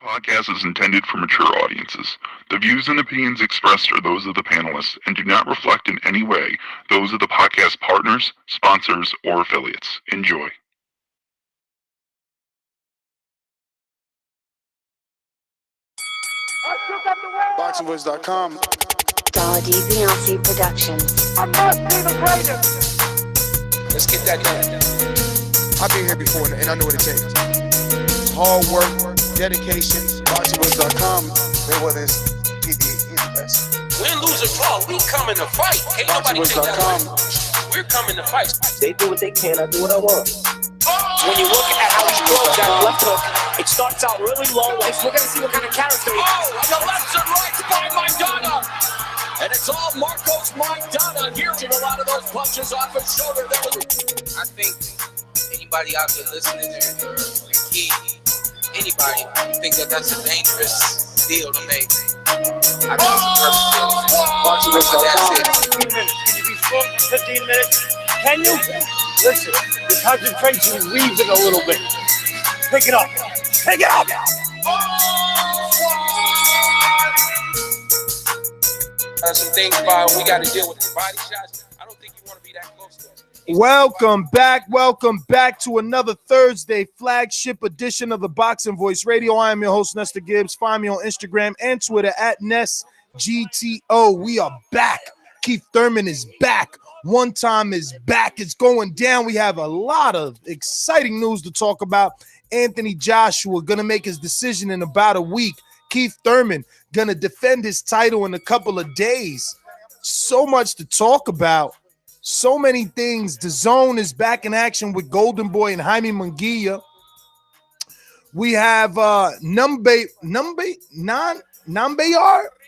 Podcast is intended for mature audiences. The views and opinions expressed are those of the panelists and do not reflect in any way those of the podcast partners, sponsors, or affiliates. Enjoy. ThaBoxingvoice.com. Beyonce Productions. I must be the greatest. Let's get that done. I've been here before and I know what it takes. It's hard work, dedication. ThaBoxingvoice.com. Mayweather's he's the best. Win, lose, or draw, we coming to fight. Ain't nobody take that away. We're coming to fight. They do what they can, I do what I want. When you look at how he throws that left hook, it starts out really low. We're going to see what kind of character he has. Oh, and the lefts and rights by Maidana. And it's all Marcos Maidana here. A lot of those punches off his shoulder. I think anybody out there listening or the key, anybody, think that that's a dangerous deal to make. I think it's a perfect deal to make. That's it. 15 minutes. Can you be strong for 15 minutes? Can you? Listen, the concentration is leaving a little bit. Pick it up. Pick it up. Some things about we got to deal with the body shots. I don't think you want to be that close to us. Welcome back to another Thursday flagship edition of the Boxing Voice Radio. I am your host, Nestor Gibbs. Find me on Instagram and Twitter at NestGTO. We are back. Keith Thurman is back. One Time is back. It's going down. We have a lot of exciting news to talk about. Anthony Joshua going to make his decision in about a week. Keith Thurman going to defend his title in a couple of days. So much to talk about. So many things. Dazn is back in action with GOLDENBOY and Jaime Munguia. We have Nyambayar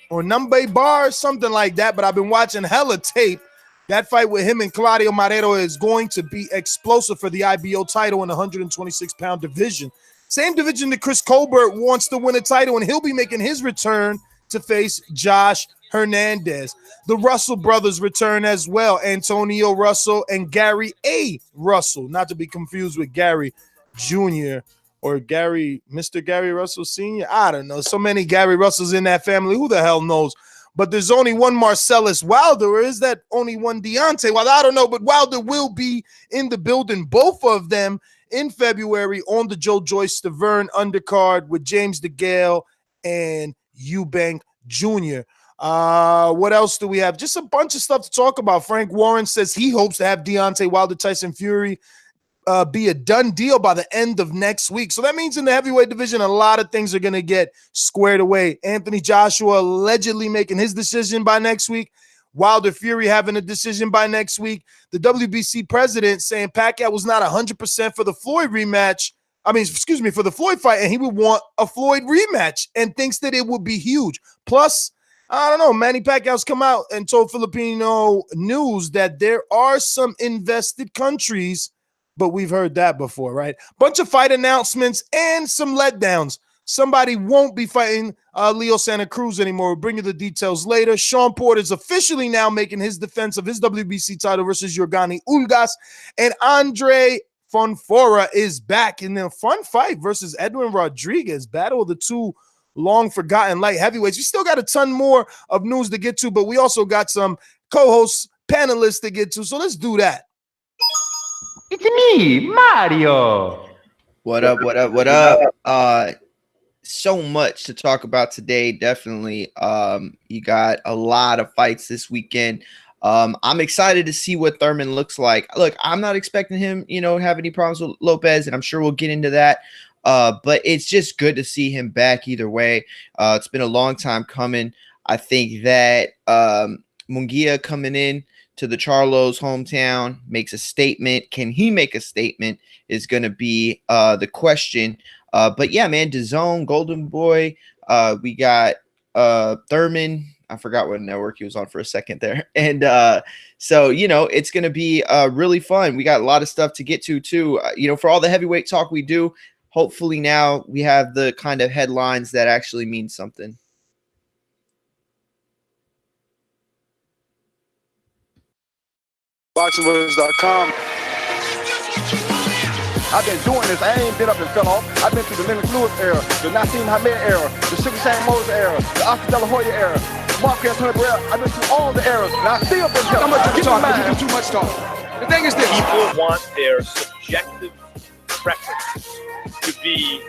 or Nyambayar, something like that. But I've been watching hella tape. That fight with him and Claudio Marrero is going to be explosive for the IBO title in the 126-pound division. Same division that Chris Colbert wants to win a title, and he'll be making his return to face Josh Hernandez. The Russell brothers return as well. Antonio Russell and Gary A. Russell, not to be confused with Gary Jr. or Mr. Gary Russell Sr. I don't know. So many Gary Russells in that family. Who the hell knows? But there's only one Marsellos Wilder, or is that only one Deontay Wilder? I don't know, but Wilder will be in the building, both of them, in February on the Joe Joyce Verne undercard with James DeGale and Eubank Jr. What else do we have? Just a bunch of stuff to talk about. Frank Warren says he hopes to have Deontay Wilder, Tyson Fury be a done deal by the end of next week. So that means in the heavyweight division, a lot of things are going to get squared away. Anthony Joshua allegedly making his decision by next week. Wilder Fury having a decision by next week. The WBC president saying Pacquiao was not 100% for the Floyd rematch. For the Floyd fight, and he would want a Floyd rematch and thinks that it would be huge. Plus, I don't know, Manny Pacquiao's come out and told Filipino News that there are some invested countries, but we've heard that before, right? Bunch of fight announcements and some letdowns. Somebody won't be fighting Leo Santa Cruz anymore. We'll bring you the details later. Sean Porter is officially now making his defense of his WBC title versus Yorgani Ulgas. And Andre Fonfora is back in a fun fight versus Edwin Rodriguez. Battle of the two long-forgotten light heavyweights. We still got a ton more of news to get to, but we also got some co-hosts, panelists to get to. So let's do that. It's me, Mario. What up? So much to talk about today. Definitely. You got a lot of fights this weekend. I'm excited to see what Thurman looks like. Look, I'm not expecting him, have any problems with Lopez, and I'm sure we'll get into that. But it's just good to see him back either way. It's been a long time coming. I think that Munguia coming in to the Charlo's hometown makes a statement. Can he make a statement is going to be the question. But yeah, man, Dazn, GOLDENBOY. We got Thurman. I forgot what network he was on for a second there. And so, it's going to be really fun. We got a lot of stuff to get to too. For all the heavyweight talk we do, hopefully now we have the kind of headlines that actually mean something. ThaBoxingvoice.com. I've been doing this. I ain't been up and fell off. I've been through the Lennox Lewis era, the Nassim Hamed era, the Sugar Shane Moses era, the Oscar De La Hoya era, Mark Anthony Barrera. I've been through all the eras, and I still been here. How much you talk? You do too much talk. The thing is this. People want their subjective preference to be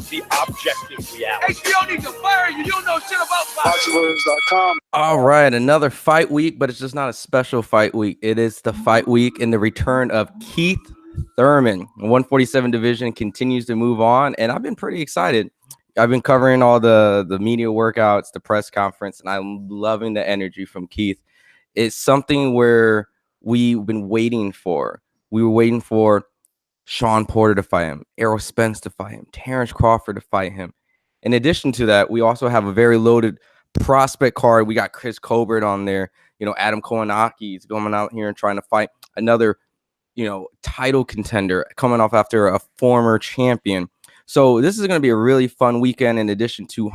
the objective reality. HBO needs to fire you. You don't know shit about boxing. ThaBoxingvoice.com. All right, another fight week, but it's just not a special fight week. It is the fight week and the return of Keith Thurman. The 147 division continues to move on, and I've been pretty excited. I've been covering all the media workouts, the press conference, and I'm loving the energy from Keith. It's something where we've been waiting for. We were waiting for Sean Porter to fight him, Errol Spence to fight him, Terrence Crawford to fight him. In addition to that, we also have a very loaded prospect card. We got Chris Colbert on there. You know, Adam Kownacki is going out here and trying to fight another, title contender coming off after a former champion. So this is going to be a really fun weekend, in addition to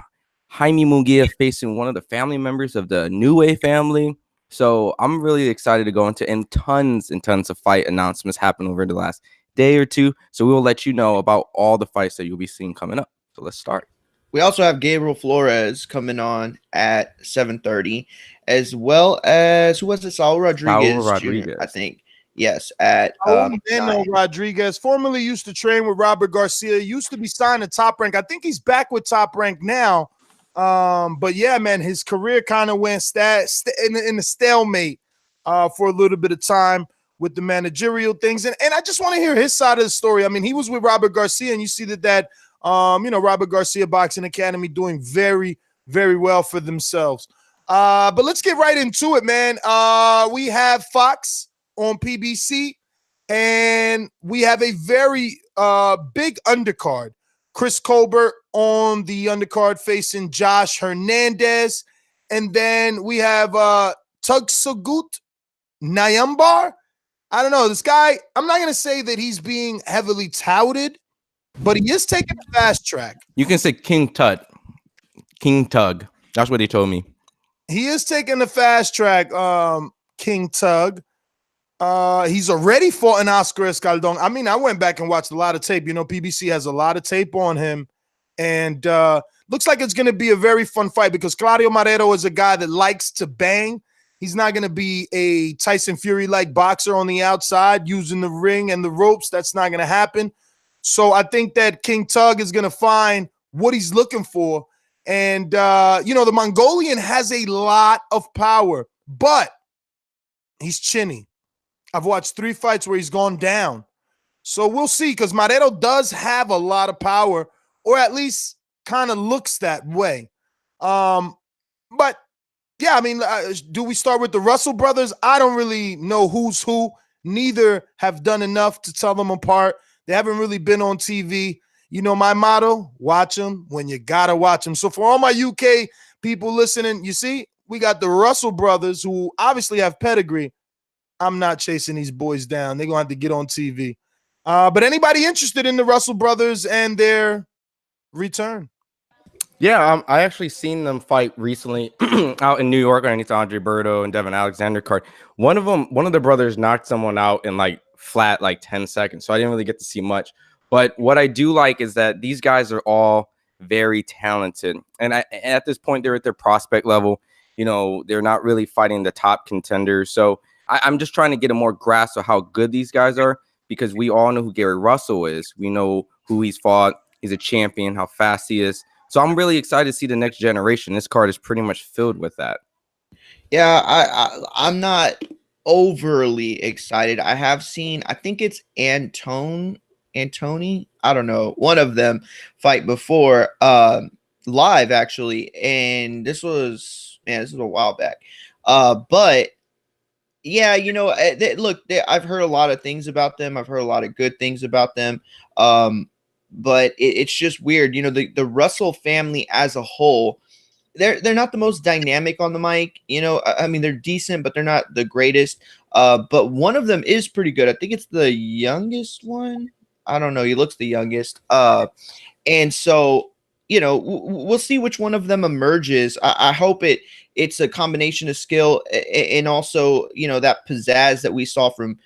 Jaime Munguia facing one of the family members of the Inoue family. So I'm really excited to go into, and tons of fight announcements happen over the last day or two. So we will let you know about all the fights that you'll be seeing coming up. So let's start. We also have Gabriel Flores coming on at 7:30, as well as, who was it? Saul Rodriguez, Jr., I think. Yes, at Rodriguez, formerly used to train with Robert Garcia, used to be signed to Top Rank. I think he's back with Top Rank now. But yeah, man, his career kind of went in the stalemate for a little bit of time with the managerial things. And I just want to hear his side of the story. I mean, he was with Robert Garcia, and you see that Robert Garcia Boxing Academy doing very, very well for themselves. But let's get right into it, man. We have Fox on PBC, and we have a very big undercard. Chris Colbert on the undercard facing Josh Hernandez. And then we have Tugstsogt Nyambayar. I don't know. This guy, I'm not going to say that he's being heavily touted, but he is taking the fast track. You can say King Tug. That's what he told me. He is taking the fast track, King Tug. He's already fought an Oscar Escaldon. I mean, I went back and watched a lot of tape. PBC has a lot of tape on him. And looks like it's going to be a very fun fight because Claudio Marrero is a guy that likes to bang. He's not going to be a Tyson Fury-like boxer on the outside using the ring and the ropes. That's not going to happen. So I think that King Tug is going to find what he's looking for. And, the Mongolian has a lot of power, but he's chinny. I've watched 3 fights where he's gone down. So we'll see, because Marrero does have a lot of power, or at least kind of looks that way. But, yeah, I mean, do we start with the Russell brothers? I don't really know who's who. Neither have done enough to tell them apart. They haven't really been on TV. My motto, watch them when you got to watch them. So for all my UK people listening, you see, we got the Russell brothers who obviously have pedigree. I'm not chasing these boys down. They're going to have to get on TV. But anybody interested in the Russell brothers and their return? Yeah, I actually seen them fight recently out in New York underneath Andre Berto and Devin Alexander card. One of the brothers knocked someone out in flat 10 seconds. So I didn't really get to see much. But what I do like is that these guys are all very talented. And at this point, they're at their prospect level. They're not really fighting the top contenders. So I'm just trying to get a more grasp of how good these guys are, because we all know who Gary Russell is. We know who he's fought. He's a champion, how fast he is. So I'm really excited to see the next generation. This card is pretty much filled with that. Yeah, I'm not overly excited. I have seen, I think it's Antony, I don't know, one of them fight before live, actually. And this was a while back. But yeah, I've heard a lot of things about them. I've heard a lot of good things about them. But it's just weird. The Russell family as a whole, they're not the most dynamic on the mic. I mean, they're decent, but they're not the greatest. But one of them is pretty good. I think it's the youngest one. I don't know. He looks the youngest. And so, we'll see which one of them emerges. I hope it's a combination of skill and also, that pizzazz that we saw from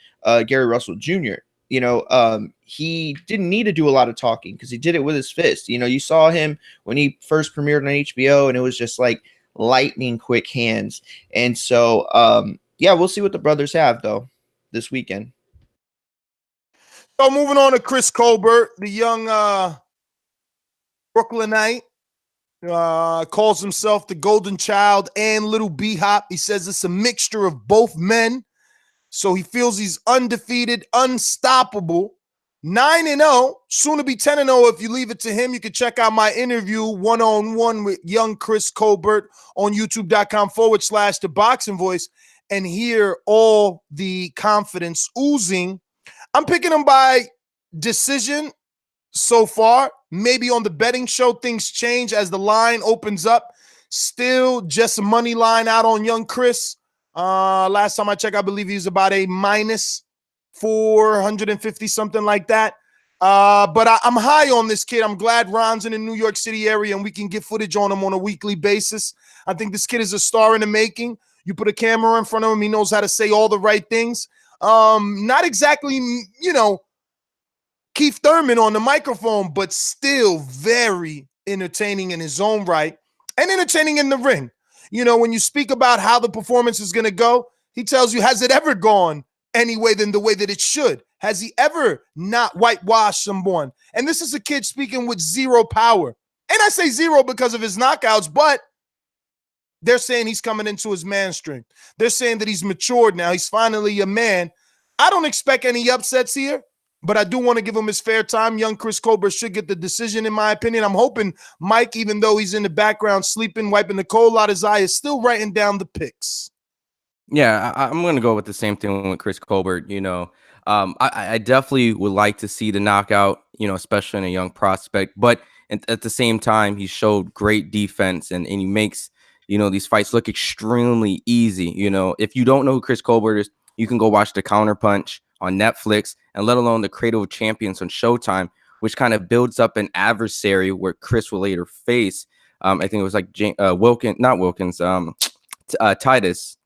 Gary Russell Jr. he didn't need to do a lot of talking because he did it with his fist. You saw him when he first premiered on HBO, and it was just like lightning quick hands. And so, yeah, we'll see what the brothers have though this weekend. So moving on to Chris Colbert, the young Brooklynite, calls himself the golden child and little B-Hop. He says it's a mixture of both men. So he feels he's undefeated, unstoppable, 9-0, soon to be 10-0 if you leave it to him. You can check out my interview one-on-one with young Chris Colbert on youtube.com/ThaBoxingVoice and hear all the confidence oozing. I'm picking him by decision so far. Maybe on the betting show, things change as the line opens up. Still just a money line out on young Chris. Last time I checked, I believe he was about a minus 450, something like that. But I'm high on this kid. I'm glad Ron's in the New York City area and we can get footage on him on a weekly basis. I think this kid is a star in the making. You put a camera in front of him, he knows how to say all the right things. Not exactly, Keith Thurman on the microphone, but still very entertaining in his own right and entertaining in the ring. When you speak about how the performance is going to go, he tells you, has it ever gone any way than the way that it should? Has he ever not whitewashed someone? And this is a kid speaking with zero power. And I say zero because of his knockouts, but they're saying he's coming into his man strength. They're saying that he's matured now. He's finally a man. I don't expect any upsets here, but I do want to give him his fair time. Young Chris Colbert should get the decision, in my opinion. I'm hoping Mike, even though he's in the background sleeping, wiping the coal out his eye, is still writing down the picks. Yeah, I'm going to go with the same thing with Chris Colbert. I definitely would like to see the knockout, especially in a young prospect. But at the same time, he showed great defense and he makes, these fights look extremely easy. If you don't know who Chris Colbert is, you can go watch The Counterpunch on Netflix, and let alone The Cradle of Champions on Showtime, which kind of builds up an adversary where Chris will later face. I think it was like Titus.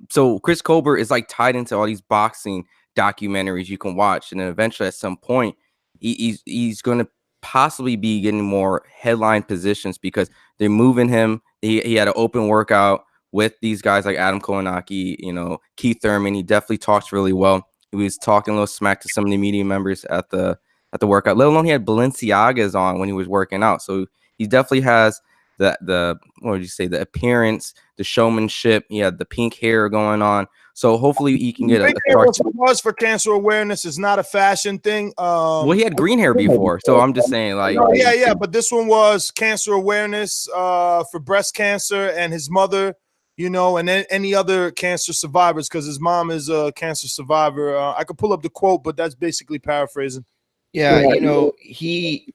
So Chris Colbert is like tied into all these boxing documentaries you can watch, and then eventually at some point he's going to possibly be getting more headline positions because they're moving him. He had an open workout with these guys like Adam Kownacki, Keith Thurman. He definitely talks really well. He was talking a little smack to some of the media members at the workout. Let alone he had Balenciagas on when he was working out. So he definitely has the what would you say, the appearance, the showmanship. He had the pink hair going on. So hopefully he can get a cause for cancer awareness is not a fashion thing. Well, he had green hair before, so I'm just saying, like, yeah, but this one was cancer awareness for breast cancer, and his mother, and then any other cancer survivors, because his mom is a cancer survivor. I could pull up the quote, but that's basically paraphrasing. Yeah, we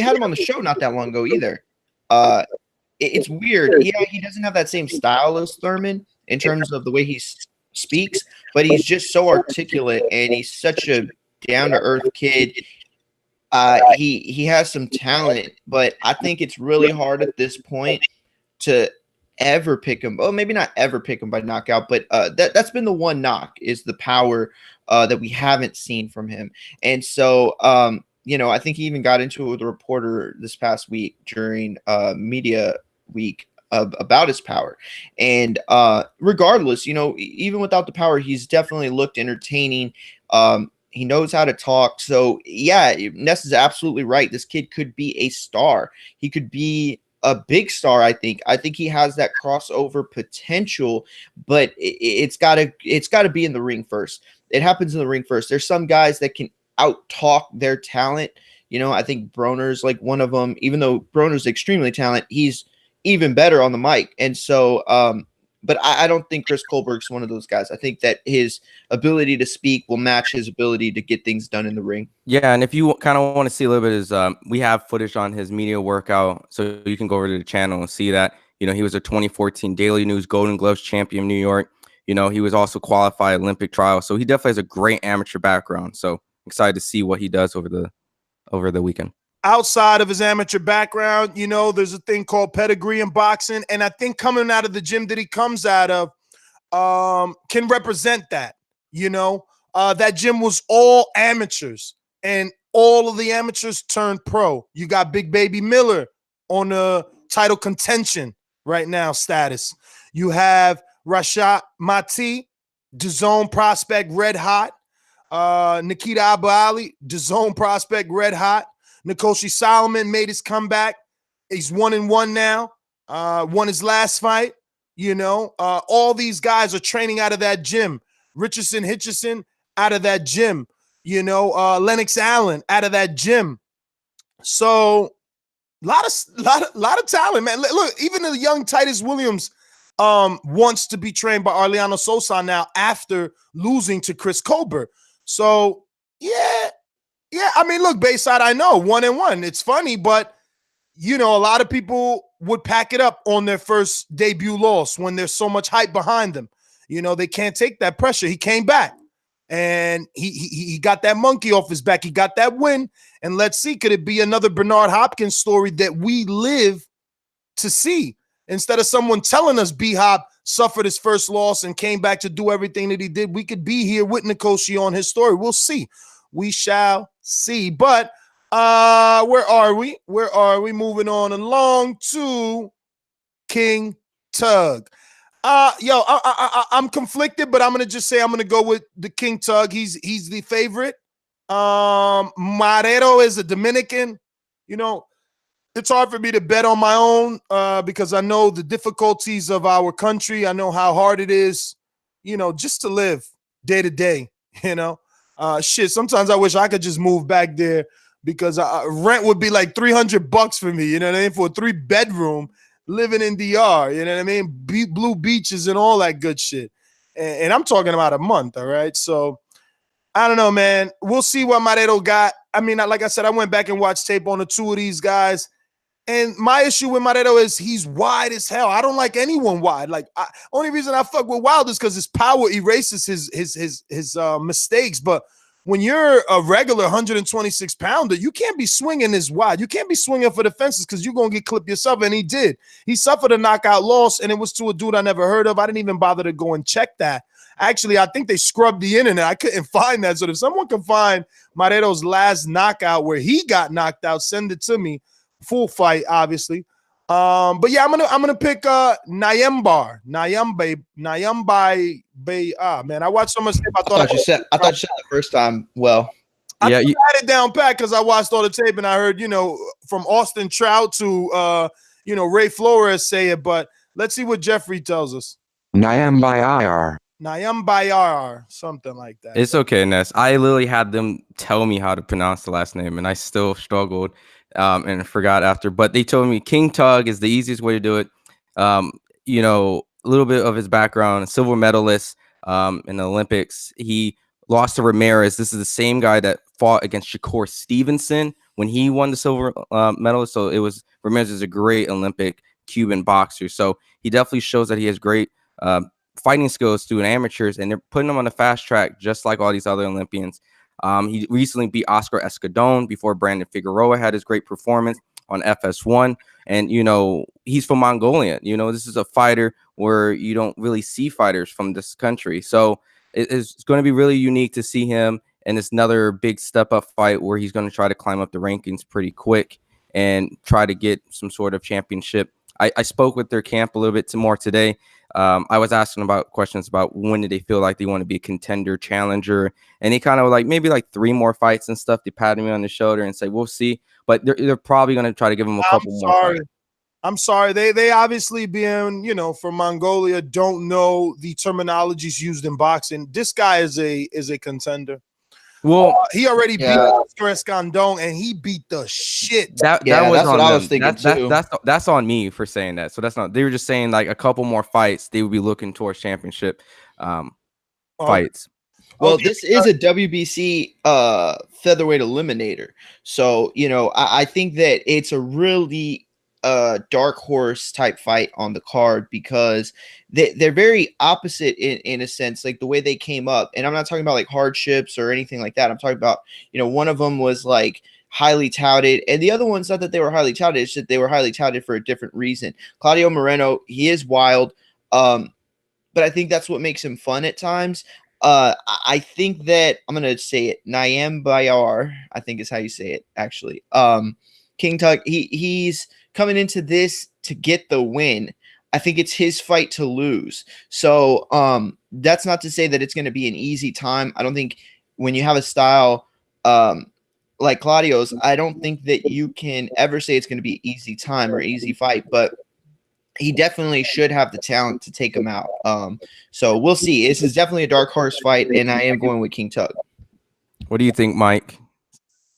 had him on the show not that long ago either. It's weird. He doesn't have that same style as Thurman in terms of the way he speaks, but he's just so articulate and he's such a down-to-earth kid. He has some talent, but I think it's really hard at this point to ever pick him. Well, maybe not ever pick him by knockout, but that's been the one knock, is the power that we haven't seen from him. And so I think he even got into it with a reporter this past week during media week about his power. And regardless, even without the power, he's definitely looked entertaining. He knows how to talk. So yeah, Ness is absolutely right. This kid could be a star. He could be a big star. I think he has that crossover potential, but it's gotta be in the ring first. It happens in the ring first. There's some guys that can out talk their talent. I think Broner's like one of them. Even though Broner's extremely talented, he's even better on the mic. And so, but I don't think Chris Colbert's one of those guys. I think that his ability to speak will match his ability to get things done in the ring. Yeah, and if you kind of want to see a little bit, we have footage on his media workout, so you can go over to the channel and see that. He was a 2014 Daily News Golden Gloves champion in New York. He was also qualified Olympic trial, so he definitely has a great amateur background. So excited to see what he does over the weekend. Outside of his amateur background, there's a thing called pedigree in boxing. And I think coming out of the gym that he comes out of can represent that, that gym was all amateurs, and all of the amateurs turned pro. You got Big Baby Miller on the title contention right now status. You have Rashad Mati, DAZN prospect, red hot. Nikita Abu Ali, DAZN prospect, red hot. Nikoshi Solomon made his comeback. He's 1-1 now. Won his last fight. You know, all these guys are training out of that gym. Richardson Hitchison out of that gym. You know, Lennox Allen out of that gym. So lot of talent, man. Look, even the young Titus Williams wants to be trained by Arliano Sosa now after losing to Chris Colbert. So yeah. I mean, look, Bayside, I know 1-1. It's funny, but you know, a lot of people would pack it up on their first debut loss when there's so much hype behind them. You know, they can't take that pressure. He came back and he got that monkey off his back. He got that win. And let's see, could it be another Bernard Hopkins story that we live to see? Instead of someone telling us B-Hop suffered his first loss and came back to do everything that he did, we could be here with Nikoshi on his story. We'll see. We shall see. But where are we? Moving on along to King Tug. I'm conflicted, but I'm gonna just say I'm gonna go with the King Tug. He's the favorite. Marrero is a Dominican. You know, it's hard for me to bet on my own because I know the difficulties of our country. I know how hard it is, you know, just to live day to day. You know, sometimes I wish I could just move back there because rent would be like $300 for me. You know what I mean? For a 3-bedroom. Living in DR, you know what I mean? Blue beaches and all that good shit. And I'm talking about a month, all right? So, I don't know, man. We'll see what Marrero got. I mean, like I said, I went back and watched tape on the two of these guys. And my issue with Marrero is he's wide as hell. I don't like anyone wide. Like, only reason I fuck with Wilder is because his power erases his mistakes. But when you're a regular 126-pounder, you can't be swinging this wide. You can't be swinging for the fences because you're going to get clipped yourself, and he did. He suffered a knockout loss, and it was to a dude I never heard of. I didn't even bother to go and check that. Actually, I think they scrubbed the internet. I couldn't find that. So if someone can find Marrero's last knockout where he got knocked out, send it to me. Full fight, obviously. But yeah, I'm gonna pick Nyambayar. Man, I watched so much tape. I thought you said the first time. Well, I had it down pat because I watched all the tape and I heard, you know, from Austin Trout to Ray Flores say it. But let's see what Jeffrey tells us. Nyambayar, something like that. It's okay, Ness. I literally had them tell me how to pronounce the last name, and I still struggled and forgot after. But they told me King Tug is the easiest way to do it. You know, a little bit of his background: silver medalist in the Olympics. He lost to Ramirez. This is the same guy that fought against Shakur Stevenson when he won the silver medal. So it was Ramirez is a great Olympic Cuban boxer. So he definitely shows that he has great fighting skills through amateurs, and they're putting him on a fast track just like all these other Olympians. He recently beat Oscar Escadón before Brandon Figueroa had his great performance on FS1. And, you know, he's from Mongolia. You know, this is a fighter where you don't really see fighters from this country. So it's going to be really unique to see him. And it's another big step up fight where he's going to try to climb up the rankings pretty quick and try to get some sort of championship. I spoke with their camp a little bit more today. I was asking about questions about when did they feel like they want to be a contender, challenger, and he kind of like maybe like 3 more fights and stuff. They patted me on the shoulder and said, "We'll see," but they're probably going to try to give him a couple more fights. I'm sorry. They obviously being, you know, from Mongolia don't know the terminologies used in boxing. This guy is a contender. Well, he already beat Oscar Escandón, and he beat the shit. That was what I was thinking too. That's on me for saying that. So that's not. They were just saying like a couple more fights. They would be looking towards championship fights. Well, this is a WBC featherweight eliminator. So, you know, I think that it's a really dark horse type fight on the card because they're very opposite in a sense, like the way they came up. And I'm not talking about like hardships or anything like that. I'm talking about, you know, one of them was like highly touted, and the other one's not that they were highly touted, it's that they were highly touted for a different reason. Claudio Moreno, he is wild, but I think that's what makes him fun at times. I think that I'm gonna say it. Nyambayar, I think is how you say it. Actually, King Tug. He's coming into this to get the win. I think it's his fight to lose. So that's not to say that it's going to be an easy time. I don't think when you have a style like Claudio's, I don't think that you can ever say it's going to be an easy time or easy fight, but he definitely should have the talent to take him out. So we'll see. This is definitely a dark horse fight, and I am going with King Tug. What do you think, Mike?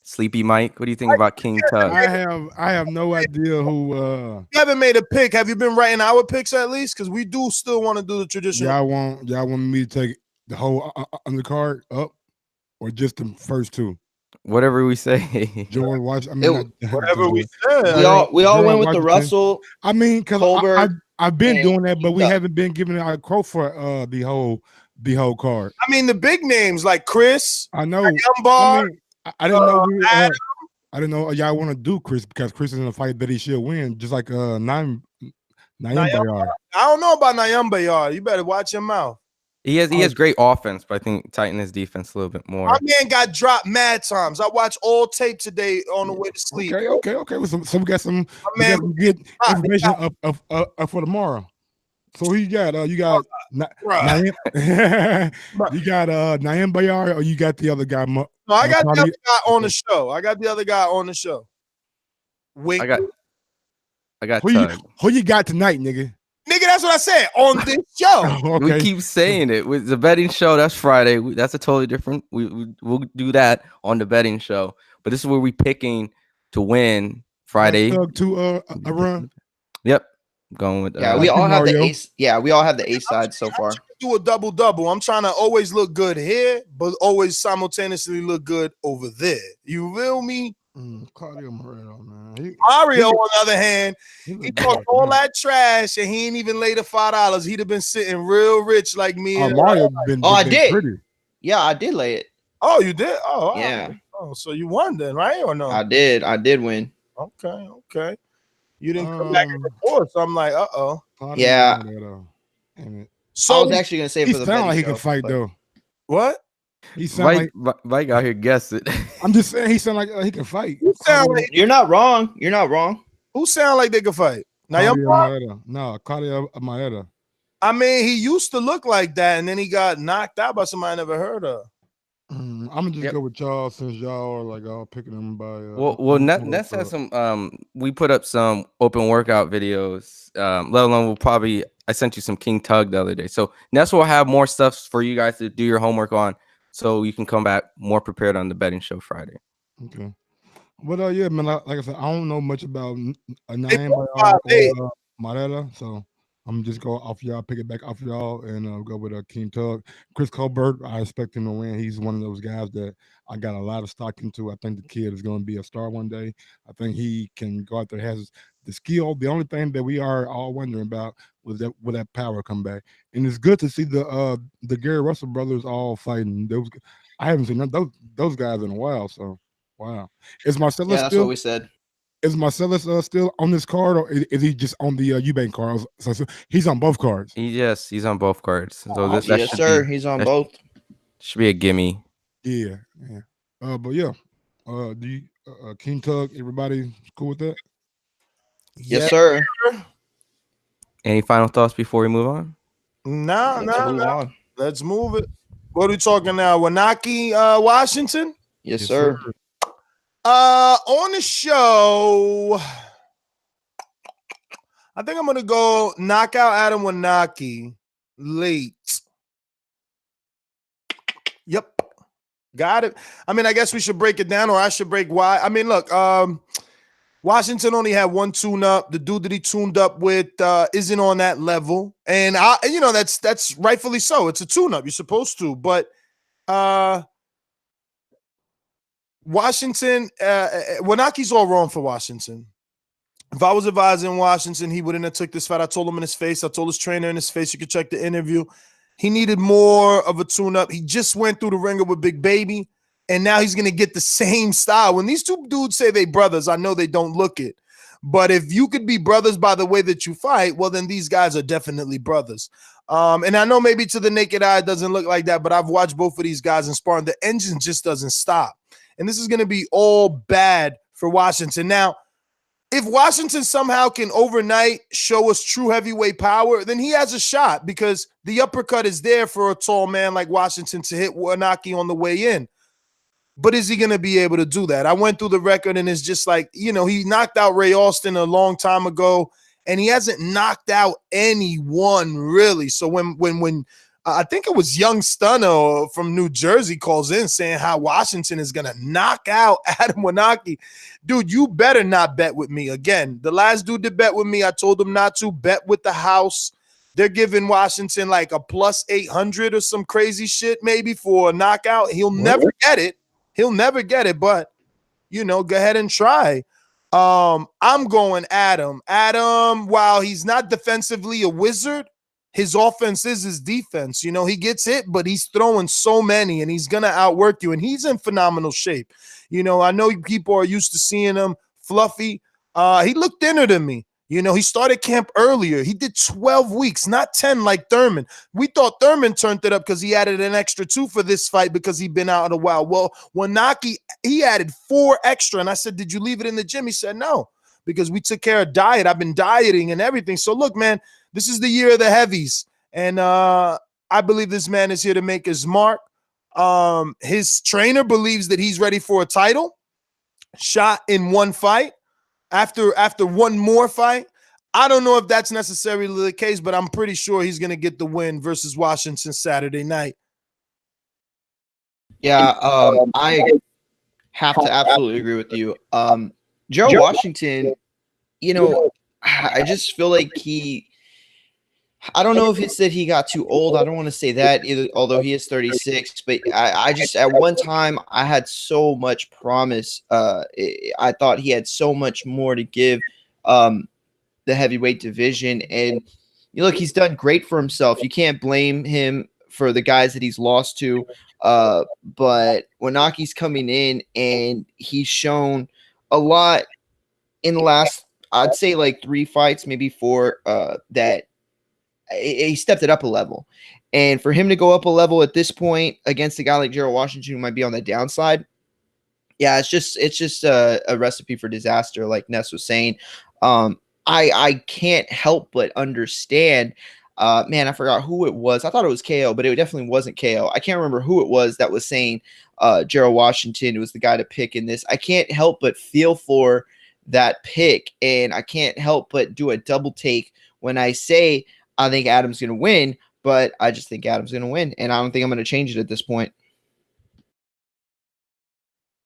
Sleepy Mike? What do you think about King Tug? I have no idea who. You haven't made a pick. Have you been writing our picks at least? Because we do still want to do the traditional. Y'all want me to take the whole undercard up, or just the first two? Whatever we say. George Washington. Whatever we said. We all went with the Russell. I mean, because I've been doing that, but we Tug. haven't been giving out a quote for the whole card. I mean, the big names like Chris. I know. Nyambayar. I didn't know. I didn't know y'all want to do Chris because Chris is in a fight that he should win, just like Nyambayar. I don't know about Nyambayar. You better watch your mouth. He has great offense, but I think tighten his defense a little bit more. My man got dropped mad times. I watched all tape today on the way to sleep. Okay. Well, so we got some good information up for tomorrow. So who you got? You got Nyambayar, or you got the other guy? No, I got the other guy on the show. I got the other guy on the show. Wait, I got who you got tonight, nigga? Nigga, that's what I said on this show. Okay. We keep saying it with the betting show. That's Friday. That's a totally different. We'll do that on the betting show. But this is where we picking to win Friday. To a run. Yep, going with we all have the ace. Yeah, we all have the ace side so far. Do a double. I'm trying to always look good here, but always simultaneously look good over there. You feel me? Claudio Marrero, man. Mario, on the other hand, he talked all that trash and he ain't even laid the $5. He'd have been sitting real rich like me. Mario I did. Pretty. Yeah, I did lay it. Oh, you did? Oh, yeah. Oh, so you won then, right? Or no? I did win. Okay. You didn't come back and report, so I'm like, uh-oh. Yeah. So I was actually gonna say he for the sound like he show, can fight though. What? He sound Mike out here guess it. I'm just saying he sound like he can fight. You're not wrong. You're not wrong. Who sound like they can fight? Claudio Marrero. I mean, he used to look like that, and then he got knocked out by somebody I never heard of. I'm gonna just go with y'all since y'all are like all picking them by. Well, Ness has some. We put up some open workout videos. Let alone I sent you some King Tug the other day. So Ness will have more stuff for you guys to do your homework on, so you can come back more prepared on the betting show Friday. Okay. But yeah, man. Like I said, I don't know much about Marrero, so I'm just go off y'all, pick it back off y'all, and go with King Tug. Chris Colbert, I expect him to win. He's one of those guys that I got a lot of stock into. I think the kid is going to be a star one day. I think he can go out there, has the skill. The only thing that we are all wondering about was that will that power come back. And it's good to see the Gary Russell brothers all fighting. I haven't seen those guys in a while. So wow, is Marcellus that's still? What we said. Is Marcellus still on this card, or is he just on the Eubank card? So he's on both cards. He's on both cards. So yes, sir. He's on both. Should be a gimme. Yeah. But yeah. Do you King Tug? Everybody cool with that? Yes, sir. Any final thoughts before we move on? No. Let's move it. What are we talking now? Kownacki, Washington? Yes, sir. On the show, I think I'm gonna go knockout Adam Kownacki late. Yep, got it. I mean, I guess we should break it down, or I should break why. I mean, look, Washington only had one tune-up. The dude that he tuned up with isn't on that level, and that's rightfully so. It's a tune-up. You're supposed to, but Washington, Kownacki's all wrong for Washington. If I was advising Washington, he wouldn't have took this fight. I told him in his face. I told his trainer in his face. You could check the interview. He needed more of a tune-up. He just went through the ringer with Big Baby, and now he's going to get the same style. When these two dudes say they brothers, I know they don't look it. But if you could be brothers by the way that you fight, well, then these guys are definitely brothers. And I know maybe to the naked eye it doesn't look like that, but I've watched both of these guys in sparring. The engine just doesn't stop. And this is going to be all bad for Washington. Now, if Washington somehow can overnight show us true heavyweight power, then he has a shot because the uppercut is there for a tall man like Washington to hit Kownacki on the way in. But is he going to be able to do that? I went through the record and it's just like, he knocked out Ray Austin a long time ago and he hasn't knocked out anyone really. So when I think it was Young Stunner from New Jersey calls in saying how Washington is going to knock out Adam Kownacki. Dude, you better not bet with me. Again, the last dude that bet with me, I told him not to bet with the house. They're giving Washington like a plus 800 or some crazy shit maybe for a knockout. He'll never get it. He'll never get it, but, go ahead and try. I'm going Adam. Adam, while he's not defensively a wizard, his offense is his defense. He gets hit, but he's throwing so many, and he's going to outwork you, and he's in phenomenal shape. I know people are used to seeing him fluffy. He looked thinner than me. He started camp earlier. He did 12 weeks, not 10 like Thurman. We thought Thurman turned it up because he added an extra 2 for this fight because he'd been out a while. Well, Kownacki, he added 4 extra, and I said, did you leave it in the gym? He said, no, because we took care of diet. I've been dieting and everything. So, look, man, this is the year of the heavies, and I believe this man is here to make his mark. His trainer believes that he's ready for a title shot in one fight. After one more fight, I don't know if that's necessarily the case, but I'm pretty sure he's going to get the win versus Washington Saturday night. Yeah, I have to absolutely agree with you. Gerald Washington, I just feel like I don't know if it's that he got too old. I don't want to say that either, although he is 36. But I just, at one time, I had so much promise. I thought he had so much more to give the heavyweight division. And look, he's done great for himself. You can't blame him for the guys that he's lost to. But Kownacki's coming in, and he's shown a lot in the last, I'd say, like 3 fights, maybe 4, that he stepped it up a level. And for him to go up a level at this point against a guy like Gerald Washington who might be on the downside, yeah, it's just a recipe for disaster, like Ness was saying. I can't help but understand. Man, I forgot who it was. I thought it was KO, but it definitely wasn't KO. I can't remember who it was that was saying Gerald Washington was the guy to pick in this. I can't help but feel for that pick, and I can't help but do a double take when I say I think Adam's going to win, but I just think Adam's going to win, and I don't think I'm going to change it at this point.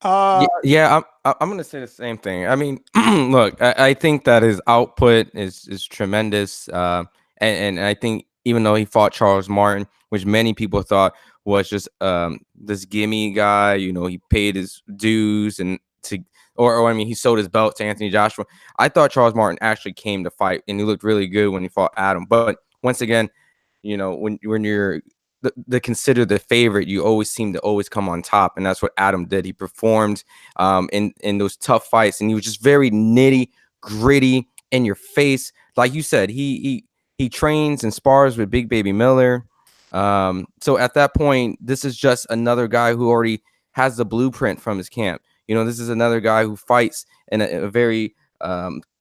Yeah, I'm going to say the same thing. I mean, look, I think that his output is tremendous, and I think even though he fought Charles Martin, which many people thought was just this gimme guy, he paid his dues or he sold his belt to Anthony Joshua. I thought Charles Martin actually came to fight, and he looked really good when he fought Adam. But once again, when you're the considered the favorite, you always seem to always come on top, and that's what Adam did. He performed in those tough fights, and he was just very nitty gritty in your face. Like you said, he trains and spars with Big Baby Miller. So at that point, this is just another guy who already has the blueprint from his camp. This is another guy who fights in a very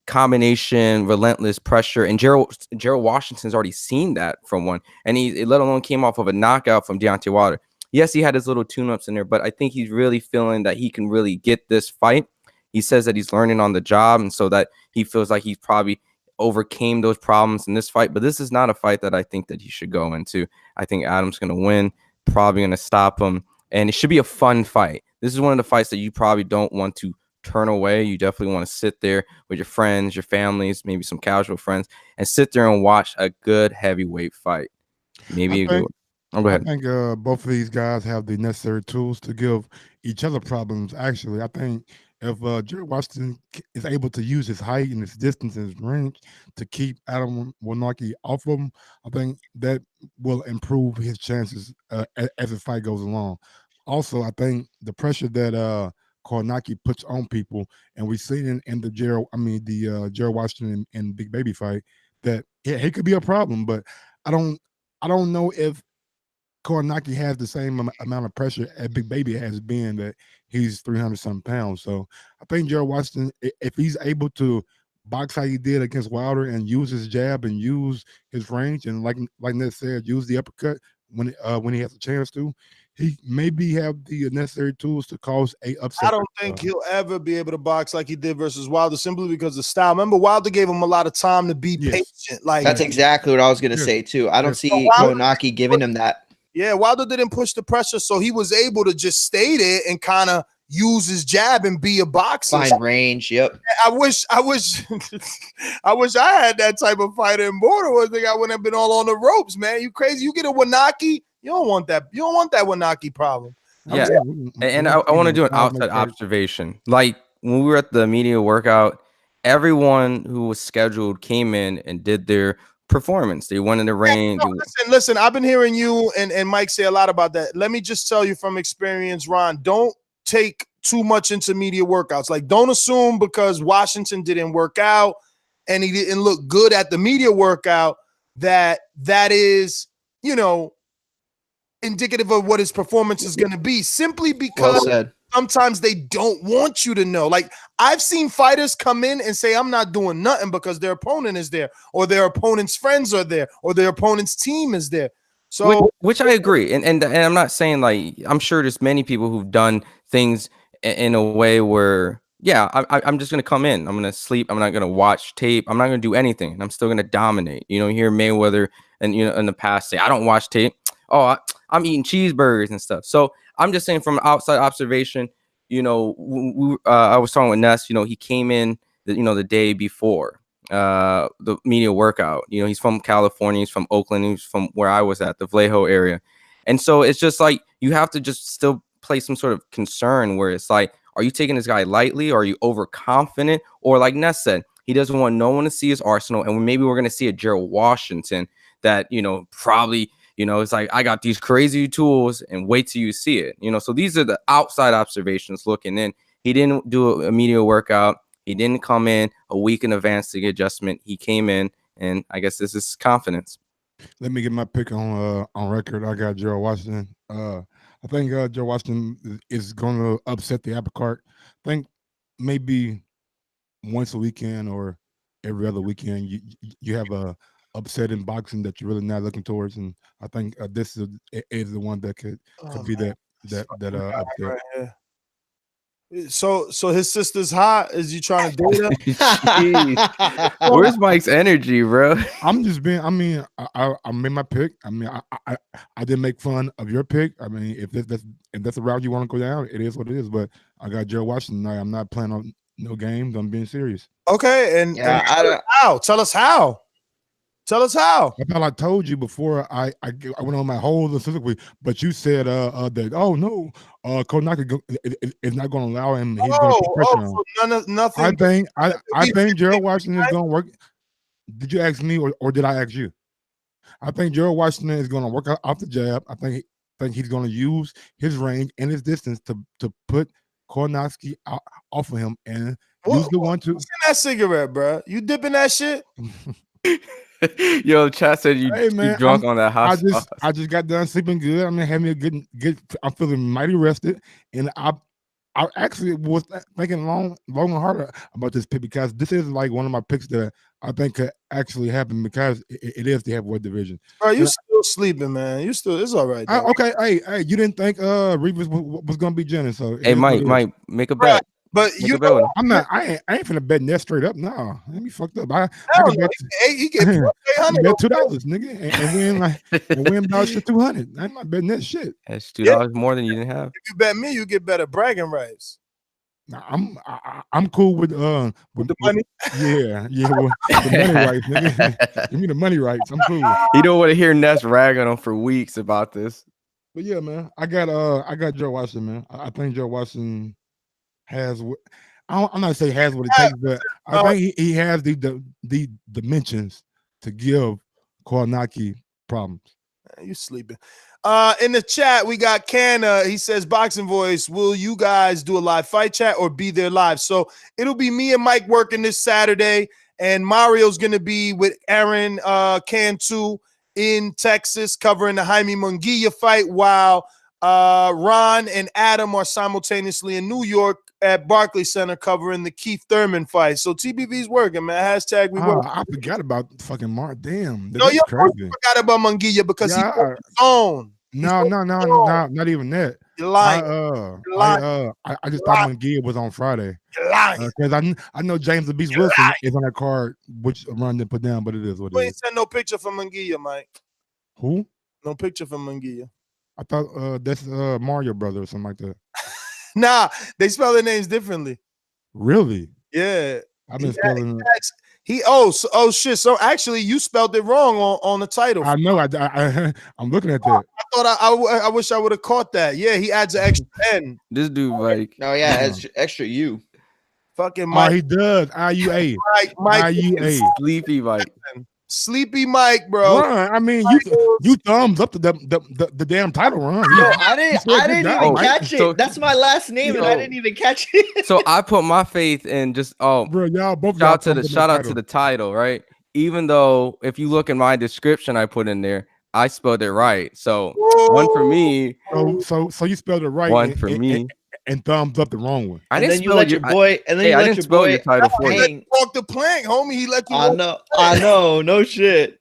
combination, relentless pressure. And Gerald Washington's already seen that from one. And he, let alone, came off of a knockout from Deontay Wilder. Yes, he had his little tune-ups in there, but I think he's really feeling that he can really get this fight. He says that he's learning on the job, and so that he feels like he's probably overcame those problems in this fight. But this is not a fight that I think that he should go into. I think Adam's going to win, probably going to stop him. And it should be a fun fight. This is one of the fights that you probably don't want to turn away. You definitely want to sit there with your friends, your families, maybe some casual friends, and sit there and watch a good heavyweight fight. Maybe go ahead. I think both of these guys have the necessary tools to give each other problems. Actually, I think if Gerald Washington is able to use his height and his distance and his range to keep Adam Kownacki off of him, I think that will improve his chances as the fight goes along. Also, I think the pressure that Kownacki puts on people, and we've seen in the Gerald Washington and Big Baby fight that he could be a problem, but I don't know if Kownacki has the same amount of pressure as Big Baby has been, that he's 300-something pounds. So I think Gerald Washington, if he's able to box how he did against Wilder and use his jab and use his range, and like Ned said, use the uppercut when he has a chance to, he maybe have the necessary tools to cause a upset. I don't think he'll ever be able to box like he did versus Wilder, simply because of style. Remember, Wilder gave him a lot of time to be patient. Like, that's exactly what I was going to say too. I don't see Kownacki giving him that. Yeah, Wilder didn't push the pressure, so he was able to just stay there and kind of use his jab and be a boxer. Find range. Yep. I wish I had that type of fighter in Border. I think I wouldn't have been all on the ropes, man. You crazy? You get a Kownacki, you don't want that. You don't want that Kownacki problem. Yeah, and I want to do an outside observation. Like when we were at the media workout, everyone who was scheduled came in and did their performance. They went in the ring. Listen, I've been hearing you and Mike say a lot about that. Let me just tell you from experience, Ron, don't take too much into media workouts. Like, don't assume because Washington didn't work out and he didn't look good at the media workout that is, indicative of what his performance is going to be, simply because sometimes they don't want you to know. Like, I've seen fighters come in and say, I'm not doing nothing because their opponent is there, or their opponent's friends are there, or their opponent's team is there. So, which I agree. And I'm not saying, like, I'm sure there's many people who've done things in a way where, I'm just going to come in. I'm going to sleep. I'm not going to watch tape. I'm not going to do anything. I'm still going to dominate. You hear Mayweather and, in the past say, I don't watch tape. Oh, I'm eating cheeseburgers and stuff. So I'm just saying from outside observation, I was talking with Ness, he came in, the day before the media workout. He's from California. He's from Oakland. He's from where I was at, the Vallejo area. And so it's just like, you have to just still play some sort of concern where it's like, are you taking this guy lightly? Or are you overconfident? Or like Ness said, he doesn't want no one to see his arsenal. And maybe we're going to see a Gerald Washington that, probably, it's like, I got these crazy tools and wait till you see it. So these are the outside observations looking in. He didn't do a media workout. He didn't come in a week in advance to get adjustment. He came in, and I guess this is confidence. Let me get my pick on record. I got Gerald Washington. I think Gerald Washington is going to upset the apple cart. I think maybe once a weekend or every other weekend, you have a upset in boxing that you're really not looking towards, and I think this is the one that could be that upset. Right. So his sister's hot. Is you trying to date her? Where's Mike's energy, bro? I'm just being. I made my pick. I didn't make fun of your pick. If that's the route you want to go down, it is what it is. But I got Gerald Washington. I'm not playing on no games. I'm being serious. Okay, and how? Tell us how. Tell us how. I told you before I went on my whole specifically, but you said that Kownacki is not going to allow him. He's going to put pressure on. So nothing. I think Gerald Washington is going to work. Did you ask me or did I ask you? I think Gerald Washington is going to work off the jab. I think he's going to use his range and his distance to put Kownacki off of him and use the 1-2. What's in that cigarette, bro? You dipping that shit? Yo, chat said you drunk on that hot sauce. I just got done sleeping good. Having a good. I'm feeling mighty rested, and I actually was thinking long and hard about this pick because this is like one of my picks that I think could actually happen because it is the heavyweight division. Bro, you still sleeping, man? It's all right. Okay, hey, you didn't think Reeves was gonna be Jennings, so hey, Mike, make a bet. But I'm not. I ain't finna bet that straight up. No, let me fucked up. I can bet he get $200, nigga, and win about shit 200. I'm not betting that shit. That's $2 more than you didn't have. If you bet me, you get better bragging rights. Nah, I'm cool with the money. Yeah, with the money rights, nigga. Give me the money rights. I'm cool. You don't want to hear Ness rag on him for weeks about this. But yeah, man, I got Joe Washington, man. I think Joe Washington has what I'm not saying has what it takes, but I think he has the dimensions to give Kownacki problems. You sleeping. In the chat, we got Canna. He says, Boxing Voice, will you guys do a live fight chat or be there live? So it'll be me and Mike working this Saturday, and Mario's going to be with Aaron Cantu in Texas covering the Jaime Munguia fight, while Ron and Adam are simultaneously in New York at Barclays Center covering the Keith Thurman fight. So TBV's working, man. Hashtag we work. I forgot about fucking Mark. Damn. No, you forgot about Munguia because he on his own. No, not even that. You're lying. I just thought Munguia was on Friday. You're lying. Because I know James the Beast Wilson is on that card, which Ron didn't put down, but it is what it You is. ain't send no picture from Munguia, Mike. Who? No picture from Munguia. I thought that's Mario brother or something like that. Nah, they spell their names differently. Really? Yeah. I've been spelling shit. So actually, you spelled it wrong on the title. I know. I'm looking at that. I thought I wish I would have caught that. Yeah, he adds an extra N. This dude, like, Oh yeah, extra U. Fucking Mike. Oh, he does. IUA. Mike. IUA. Sleepy Mike. Sleepy Mike, bro. Ron, I mean, you thumbs up the damn title, Ron. Yo, I didn't even catch it. So- That's my last name, and I didn't even catch it. So I put my faith in just bro, y'all both shout out to the title, right? Even though if you look in my description, I put in there, I spelled it right. So one for me. So you spelled it right. One for me. And thumbs up the wrong one. I And didn't then you spell let your boy. And then you I let didn't your spell boy. your title for you. hang. Walk the plank, homie. He let you. I know. No shit.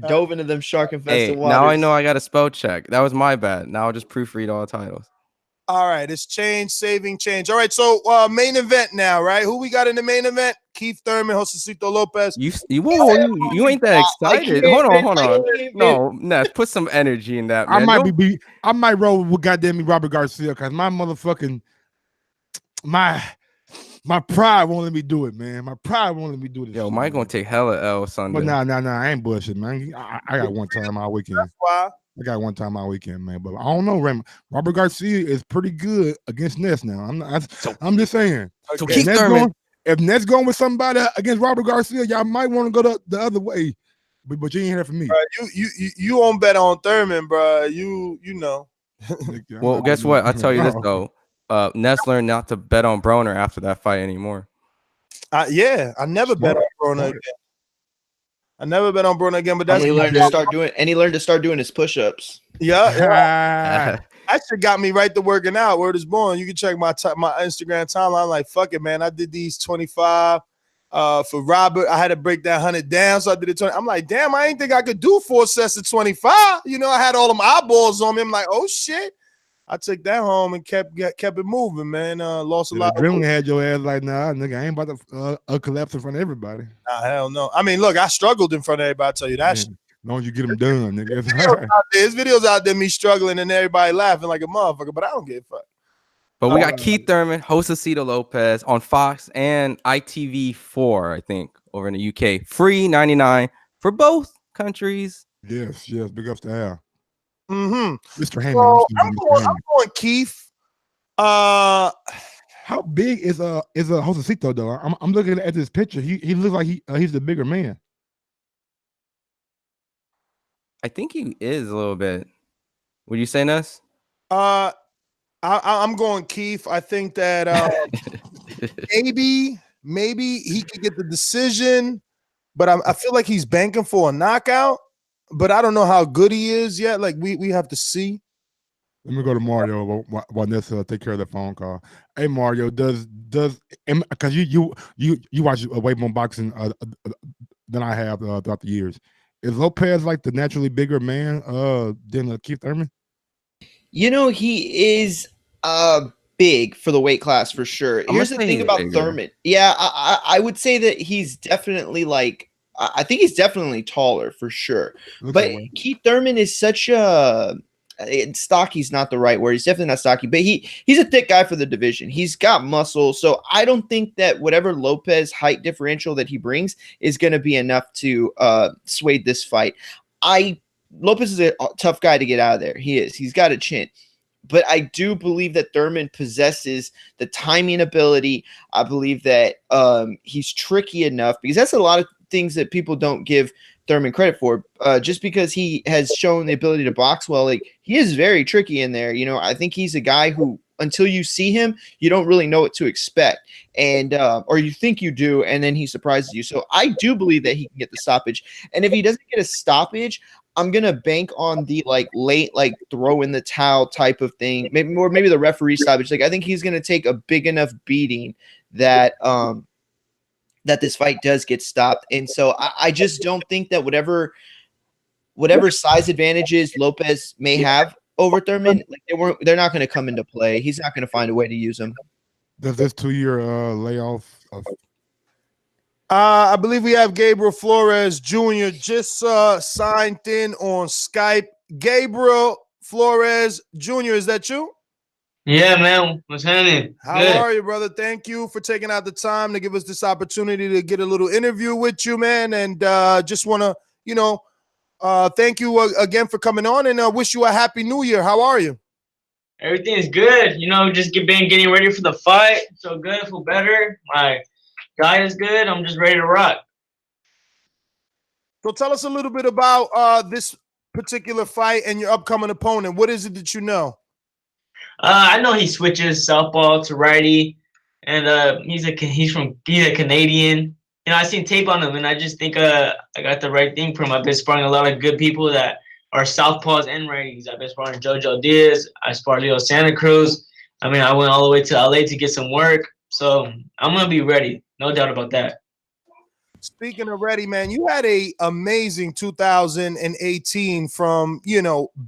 Dove into them shark infested waters. Now I know I got a spell check. That was my bad. Now I'll just proofread all the titles. All right, it's saving change. All right, so main event now, right? Who we got in the main event? Keith Thurman, Josesito Lopez. You ain't that excited. Hold on. No, Ness, put some energy in that, man. I might roll with goddamn Robert Garcia because my motherfucking my pride won't let me do it, man. My pride won't let me do this. Yo, shit, Mike gonna take hella L Sunday. But nah, I ain't bullshit, man. I got one time all weekend. That's why. I got one time all weekend, man. But I don't know, Raymond. Robert Garcia is pretty good against Ness now. I'm just saying. So Keith Thurman. If Ness going with somebody against Robert Garcia, y'all might want to go the other way. But you ain't here for me. Bro, you won't bet on Thurman, bro. You know. Well, guess what? I'll tell you this though. Ness learned not to bet on Broner after that fight anymore. Yeah, I never bet on Broner again. I never bet on Broner again, but that's he learned to start doing his push-ups. Yeah. That shit got me right to working out. Word is born. You can check my Instagram timeline. Like, fuck it, man. I did these 25 for Robert. I had to break that 100 down, so I did it 20. I'm like, damn, I ain't think I could do 4 sets of 25. You know, I had all them eyeballs on me. I'm like, oh shit. I took that home and kept it moving, man. Lost a lot. Adrenaline had your ass like, nah, nigga, I ain't about to collapse in front of everybody. Nah, hell no. I mean, look, I struggled in front of everybody. I tell you that shit. As long as you get them done, nigga. There's videos out there me struggling and everybody laughing like a motherfucker, but I don't give a fuck. But we got Keith Thurman, Josesito Lopez on Fox and ITV4, I think, over in the UK. Free 99 for both countries. Yes. Big ups to Al. Mm-hmm. Mr. Heyman. So I'm going Keith. How big is a Josesito though? I'm looking at this picture. He looks like he's the bigger man. I think he is a little bit. Would you say, Ness? I'm going Keith. I think that maybe he could get the decision, but I feel like he's banking for a knockout. But I don't know how good he is yet. Like we have to see. Let me go to Mario while Ness take care of the phone call. Hey Mario, does because you watch way more boxing than I have throughout the years. Is Lopez like the naturally bigger man than Keith Thurman? You know, he is big for the weight class for sure. Here's the thing about Thurman. Yeah, I would say that he's definitely like, I think he's definitely taller for sure. But Keith Thurman is such a stocky's not the right word. He's definitely not stocky, but he's a thick guy for the division. He's got muscle. So I don't think that whatever Lopez height differential that he brings is going to be enough to sway this fight. Lopez is a tough guy to get out of there. He is. He's got a chin. But I do believe that Thurman possesses the timing ability. I believe that he's tricky enough because that's a lot of things that people don't give Thurman credit for. Just because he has shown the ability to box well, like he is very tricky in there. You know, I think he's a guy who, until you see him, you don't really know what to expect, and or you think you do, and then he surprises you. So I do believe that he can get the stoppage, and if he doesn't get a stoppage, I'm gonna bank on the late throw in the towel type of thing, maybe the referee stoppage. Like I think he's gonna take a big enough beating that that this fight does get stopped, and so I just don't think that whatever size advantages Lopez may have over Thurman, they're not going to come into play. He's not going to find a way to use them. Does this 2-year layoff of I believe we have Gabriel Flores Jr. just signed in on Skype. Gabriel Flores Jr., is that you? Yeah, man. What's happening? How are you, brother? Thank you for taking out the time to give us this opportunity to get a little interview with you, man. And just want to, thank you again for coming on, and wish you a happy new year. How are you? Everything's good. Just been getting ready for the fight. So good, feel better. My diet is good. I'm just ready to rock. So tell us a little bit about this particular fight and your upcoming opponent. What is it that you know? I know he switches southpaw to righty, and he's a Canadian. I seen tape on him, and I just think I got the right thing for him. I've been sparring a lot of good people that are southpaws and righties. I've been sparring Jojo Diaz. I sparred Leo Santa Cruz. I mean, I went all the way to LA to get some work, so I'm gonna be ready, no doubt about that. Speaking of ready, man, you had a amazing 2018 from,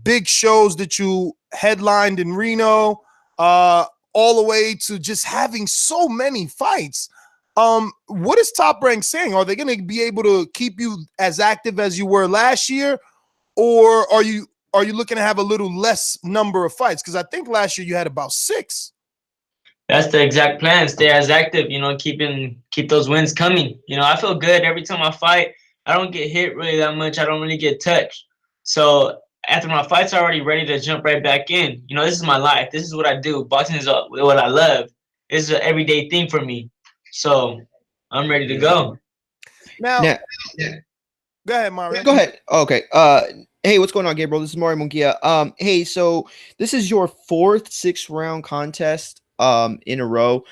big shows that you headlined in Reno, all the way to just having so many fights. What is Top Rank saying? Are they going to be able to keep you as active as you were last year, or are you looking to have a little less number of fights? Because I think last year you had about 6. That's the exact plan. Stay as active, keep those wins coming. I feel good every time I fight. I don't get hit really that much. I don't really get touched. So after my fights, I'm already ready to jump right back in. This is my life. This is what I do. Boxing is what I love. This is an everyday thing for me. So I'm ready to go. Now go ahead, Mario. Go ahead. Okay. Hey, what's going on, Gabriel? This is Jaime Munguia. Hey, so this is your 4th 6-round contest in a row.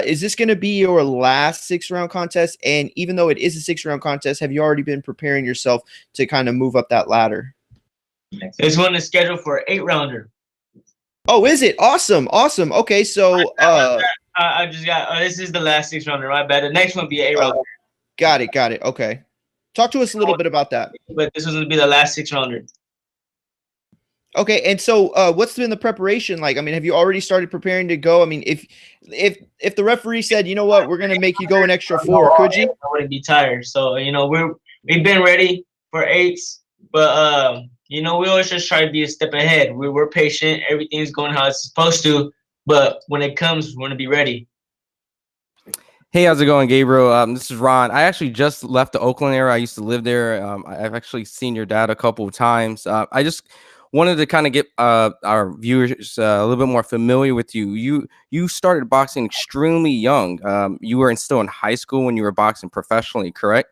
Is this going to be your last 6-round contest? And even though it is a 6-round contest, have you already been preparing yourself to kind of move up that ladder? This one is scheduled for an 8-rounder. Oh, is it? Awesome. Okay, so I just got this is the last 6-rounder. My bad. The next one will be an 8-rounder. Got it. Okay. Talk to us a little bit about that. But this was going to be the last 6-rounder. Okay, and so what's been the preparation like? I mean, have you already started preparing to go? I mean, if the referee said, you know what, we're gonna make you go an extra 4, could you? I wouldn't be tired. So we've been ready for 8s, but we always just try to be a step ahead. We're patient. Everything's going how it's supposed to, but when it comes, we're gonna be ready. Hey, how's it going, Gabriel? This is Ron. I actually just left the Oakland area. I used to live there. I've actually seen your dad a couple of times. I just wanted to kind of get our viewers a little bit more familiar with you. You started boxing extremely young. You were still in high school when you were boxing professionally, correct?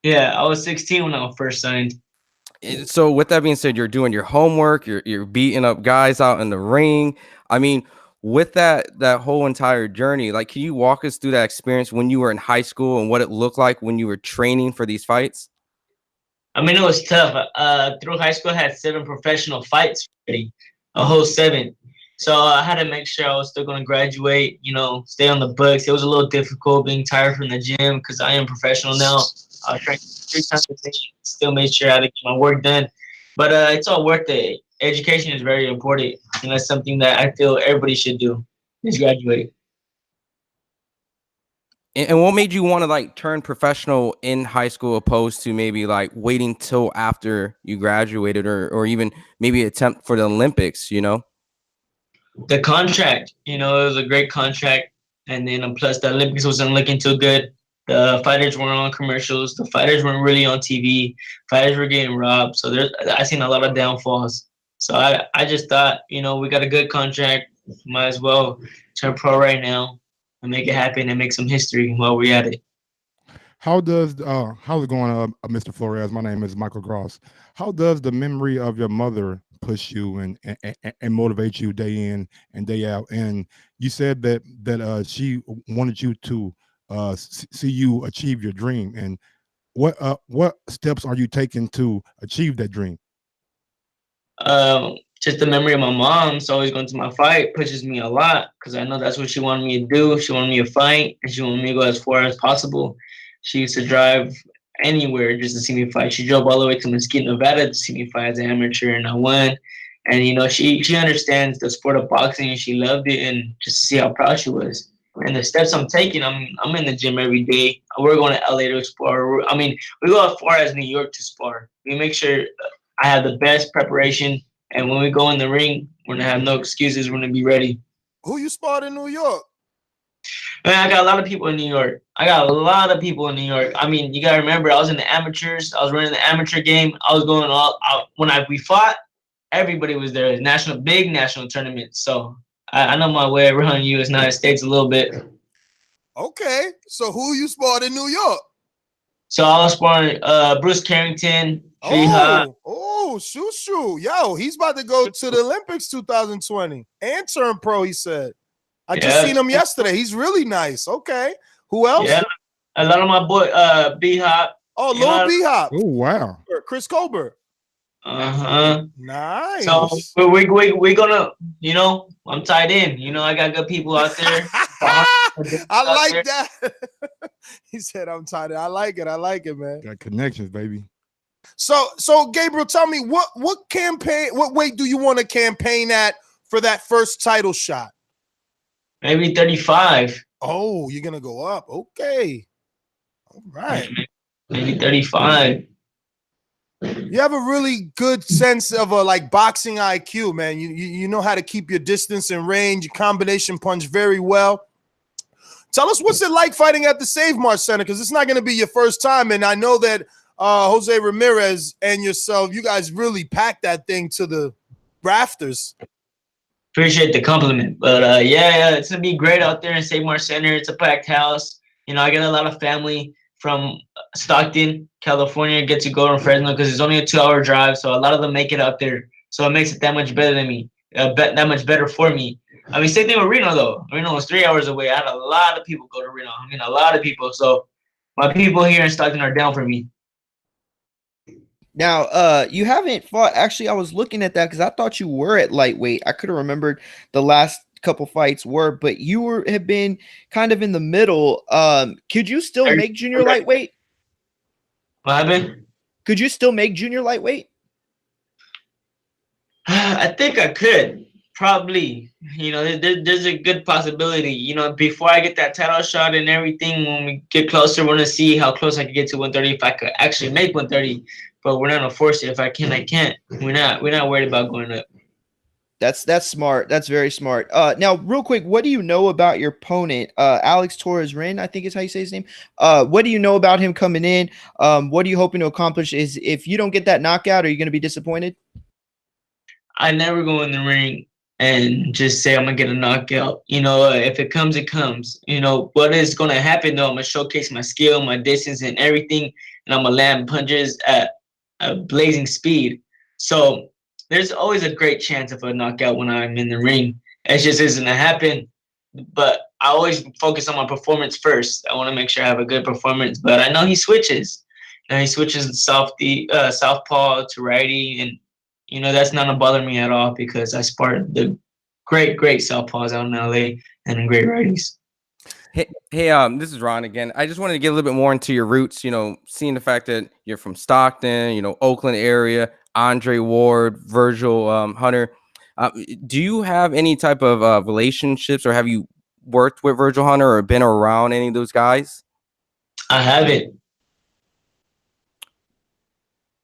Yeah, I was 16 when I first signed. So with that being said, you're doing your homework. You're beating up guys out in the ring. I mean, with that whole entire journey, can you walk us through that experience when you were in high school and what it looked like when you were training for these fights? I mean, it was tough. Through high school, I had 7 professional fights already, a whole 7. So I had to make sure I was still going to graduate, stay on the books. It was a little difficult being tired from the gym because I am professional now. I was training 3 times a day, still made sure I had to get my work done. But it's all worth it. Education is very important, and that's something that I feel everybody should do, is graduate. And what made you want to turn professional in high school opposed to maybe waiting till after you graduated or even maybe attempt for the Olympics, The contract, it was a great contract. And then plus the Olympics wasn't looking too good. The fighters weren't on commercials. The fighters weren't really on TV. Fighters were getting robbed. So I seen a lot of downfalls. So I just thought, we got a good contract. Might as well turn pro right now and make it happen and make some history while we're at it. How's it going, Mr. Flores? My name is Michael Gross. How does the memory of your mother push you and motivate you day in and day out? And you said that she wanted you to see you achieve your dream. And what steps are you taking to achieve that dream? Just the memory of my mom's always going to my fight pushes me a lot because I know that's what she wanted me to do. She wanted me to fight and she wanted me to go as far as possible. She used to drive anywhere just to see me fight. She drove all the way to Mesquite, Nevada to see me fight as an amateur, and I won. And you know, she understands the sport of boxing and she loved it, and just to see how proud she was. And the steps I'm taking, I'm in the gym every day. We're going to LA to spar. We go as far as New York to spar. We make sure I have the best preparation, and when we go in the ring, we're gonna have no excuses. We're gonna be ready. Who you sparred in New York? Man, I got a lot of people in New York. You gotta remember, I was in the amateurs. I was running the amateur game. I was going all out. When we fought, everybody was there. Big national tournaments. So I know my way around the United States a little bit. Okay, so who you sparred in New York? So I was sparring Bruce Carrington. Shoo. Yo, he's about to go to the Olympics 2020 and turn pro, he said. I just seen him yesterday. He's really nice. Okay. Who else? Yeah, a lot of my boy B-Hop. Oh, Lil B-Hop. Oh, wow. Chris Colbert. Nice. So we're gonna, I'm tied in. I got good people out there. I like that. He said I'm tied in. I like it, man. Got connections, baby. So Gabriel, tell me what weight do you want to campaign at for that first title shot? Maybe 35. Oh, you're gonna go up. Okay. All right. Maybe 35. You have a really good sense of boxing IQ, man. You know how to keep your distance and range, your combination punch very well. Tell us what's it like fighting at the Save Mart Center, because it's not going to be your first time, and I know that Jose Ramirez and yourself, you guys really packed that thing to the rafters. Appreciate the compliment, but yeah, it's gonna be great out there in Save Mart Center. It's a packed house. I get a lot of family from Stockton, California, get to go to Fresno because it's only a 2-hour drive, so a lot of them make it out there. So it makes it that much better than me, that much better for me. Same thing with Reno though. Reno was 3 hours away. I had a lot of people go to Reno. A lot of people. So my people here in Stockton are down for me. Now, you haven't fought. Actually, I was looking at that because I thought you were at lightweight. I could have remembered the last couple fights were, but you have been kind of in the middle. Could you still make junior lightweight? What happened? Could you still make junior lightweight? I think I could. Probably. There's a good possibility. Before I get that title shot and everything, when we get closer, we're gonna see how close I can get to 130 if I could actually make 130. But we're not gonna force it. If I can, I can't. We're not worried about going up. That's smart. That's very smart. Now, real quick, what do you know about your opponent, Alex Torres-Rin? I think is how you say his name. What do you know about him coming in? What are you hoping to accomplish? Is if you don't get that knockout, are you going to be disappointed? I never go in the ring and just say I'm gonna get a knockout. If it comes, it comes. What is gonna happen though? I'm gonna showcase my skill, my distance, and everything, and I'm gonna land punches at a blazing speed. So there's always a great chance of a knockout when I'm in the ring. It just isn't gonna happen. But I always focus on my performance first. I want to make sure I have a good performance. But I know he switches. He switches southpaw to righty, and that's not gonna bother me at all because I sparred the great southpaws out in LA and great righties. Hey, this is Ron again. I just wanted to get a little bit more into your roots, seeing the fact that you're from Stockton, Oakland area, Andre Ward, Vergil, Hunter. Do you have any type of relationships, or have you worked with Vergil, Hunter, or been around any of those guys? I haven't.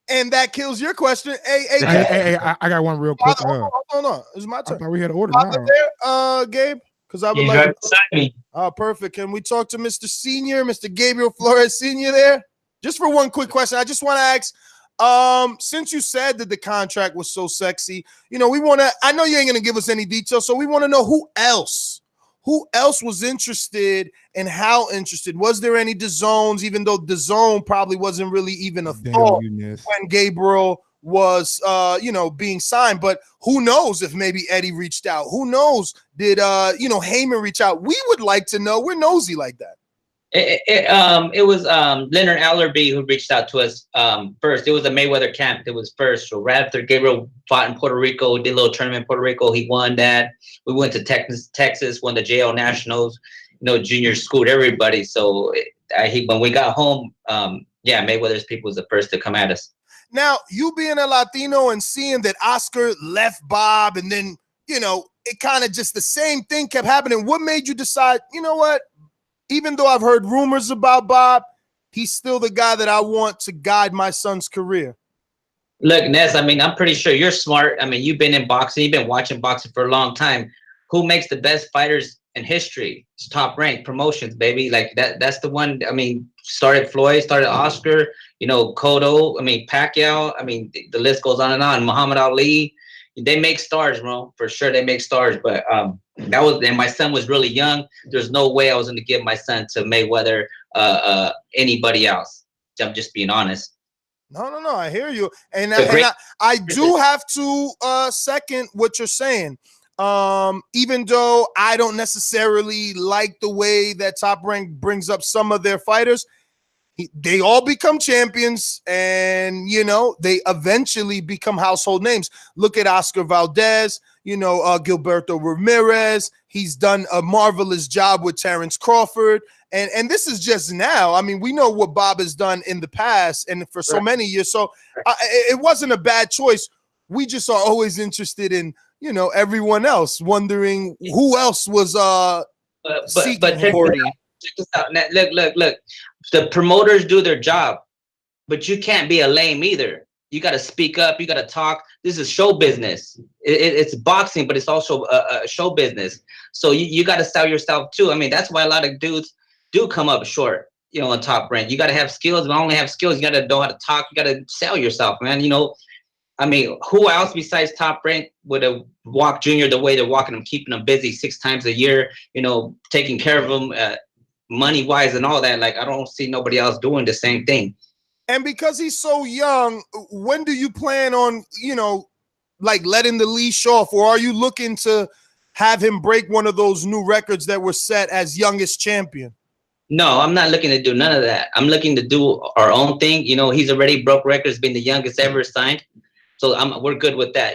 And that kills your question. Hey, I got one real quick. Hold on. It's my turn. I thought we had an order now. Gabe? Because I would like right beside me. Oh, perfect. Can we talk to Mr. Senior, Mr. Gabriel Flores Senior there? Just for one quick question. I just want to ask, since you said that the contract was so sexy, we want to, I know you ain't going to give us any details, so we want to know who else who else was interested and how interested? Was there any DAZNs, even though DAZN probably wasn't really even a thought when Gabriel was, being signed? But who knows if maybe Eddie reached out? Who knows? Did, Heyman reach out? We would like to know. We're nosy like that. It was Leonard Allerby who reached out to us first. It was a Mayweather camp. It was first. So right after Gabriel fought in Puerto Rico, did a little tournament in Puerto Rico. He won that. We went to Texas, won the JL Nationals. Junior schooled everybody. So when we got home, Mayweather's people was the first to come at us. Now, you being a Latino and seeing that Oscar left Bob, and then, it kind of just the same thing kept happening. What made you decide, you know what? Even though I've heard rumors about Bob, he's still the guy that I want to guide my son's career. Look, Ness, I'm pretty sure you're smart. You've been in boxing. You've been watching boxing for a long time. Who makes the best fighters in history? It's Top Rank Promotions, baby. Like that's the one. Started Floyd, started Oscar, Cotto, Pacquiao. The list goes on and on. Muhammad Ali. They make stars, bro. For sure, they make stars. But and my son was really young. There's no way I was going to give my son to Mayweather, anybody else. I'm just being honest. No. I hear you, and I do have to second what you're saying. Even though I don't necessarily like the way that Top Rank brings up some of their fighters, they all become champions, and they eventually become household names. Look at Oscar Valdez, Gilberto Ramirez. He's done a marvelous job with Terrence Crawford, and this is just now. We know what Bob has done in the past and for so many years. So it wasn't a bad choice. We just are always interested in everyone else, wondering who else was seeking. Check this out. Look. The promoters do their job, but you can't be a lame either. You got to speak up. You got to talk. This is show business. It's boxing, but it's also a show business. So you got to sell yourself too. That's why a lot of dudes do come up short, on Top Rank. You got to have skills. Not only have skills, you got to know how to talk. You got to sell yourself, man. Who else besides Top Rank would have walked Junior the way they're walking him, keeping him busy 6 times a year, taking care of him, money wise and all that? Like, I don't see nobody else doing the same thing. And because he's so young, when do you plan on, letting the leash off, or are you looking to have him break one of those new records that were set as youngest champion? No, I'm not looking to do none of that. I'm looking to do our own thing. He's already broke records, been the youngest ever signed. So we're good with that.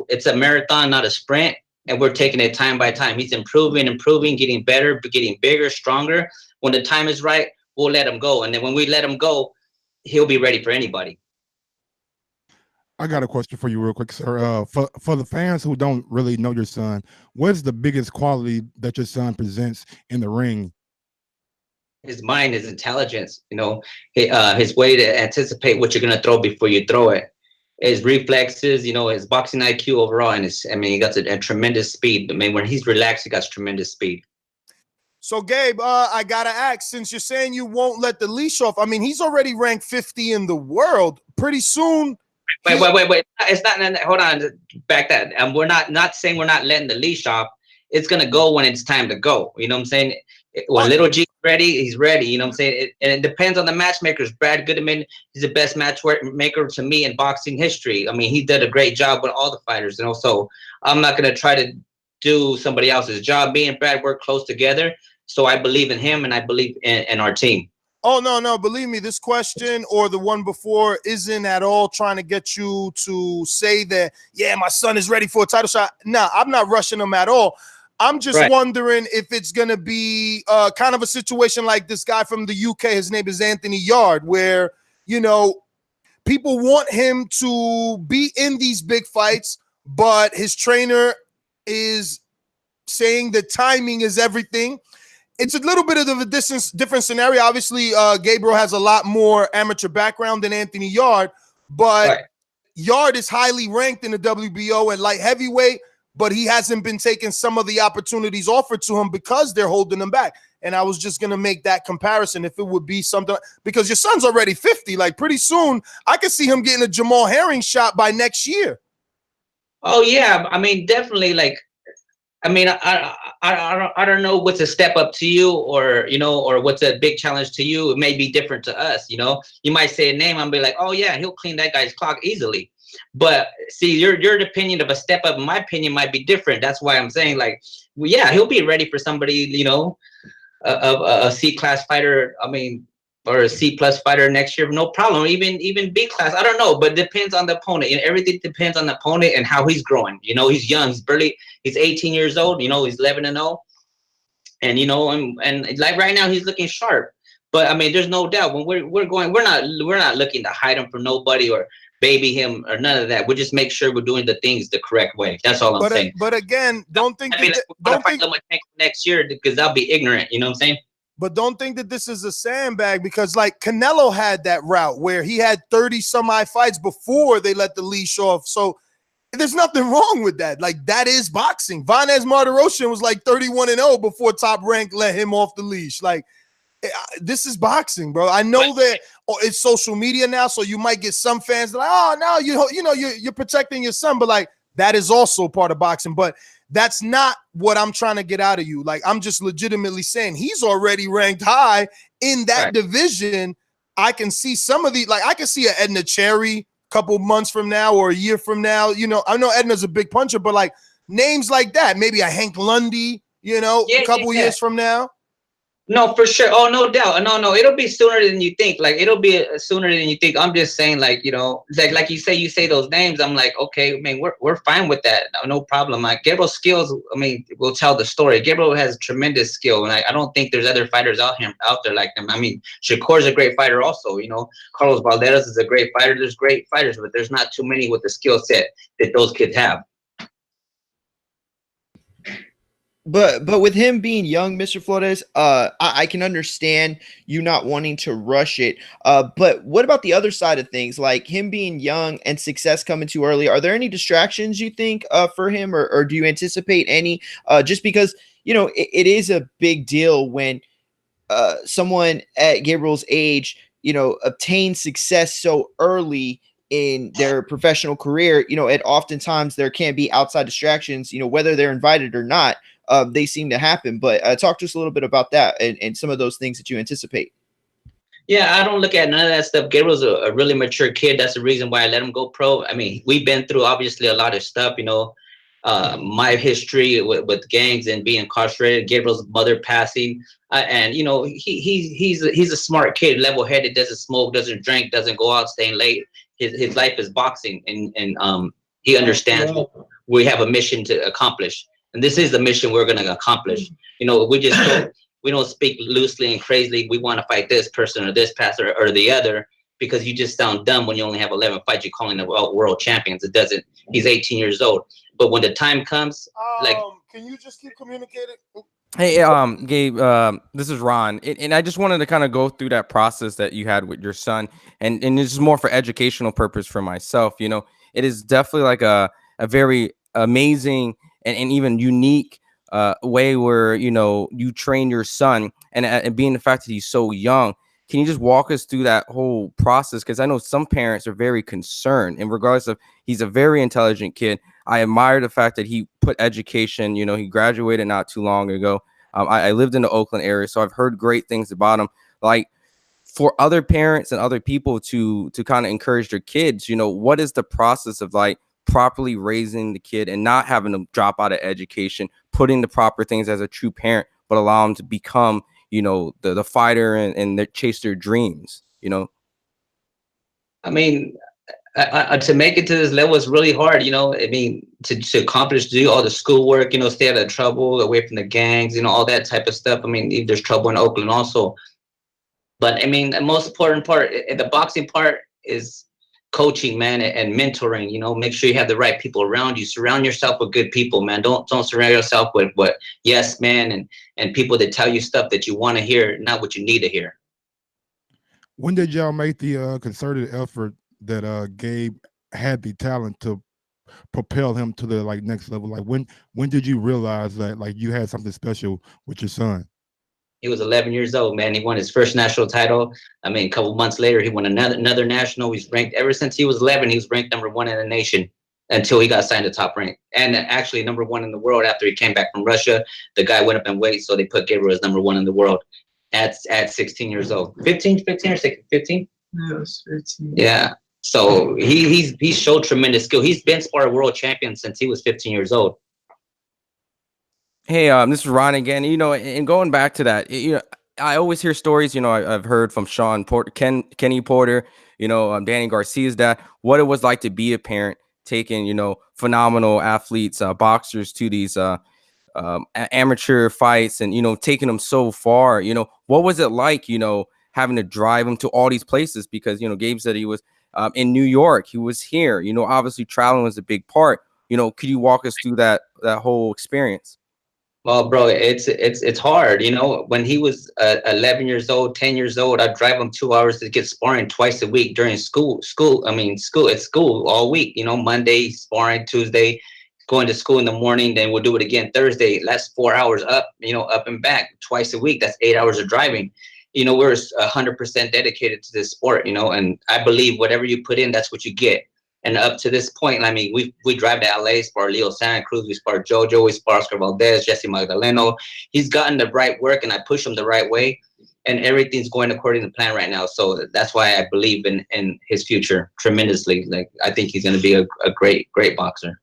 It's a marathon, not a sprint. And we're taking it time by time. He's improving, getting better, getting bigger, stronger. When the time is right, we'll let him go. And then when we let him go, he'll be ready for anybody. I got a question for you real quick, sir. For the fans who don't really know your son, what is the biggest quality that your son presents in the ring? His mind, his intelligence, his way to anticipate what you're going to throw before you throw it. His reflexes, his boxing IQ overall, and he got a tremendous speed. When he's relaxed, he got tremendous speed. So, Gabe, I gotta ask, since you're saying you won't let the leash off, he's already ranked 50 in the world. Pretty soon. Wait. It's not. Hold on. Back that. And we're not saying we're not letting the leash off. It's gonna go when it's time to go. You know what I'm saying? When Little G's ready, he's ready. You know what I'm saying? And it depends on the matchmakers. Brad Goodman is the best matchmaker to me in boxing history. He did a great job with all the fighters. So I'm not going to try to do somebody else's job. Me and Brad work close together. So I believe in him, and I believe in our team. Oh, no. Believe me, this question or the one before isn't at all trying to get you to say that, yeah, my son is ready for a title shot. No, I'm not rushing him at all. I'm just wondering if it's going to be kind of a situation like this guy from the UK. His name is Anthony Yard, where, people want him to be in these big fights, but his trainer is saying that timing is everything. It's a little bit of a different scenario. Obviously, Gabriel has a lot more amateur background than Anthony Yard, but Yard is highly ranked in the WBO at light heavyweight, but he hasn't been taking some of the opportunities offered to him because they're holding him back. And I was just going to make that comparison if it would be something, because your son's already 50. Like, pretty soon, I could see him getting a Jamal Herring shot by next year. Oh, yeah. Definitely, I mean, I don't know what's a step up to you, or or what's a big challenge to you. It may be different to us. You might say a name, I'll be like, oh yeah, he'll clean that guy's clock easily. But see, your opinion of a step up, my opinion might be different. That's why I'm saying, like, well, yeah, he'll be ready for somebody, a C-class fighter. I mean, or a C+ fighter next year, no problem. Even B-class, I don't know, but depends on the opponent. Everything depends on the opponent and how he's growing. He's young, he's barely, he's 18 years old. He's 11-0, and and like right now he's looking sharp. But I mean, there's no doubt when we're not looking to hide him from nobody or baby him or none of that. We just make sure we're doing the things the correct way. That's all I'm saying. But again, don't think next year, because I'll be ignorant. You know what I'm saying? But don't think that this is a sandbag, because like Canelo had that route where he had 30 some odd fights before they let the leash off. So there's nothing wrong with that. Like, that is boxing. Vanez Martirosyan was like 31-0 before Top Rank let him off the leash. Like, this is boxing, bro. I know that it's social media now, so you might get some fans like, oh no, you're protecting your son, but like, that is also part of boxing. But that's not what I'm trying to get out of you. Like, I'm just legitimately saying he's already ranked high in that division. I can see some of the, like, I can see an Edna Cherry a couple months from now or a year from now. I know Edna's a big puncher, but like names like that, maybe a Hank Lundy, a couple years from now. No, for sure. Oh, no doubt. No, it'll be sooner than you think. Like, it'll be sooner than you think. I'm just saying, like, like you say those names. I'm like, okay, I mean, we're fine with that. No problem. Like, Gabriel's skills, I mean, will tell the story. Gabriel has tremendous skill, and I don't think there's other fighters out there like him. I mean, Shakur's a great fighter also. Carlos Valderas is a great fighter. There's great fighters, but there's not too many with the skill set that those kids have. But with him being young, Mr. Flores, I can understand you not wanting to rush it. But what about the other side of things, like him being young and success coming too early? Are there any distractions you think for him, or do you anticipate any? Just because it is a big deal when someone at Gabriel's age, obtains success so early in their professional career. And oftentimes there can be outside distractions, whether they're invited or not. They seem to happen, but talk to us a little bit about that and some of those things that you anticipate. Yeah, I don't look at none of that stuff. Gabriel's a really mature kid. That's the reason why I let him go pro. I mean, we've been through obviously a lot of stuff, my history with gangs and being incarcerated, Gabriel's mother passing, and he's a smart kid, level-headed, doesn't smoke, doesn't drink, doesn't go out staying late. His life is boxing, and he understands we have a mission to accomplish. And this is the mission we're going to accomplish. We don't speak loosely and crazily. We want to fight this person or this passer or the other, because you just sound dumb when you only have 11 fights. You're calling the world champions. It doesn't. He's 18 years old. But when the time comes, can you just keep communicating? Hey, Gabe, this is Ron, and I just wanted to kind of go through that process that you had with your son, and this is more for educational purpose for myself. It is definitely like a very amazing and even unique way where you train your son, and being the fact that he's so young. Can you just walk us through that whole process? Because I know some parents are very concerned, and regardless of, he's a very intelligent kid. I admire the fact that he put education, he graduated not too long ago. I lived in the Oakland area, so I've heard great things about him. Like, for other parents and other people to kind of encourage their kids, what is the process of like properly raising the kid and not having them drop out of education, putting the proper things as a true parent, but allow them to become, the fighter and chase their dreams, I mean, to make it to this level is really hard, I mean, to accomplish, do all the schoolwork, stay out of trouble, away from the gangs, all that type of stuff. I mean, there's trouble in Oakland also. But I mean, the most important part, the boxing part, is coaching, man, and mentoring. Make sure you have the right people around you. Surround yourself with good people, man. Don't surround yourself with yes man and people that tell you stuff that you want to hear, not what you need to hear. When did y'all make the concerted effort that Gabe had the talent to propel him to the next level? Like, when did you realize that you had something special with your son? He was 11 years old, man. He won his first national title. I mean, a couple months later, he won another national. He's ranked, ever since he was 11, he was ranked #1 in the nation. until he got signed to Top Rank. And actually number 1 in the world after he came back from Russia. The guy went up in weight, so they put Gabriel as number 1 in the world at 16 years old. 15 or 16? 15? Yeah, 15. Yeah. So he showed tremendous skill. He's been sparring world champion since he was 15 years old. Hey, this is Ron again. You know, and going back to that, you know, I always hear stories. You know, I've heard from Sean Porter, Kenny Porter. You know, Danny Garcia's dad. What it was like to be a parent, taking, you know, phenomenal athletes, boxers to these amateur fights, and, you know, taking them so far. You know, what was it like, you know, having to drive them to all these places? Because, you know, Gabe said he was in New York, he was here. You know, obviously traveling was a big part. You know, could you walk us through that whole experience? Well, bro, it's hard. You know, when he was 11 years old, 10 years old, I'd drive him 2 hours to get sparring twice a week during school. It's school all week. You know, Monday sparring, Tuesday going to school in the morning. Then we'll do it again Thursday. That's 4 hours up, you know, up and back twice a week. That's 8 hours of driving. You know, we're 100% dedicated to this sport, you know, and I believe whatever you put in, that's what you get. And up to this point, I mean, we drive to LA, spar Leo Santa Cruz, we spar Jojo, we spar Oscar Valdez, Jesse Magdaleno. He's gotten the right work, and I push him the right way, and everything's going according to plan right now. So that's why I believe in his future tremendously. Like, I think he's going to be a great boxer.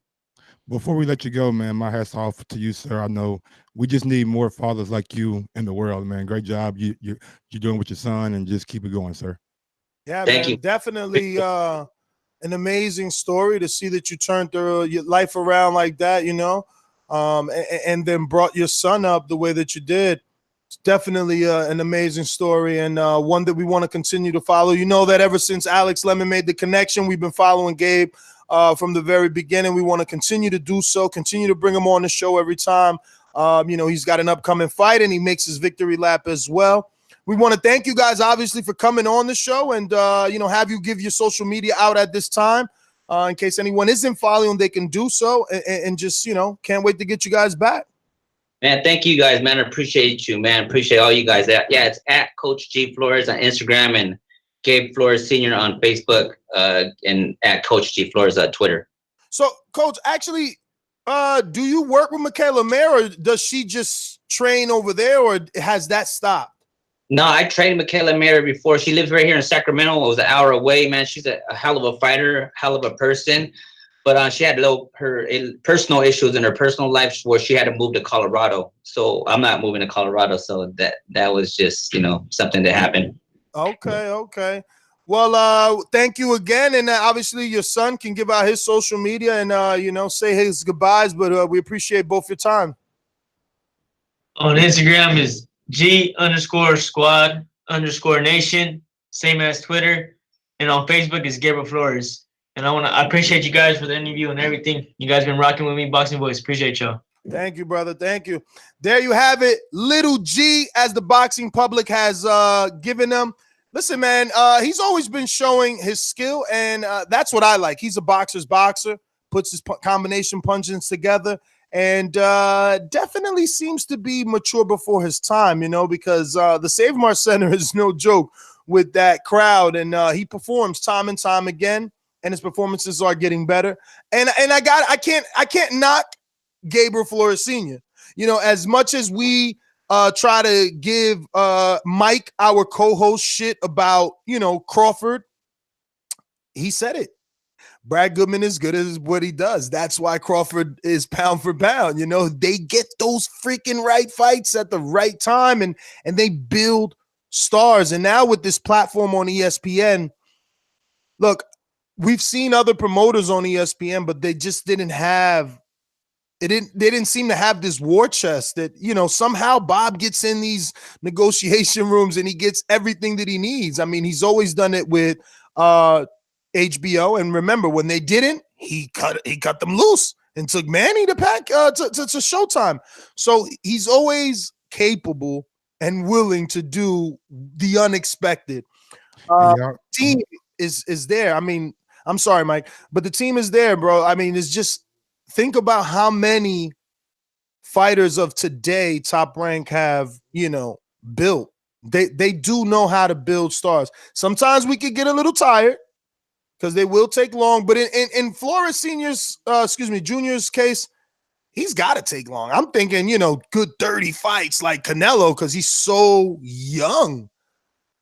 Before we let you go, man, my hat's off to you, sir. I know we just need more fathers like you in the world, man. Great job you're doing with your son, and just keep it going, sir. Yeah, Thank man, you. definitely an amazing story to see that you turned your life around like that, you know, and then brought your son up the way that you did. It's definitely an amazing story, and one that we want to continue to follow. You know that ever since Alex Lemon made the connection, we've been following Gabe from the very beginning. We want to continue to do so, continue to bring him on the show every time. You know, he's got an upcoming fight, and he makes his victory lap as well. We want to thank you guys, obviously, for coming on the show, and, you know, have you give your social media out at this time in case anyone isn't following, they can do so, and just, you know, can't wait to get you guys back. Man, thank you guys, man. I appreciate you, man. Appreciate all you guys. Yeah, it's at Coach G Flores on Instagram and Gabe Flores Sr. on Facebook, and at Coach G Flores on Twitter. So, Coach, actually, do you work with Michaela Mayer, or does she just train over there, or has that stopped? No, I trained Michaela Mayer before. She lives right here in Sacramento. It was an hour away, man. She's a hell of a fighter, hell of a person. But she had her personal issues in her personal life where she had to move to Colorado. So I'm not moving to Colorado. So that was just, you know, something that happened. Okay. Well, thank you again. And obviously your son can give out his social media and, you know, say his goodbyes. But we appreciate both your time. On Instagram is G_squad_nation, same as Twitter, and on Facebook is Gabriel Flores. And I appreciate you guys for the interview and everything. You guys been rocking with me, Boxing Voice. Appreciate y'all. Thank you, brother. Thank you. There you have it, Little G, as the boxing public has given him. Listen, man, he's always been showing his skill, and that's what I like. He's a boxer's boxer, puts his combination punches together, and definitely seems to be mature before his time, you know, because the Save Mart Center is no joke with that crowd, and he performs time and time again, and his performances are getting better. And I can't knock Gabriel Flores Sr. You know, as much as we try to give Mike, our co-host, shit about, you know, Crawford, he said it. Brad Goodman is good at what he does. That's why Crawford is pound for pound. You know, they get those freaking right fights at the right time, and they build stars. And now with this platform on ESPN, look, we've seen other promoters on ESPN, but they just didn't have they didn't seem to have this war chest that, you know, somehow Bob gets in these negotiation rooms and he gets everything that he needs. I mean, he's always done it with HBO, and remember when they didn't, he cut them loose and took Manny to Showtime. So he's always capable and willing to do the unexpected. Team is there. I mean, I'm sorry, Mike, but the team is there, bro. I mean, it's just, think about how many fighters of today Top Rank have, you know, built. They do know how to build stars. Sometimes we could get a little tired, because they will take long. But in Flores Junior's case, he's got to take long. I'm thinking, good 30 fights like Canelo because he's so young.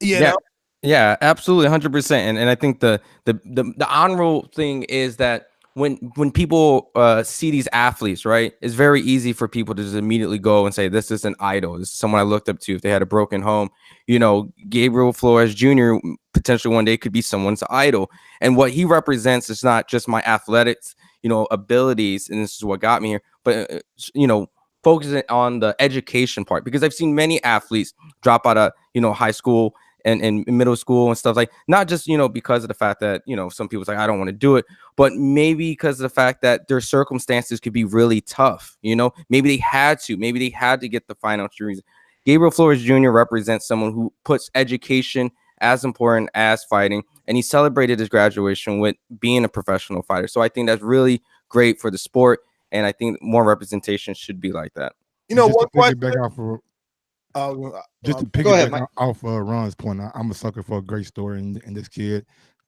You know? Yeah, absolutely, 100%. And I think the honorable thing is that when people see these athletes, right, it's very easy for people to just immediately go and say, this is an idol. This is someone I looked up to. If they had a broken home, Gabriel Flores Jr. potentially one day could be someone's idol. And what he represents is not just my athletics, abilities, and this is what got me here, but, focusing on the education part, because I've seen many athletes drop out of, high school and middle school and stuff, like, not just, because of the fact that, some people's like, I don't want to do it, but maybe because of the fact that their circumstances could be really tough. Maybe they had to get the financial reason. Gabriel Flores Jr. represents someone who puts education as important as fighting, and he celebrated his graduation with being a professional fighter. So I think that's really great for the sport, and I think more representation should be like that. One question. Just to piggyback off Ron's point, I'm a sucker for a great story in this kid.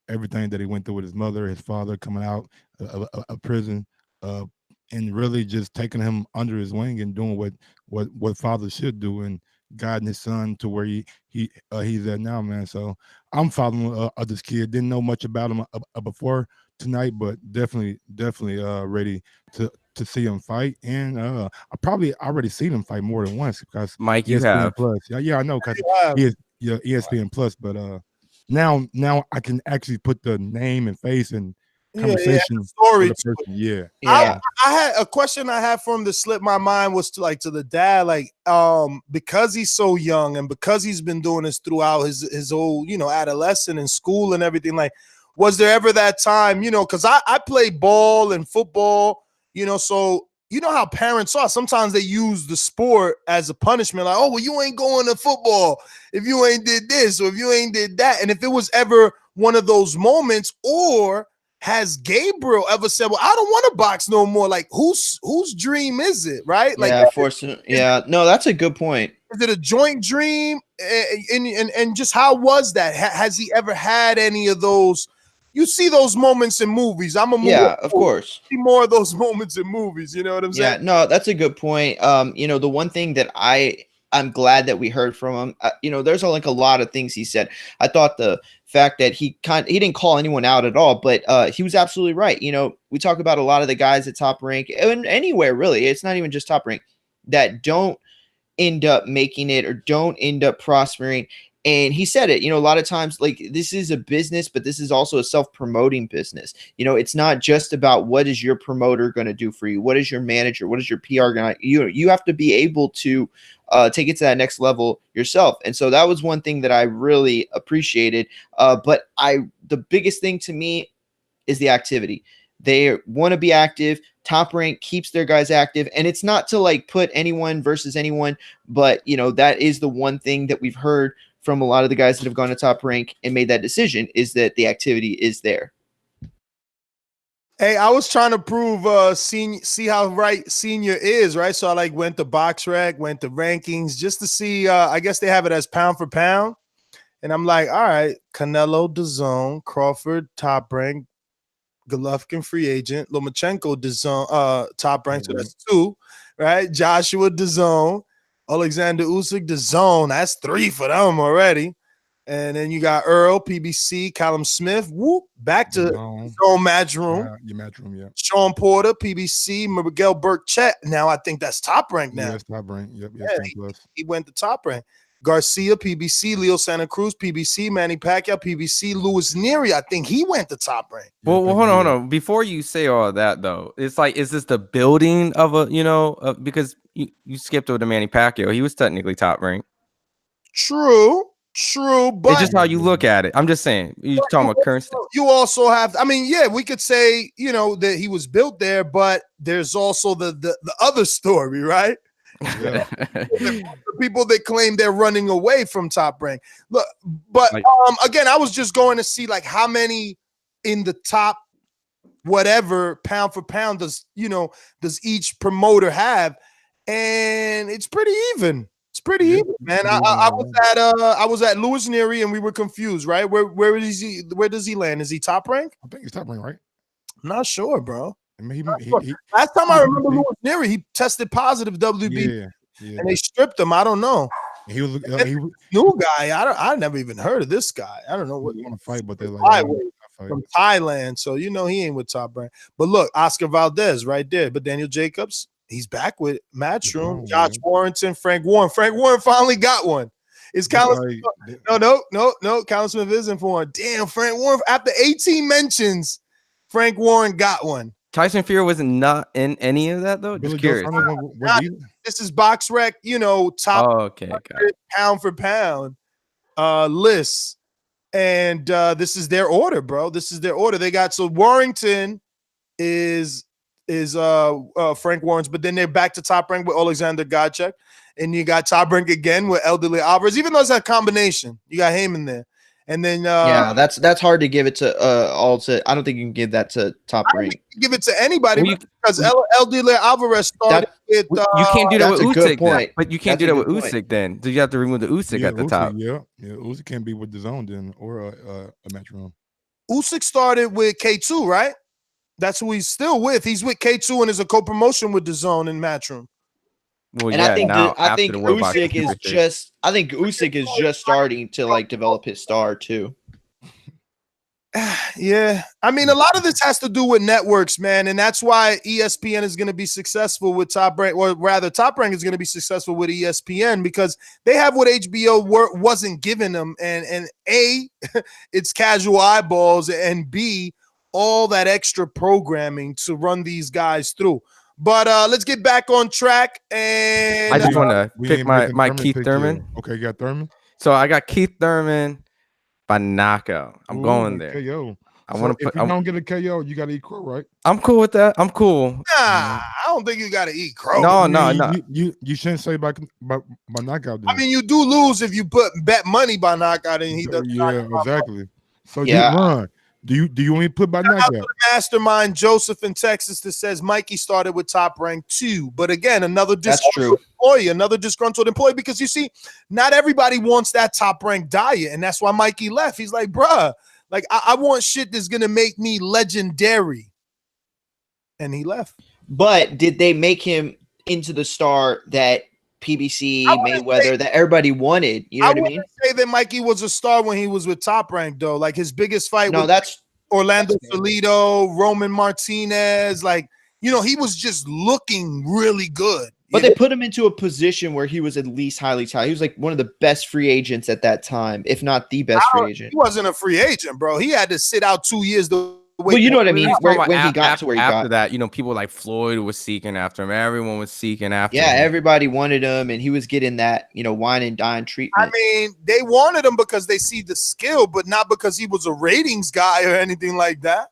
Everything that he went through with his mother, his father coming out of prison, and really just taking him under his wing and doing what fathers should do and guiding his son to where he's at now, man. So I'm following this kid. Didn't know much about him before tonight, but definitely ready to see him fight. And I probably already seen him fight more than once because Mike, you have. Plus. Yeah, I know because he is ESPN Plus, but now I can actually put the name and face and conversation story. I had a question I had for him that slipped my mind was to the dad, because he's so young and because he's been doing this throughout his whole adolescent and school and everything, was there ever that time, because I play ball and football, so how parents are. Sometimes they use the sport as a punishment, like, oh, well, you ain't going to football if you ain't did this or if you ain't did that. And if it was ever one of those moments, or has Gabriel ever said, well, I don't want to box no more? Like, whose dream is it, right? No, that's a good point. Is it a joint dream? And just how was that? Has he ever had any of those? You see those moments in movies. I'm a movie. Yeah, of course. See more of those moments in movies. You know what I'm saying? Yeah, no, that's a good point. The one thing that I'm glad that we heard from him, there's a lot of things he said. I thought the fact that he didn't call anyone out at all, but he was absolutely right. We talk about a lot of the guys at Top Rank and anywhere really. It's not even just Top Rank that don't end up making it or don't end up prospering. And he said it, a lot of times, this is a business, but this is also a self-promoting business. It's not just about what is your promoter going to do for you? What is your manager? What is your PR going to, you have to be able to take it to that next level yourself. And so that was one thing that I really appreciated. But the biggest thing to me is the activity. They want to be active. Top Rank keeps their guys active. And it's not to put anyone versus anyone, but that is the one thing that we've heard from a lot of the guys that have gone to Top Rank and made that decision, is that the activity is there. Hey, I was trying to prove see how right Senior is, right? So I went to BoxRec, went to rankings just to see. I guess they have it as pound for pound, and I'm like, all right, Canelo DAZN, Crawford Top Rank, Golovkin free agent, Lomachenko DAZN Top Rank, so that's 2, right? Joshua DAZN, Alexander Usyk DAZN, that's 3 for them already. And then you got Earl, PBC, Callum Smith, back to Zone Match Room. Your Match Room, yeah. Sean Porter, PBC, Miguel Burke-Chet. Now I think that's Top Rank now. Yeah, that's Top Rank. Yep, he went to Top Rank. Garcia, PBC, Leo Santa Cruz, PBC, Manny Pacquiao, PBC, Louis Neary. I think he went to Top Rank. Well, hold on. Before you say all of that, though, it's is this the building of a, because you skipped over to Manny Pacquiao. He was technically Top Rank. True, but it's just how you look at it. I'm just saying. You're talking about current. You also have, we could say, that he was built there, but there's also the other story, right? Yeah. the people that claim they're running away from Top Rank. Look, but again, I was just going to see how many in the top whatever pound for pound does each promoter have, and it's pretty even. It's pretty even, man. I was at Louis Neary and we were confused, right? Where is he? Where does he land? Is he Top Rank? I think he's Top Rank, right? I'm not sure, bro. I mean, Last time I remember Louis Neary, he tested positive WB, and they stripped him. I don't know. He was new guy. I never even heard of this guy. I don't know what he want to fight, but they're like from Thailand, so you know he ain't with Top Rank. But look, Oscar Valdez right there. But Daniel Jacobs, he's back with Matchroom. Josh Warrington, Frank Warren. Frank Warren finally got one. Is Colin? No. Colin Smith isn't for one. Damn, Frank Warren. After 18 mentions, Frank Warren got one. Tyson Fury was not in any of that though. Just curious. This is Box Rec, you know, top pound for pound lists. And this is their order, bro. This is their order. They got so Warrington is Frank Warren's, but then they're back to Top Rank with Alexander Gacek. And you got Top Rank again with Elderly Alvarez, even though it's a combination. You got Heyman there. And then that's hard to give it to I don't think you can give that to Top Rank. Give it to anybody because Elderly Alvarez started with you can't do that with Usyk, but you can't do that with Usyk then. So you have to remove the Usyk at the top. Yeah, Usyk can't be with DAZN then or a Matchroom. Usyk started with K2, right? That's who he's still with. He's with K2 and is a co-promotion with DAZN and Matchroom. Well, and I think Usyk is just starting to like develop his star too. Yeah, I mean, a lot of this has to do with networks, man, and that's why ESPN is going to be successful with Top Rank, or rather, Top Rank is going to be successful with ESPN because they have what HBO wasn't giving them, and A, it's casual eyeballs, and B, all that extra programming to run these guys through. But let's get back on track. And I just want to pick my Keith Thurman. Okay, you got Thurman. So I got Keith Thurman by knockout. I'm going there. KO. I want to. If you don't get a KO, you got to eat crow, right? I'm cool with that. I'm cool. Nah, I don't think you got to eat crow. No. You shouldn't say by knockout. Then. I mean, you do lose if you bet money by knockout and he does. Yeah, exactly. So you run. Do you only put by knockout? Mastermind Joseph in Texas that says Mikey started with Top Rank 2, but again, another disgruntled employee, because you see, not everybody wants that Top Rank diet, and that's why Mikey left. He's like, bruh, like I want shit that's gonna make me legendary, and he left. But did they make him into the star that PBC, Mayweather, that everybody wanted? You know what I mean? Say that Mikey was a star when he was with Top Rank, though. Like his biggest fight was Orlando Salido, Roman Martinez. Like, you know, he was just looking really good. But they put him into a position where he was at least highly touted. He was like one of the best free agents at that time, if not the best free agent. He wasn't a free agent, bro. He had to sit out 2 years to well, you know what I mean? When he got to where he got. After that, you know, people like Floyd was seeking after him. Everyone was seeking after him. Yeah, everybody wanted him, and he was getting that, you know, wine and dine treatment. I mean, they wanted him because they see the skill, but not because he was a ratings guy or anything like that.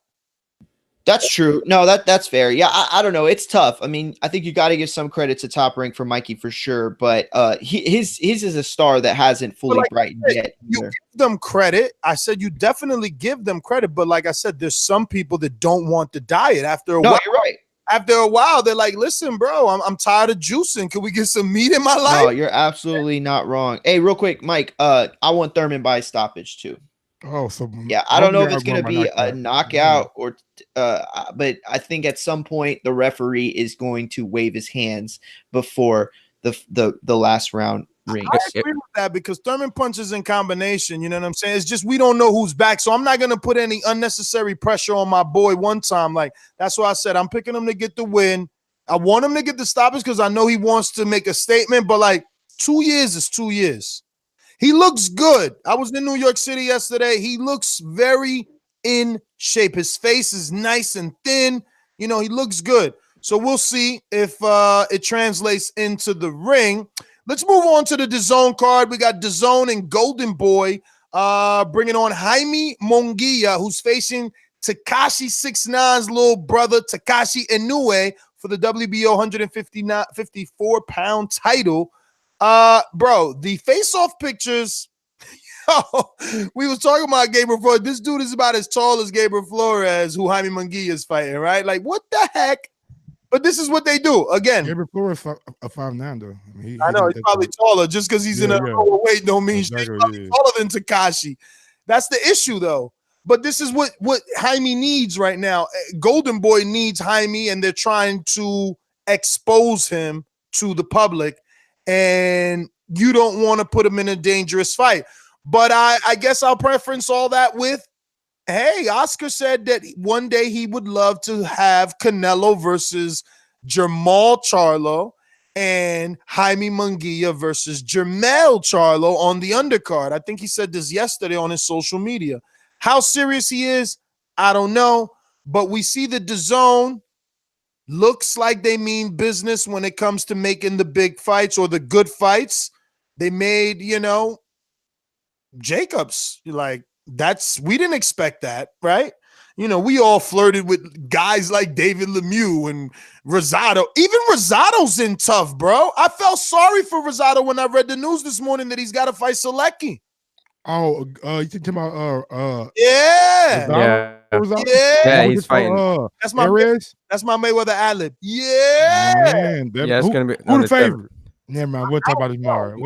That's true. No, that's fair. Yeah, I don't know. It's tough. I mean, I think you got to give some credit to Top Rank for Mikey for sure, but his is a star that hasn't fully brightened yet. You give them credit. I said you definitely give them credit, but like I said, there's some people that don't want the diet after a while. You're right. After a while, they're like, "Listen, bro, I'm tired of juicing. Can we get some meat in my life?" No, you're absolutely not wrong. Hey, real quick, Mike. I want Thurman by stoppage too. Oh, so yeah, I don't know if it's going to be a knockout or, but I think at some point the referee is going to wave his hands before the last round ring. I agree with that because Thurman punches in combination. You know what I'm saying? It's just we don't know who's back, so I'm not going to put any unnecessary pressure on my boy one time. Like that's why I said I'm picking him to get the win. I want him to get the stoppage because I know he wants to make a statement. But like 2 years is 2 years. He looks good. I was in New York City yesterday. He looks very in shape. His face is nice and thin. You know, he looks good. So we'll see if it translates into the ring. Let's move on to the DAZN card. We got DAZN and Golden Boy bringing on Jaime Munguia, who's facing Tekashi 6ix9ine's little brother, Takeshi Inoue, for the WBO 154-pound title. Bro, the face-off pictures. We was talking about Gabriel Flores. This dude is about as tall as Gabriel Flores, who Jaime Munguia is fighting, right? Like, what the heck? But this is what they do. Again, Gabriel Flores a 5'9" though. I mean, I know he's probably taller. Just because he's in a lower weight don't mean he's probably taller than Takeshi. That's the issue, though. But this is what Jaime needs right now. Golden Boy needs Jaime, and they're trying to expose him to the public. And you don't want to put him in a dangerous fight. But I guess I'll preference all that with, hey, Oscar said that one day he would love to have Canelo versus Jermall Charlo and Jaime Munguia versus Jermell Charlo on the undercard. I think he said this yesterday on his social media. How serious he is, I don't know. But we see the DAZN looks like they mean business when it comes to making the big fights or the good fights. They made, Jacobs. Like, we didn't expect that, right? We all flirted with guys like David Lemieux and Rosado. Even Rosado's in tough, bro. I felt sorry for Rosado when I read the news this morning that he's got to fight Selecki. Oh, you talking about yeah. Yeah, he's fighting. That's my Mayweather ad-lib. Yeah. Man, it's gonna be who the favorite? Never mind. We'll talk about it tomorrow.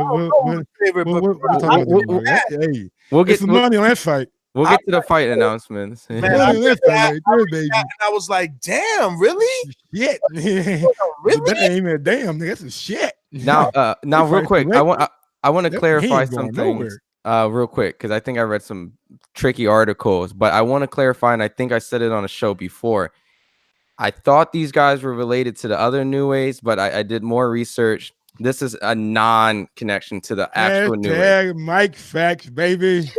We'll get some money on that fight. We'll get to the fight announcements. Man, and I was like, damn, really? Shit. Really? That ain't even damn, nigga. That's a shit. Now real quick, I want to clarify something real quick, because I think I read some tricky articles, but I want to clarify, and I think I said it on a show before. I thought these guys were related to the other Inoues, but I did more research. This is a non-connection to the actual Inoue. Mike facts, baby.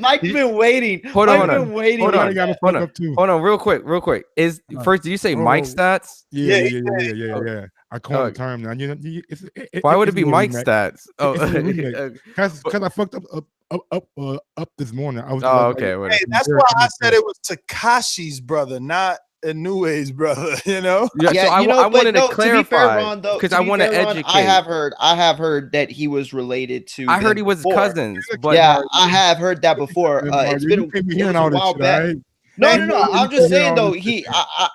Mike's been waiting. Hold on, real quick. First, did you say Mike stats? Yeah. I call it term now. Why would it be Mike stats? Oh, because I fucked up this morning. Okay. Hey, that's why I said it was Takashi's brother, not Inoue's brother. Yeah. So I wanted to clarify because I want to educate. I have heard that he was related to. I heard he was cousins. But yeah, I have heard that before. It's been a while back. No. I'm just saying though.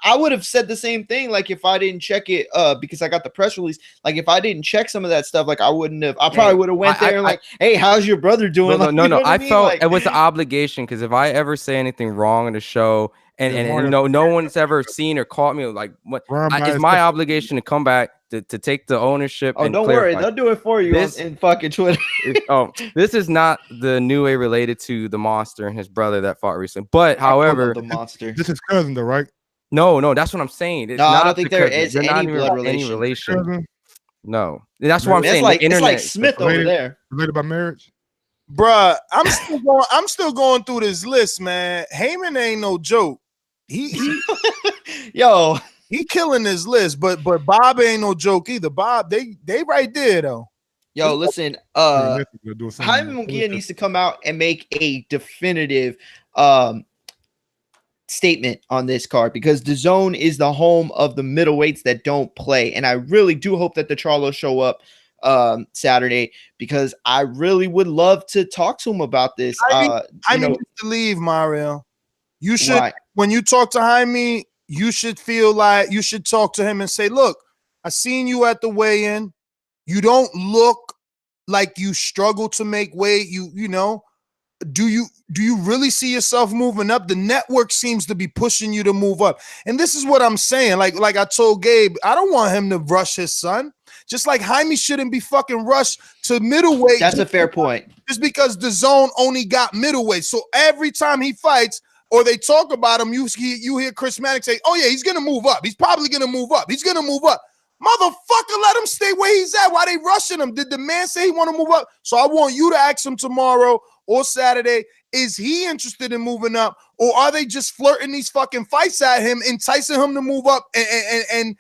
I would have said the same thing. Like if I didn't check it, because I got the press release. Like if I didn't check some of that stuff, like I wouldn't have. I probably would have went there and like, hey, how's your brother doing? No. I felt it was an obligation, because if I ever say anything wrong in the show, and no one's ever seen or caught me, like what it's my obligation to come back to take the ownership. Oh, don't worry, they'll do it for you in fucking Twitter. This is not the Inoue related to the Monster and his brother that fought recently. But however, the Monster. This is cousin though, right? No, that's what I'm saying. It's no, not I don't think there is any blood relation. No, that's what I'm saying. It's like Smith over there. Related by marriage. Bruh, I'm still going through this list, man. Heyman ain't no joke. He killing this list, but Bob ain't no joke either. Bob, they right there though. Yo, listen, Jaime Munguia needs to come out and make a definitive statement on this card, because DAZN is the home of the middleweights that don't play, and I really do hope that the Charlos show up Saturday, because I really would love to talk to him about this. I need to leave, Mario. You should, when you talk to Jaime, you should feel like you should talk to him and say, look, I seen you at the weigh-in. You don't look like you struggle to make weight. Do you really see yourself moving up? The network seems to be pushing you to move up. And this is what I'm saying. Like I told Gabe, I don't want him to rush his son. Just like Jaime shouldn't be fucking rushed to middleweight. That's a fair point. Just because DAZN only got middleweight. So every time he fights, or they talk about him, you hear Chris Mannix say, oh yeah, he's going to move up. He's probably going to move up. He's going to move up. Motherfucker, let him stay where he's at. Why they rushing him? Did the man say he want to move up? So I want you to ask him tomorrow or Saturday, is he interested in moving up? Or are they just flirting these fucking fights at him, enticing him to move up and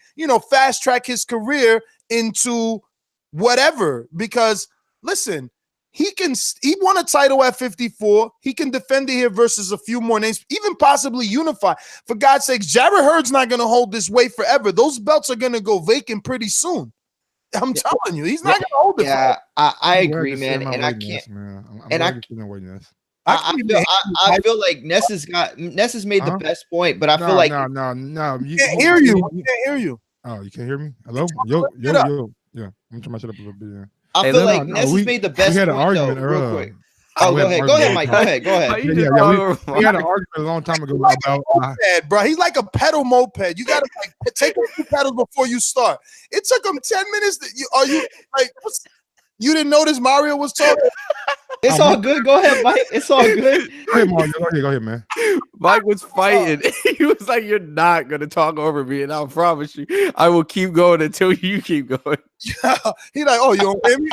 fast track his career into whatever? Because listen, he won a title at 54. He can defend it here versus a few more names, even possibly unify. For God's sakes, Jared Hurd's not going to hold this weight forever. Those belts are going to go vacant pretty soon. I'm telling you, he's not going to hold it. Yeah, I agree, man. And I can't. I feel like Ness has made the best point, but I feel like no. You can't hear you. I can't hear you. Oh, you can't hear me? Hello? Yo. Yeah, I'm trying to shut up a little bit. Yeah. I feel like Ness has made the best we had an point, argument real quick. Oh, go ahead, Mike. Go ahead. We had an argument a long time ago about moped, bro. He's like a pedal moped. You gotta like take a few pedals before you start. It took him 10 minutes. You didn't notice Mario was talking? It's all good. Go ahead, Mike. It's all good. Go ahead, Mario. Go ahead, man. Mike was fighting. He was like, "You're not gonna talk over me," and I promise you, I will keep going until you keep going. He like, "Oh, you don't hear me?"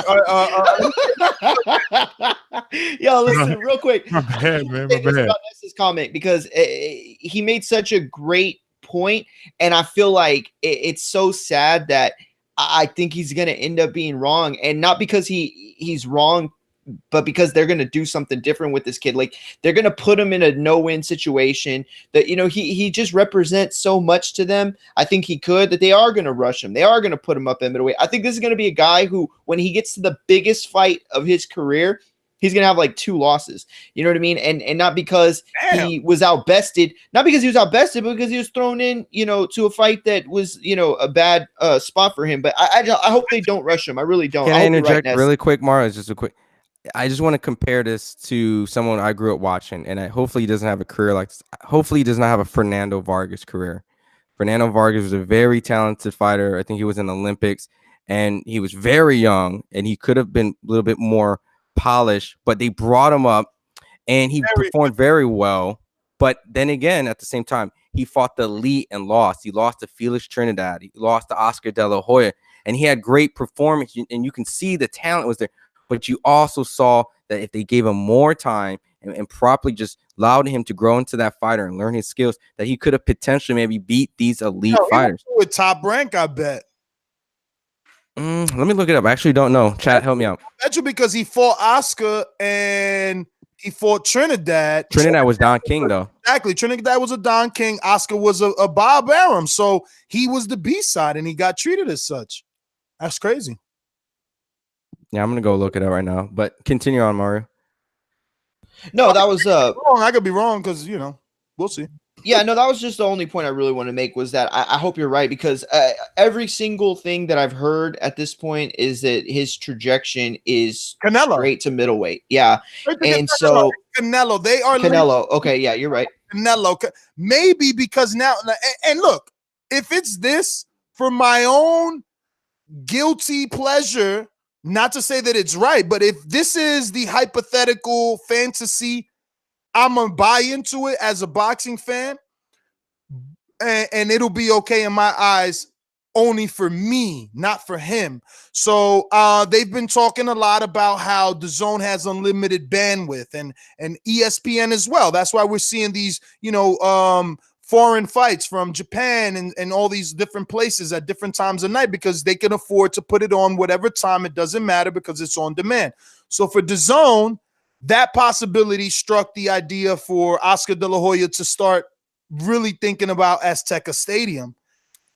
Yo, listen, real quick. My bad, man. My bad. About Ness's comment because he made such a great point, and I feel like it's so sad that I think he's gonna end up being wrong, and not because he's wrong, but because they're going to do something different with this kid. Like they're going to put him in a no-win situation that, he just represents so much to them. I think that they are going to rush him. They are going to put him up in middleweight. I think this is going to be a guy who, when he gets to the biggest fight of his career, he's going to have like 2 losses. You know what I mean? And not because he was outbested, but because he was thrown in, to a fight that was, a bad spot for him. But I hope they don't rush him. I really don't. Can I interject really quick, Mara? Just a quick. I just want to compare this to someone I grew up watching, and hopefully he doesn't have a career like this. Hopefully he does not have a Fernando Vargas career. Fernando Vargas was a very talented fighter. I think he was in the Olympics, and he was very young, and he could have been a little bit more polished, but they brought him up, and he performed very well. But then again, at the same time, he fought the elite and lost. He lost to Felix Trinidad. He lost to Oscar De La Hoya, and he had great performance, and you can see the talent was there. But you also saw that if they gave him more time and properly just allowed him to grow into that fighter and learn his skills, that he could have potentially maybe beat these elite fighters. With Top Rank, I bet. Let me look it up. I actually don't know. Chat, help me out. I bet you because he fought Oscar and he fought Trinidad. Trinidad was Don King, though. Exactly. Trinidad was a Don King. Oscar was a Bob Arum. So he was the B-side, and he got treated as such. That's crazy. Yeah, I'm gonna go look it up right now. But continue on, Mario. No, that was wrong. I could be wrong because we'll see. Yeah, no, that was just the only point I really want to make was that I hope you're right because every single thing that I've heard at this point is that his trajectory is Canelo straight to middleweight. Yeah, and so Canelo, they are Canelo. Okay, yeah, you're right. Canelo, maybe because now, and look, if it's this for my own guilty pleasure. Not to say that it's right, but if this is the hypothetical fantasy, I'm going to buy into it as a boxing fan, and it'll be okay in my eyes only for me, not for him. So they've been talking a lot about how DAZN has unlimited bandwidth and ESPN as well. That's why we're seeing these, foreign fights from Japan and all these different places at different times of night because they can afford to put it on whatever time. It doesn't matter because it's on demand. So for DAZN, that possibility struck the idea for Oscar De La Hoya to start really thinking about Azteca Stadium.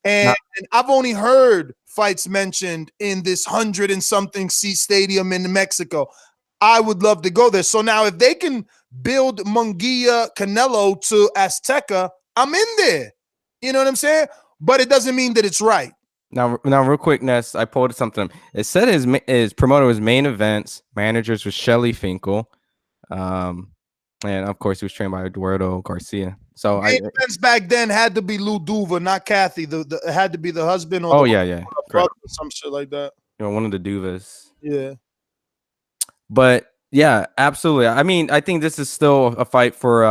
And I've only heard fights mentioned in this 100-and-something seat stadium in Mexico. I would love to go there. So now if they can build Munguia Canelo to Azteca, I'm in there. You know what I'm saying? But it doesn't mean that it's right. Now, real quick, Ness, I pulled something. It said his promoter was Main Events. Managers was Shelly Finkel. And, of course, he was trained by Eduardo Garcia. So Main Events back then had to be Lou Duva, not Kathy. It had to be the husband or brother or some shit like that. One of the Duvas. Yeah. But yeah, absolutely. I mean, I think this is still a fight for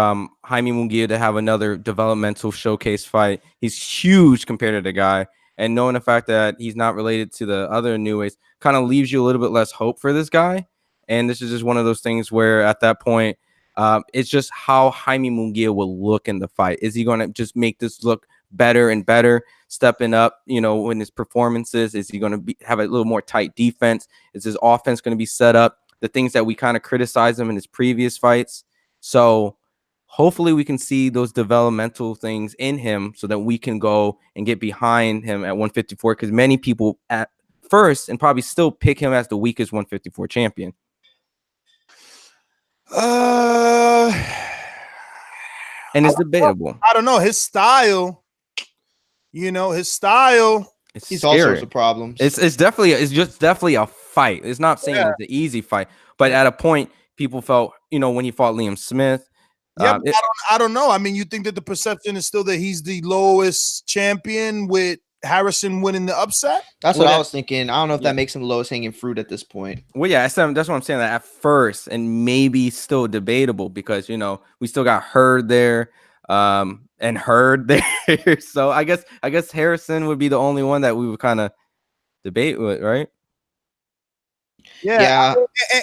Jaime Munguia to have another developmental showcase fight. He's huge compared to the guy, and knowing the fact that he's not related to the other Inoues kind of leaves you a little bit less hope for this guy. And this is just one of those things where at that point, it's just how Jaime Munguia will look in the fight. Is he going to just make this look better and better, stepping up, in his performances? Is he going to have a little more tight defense? Is his offense going to be set up? The things that we kind of criticized him in his previous fights. So hopefully we can see those developmental things in him so that we can go and get behind him at 154 because many people at first and probably still pick him as the weakest 154 champion. and it's debatable. I don't know his style. You know his style. It's all scary. sorts of problems. It's definitely a fight. It's not saying it's an easy fight, but at a point, people felt, when he fought Liam Smith. Yeah, I don't know. I mean, you think that the perception is still that he's the lowest champion with Harrison winning the upset? That's what I was thinking. I don't know if that makes him lowest hanging fruit at this point. Well, yeah, that's what I'm saying. That at first, and maybe still debatable because we still got Heard there, and Heard there. So I guess Harrison would be the only one that we would kind of debate with, right? Yeah.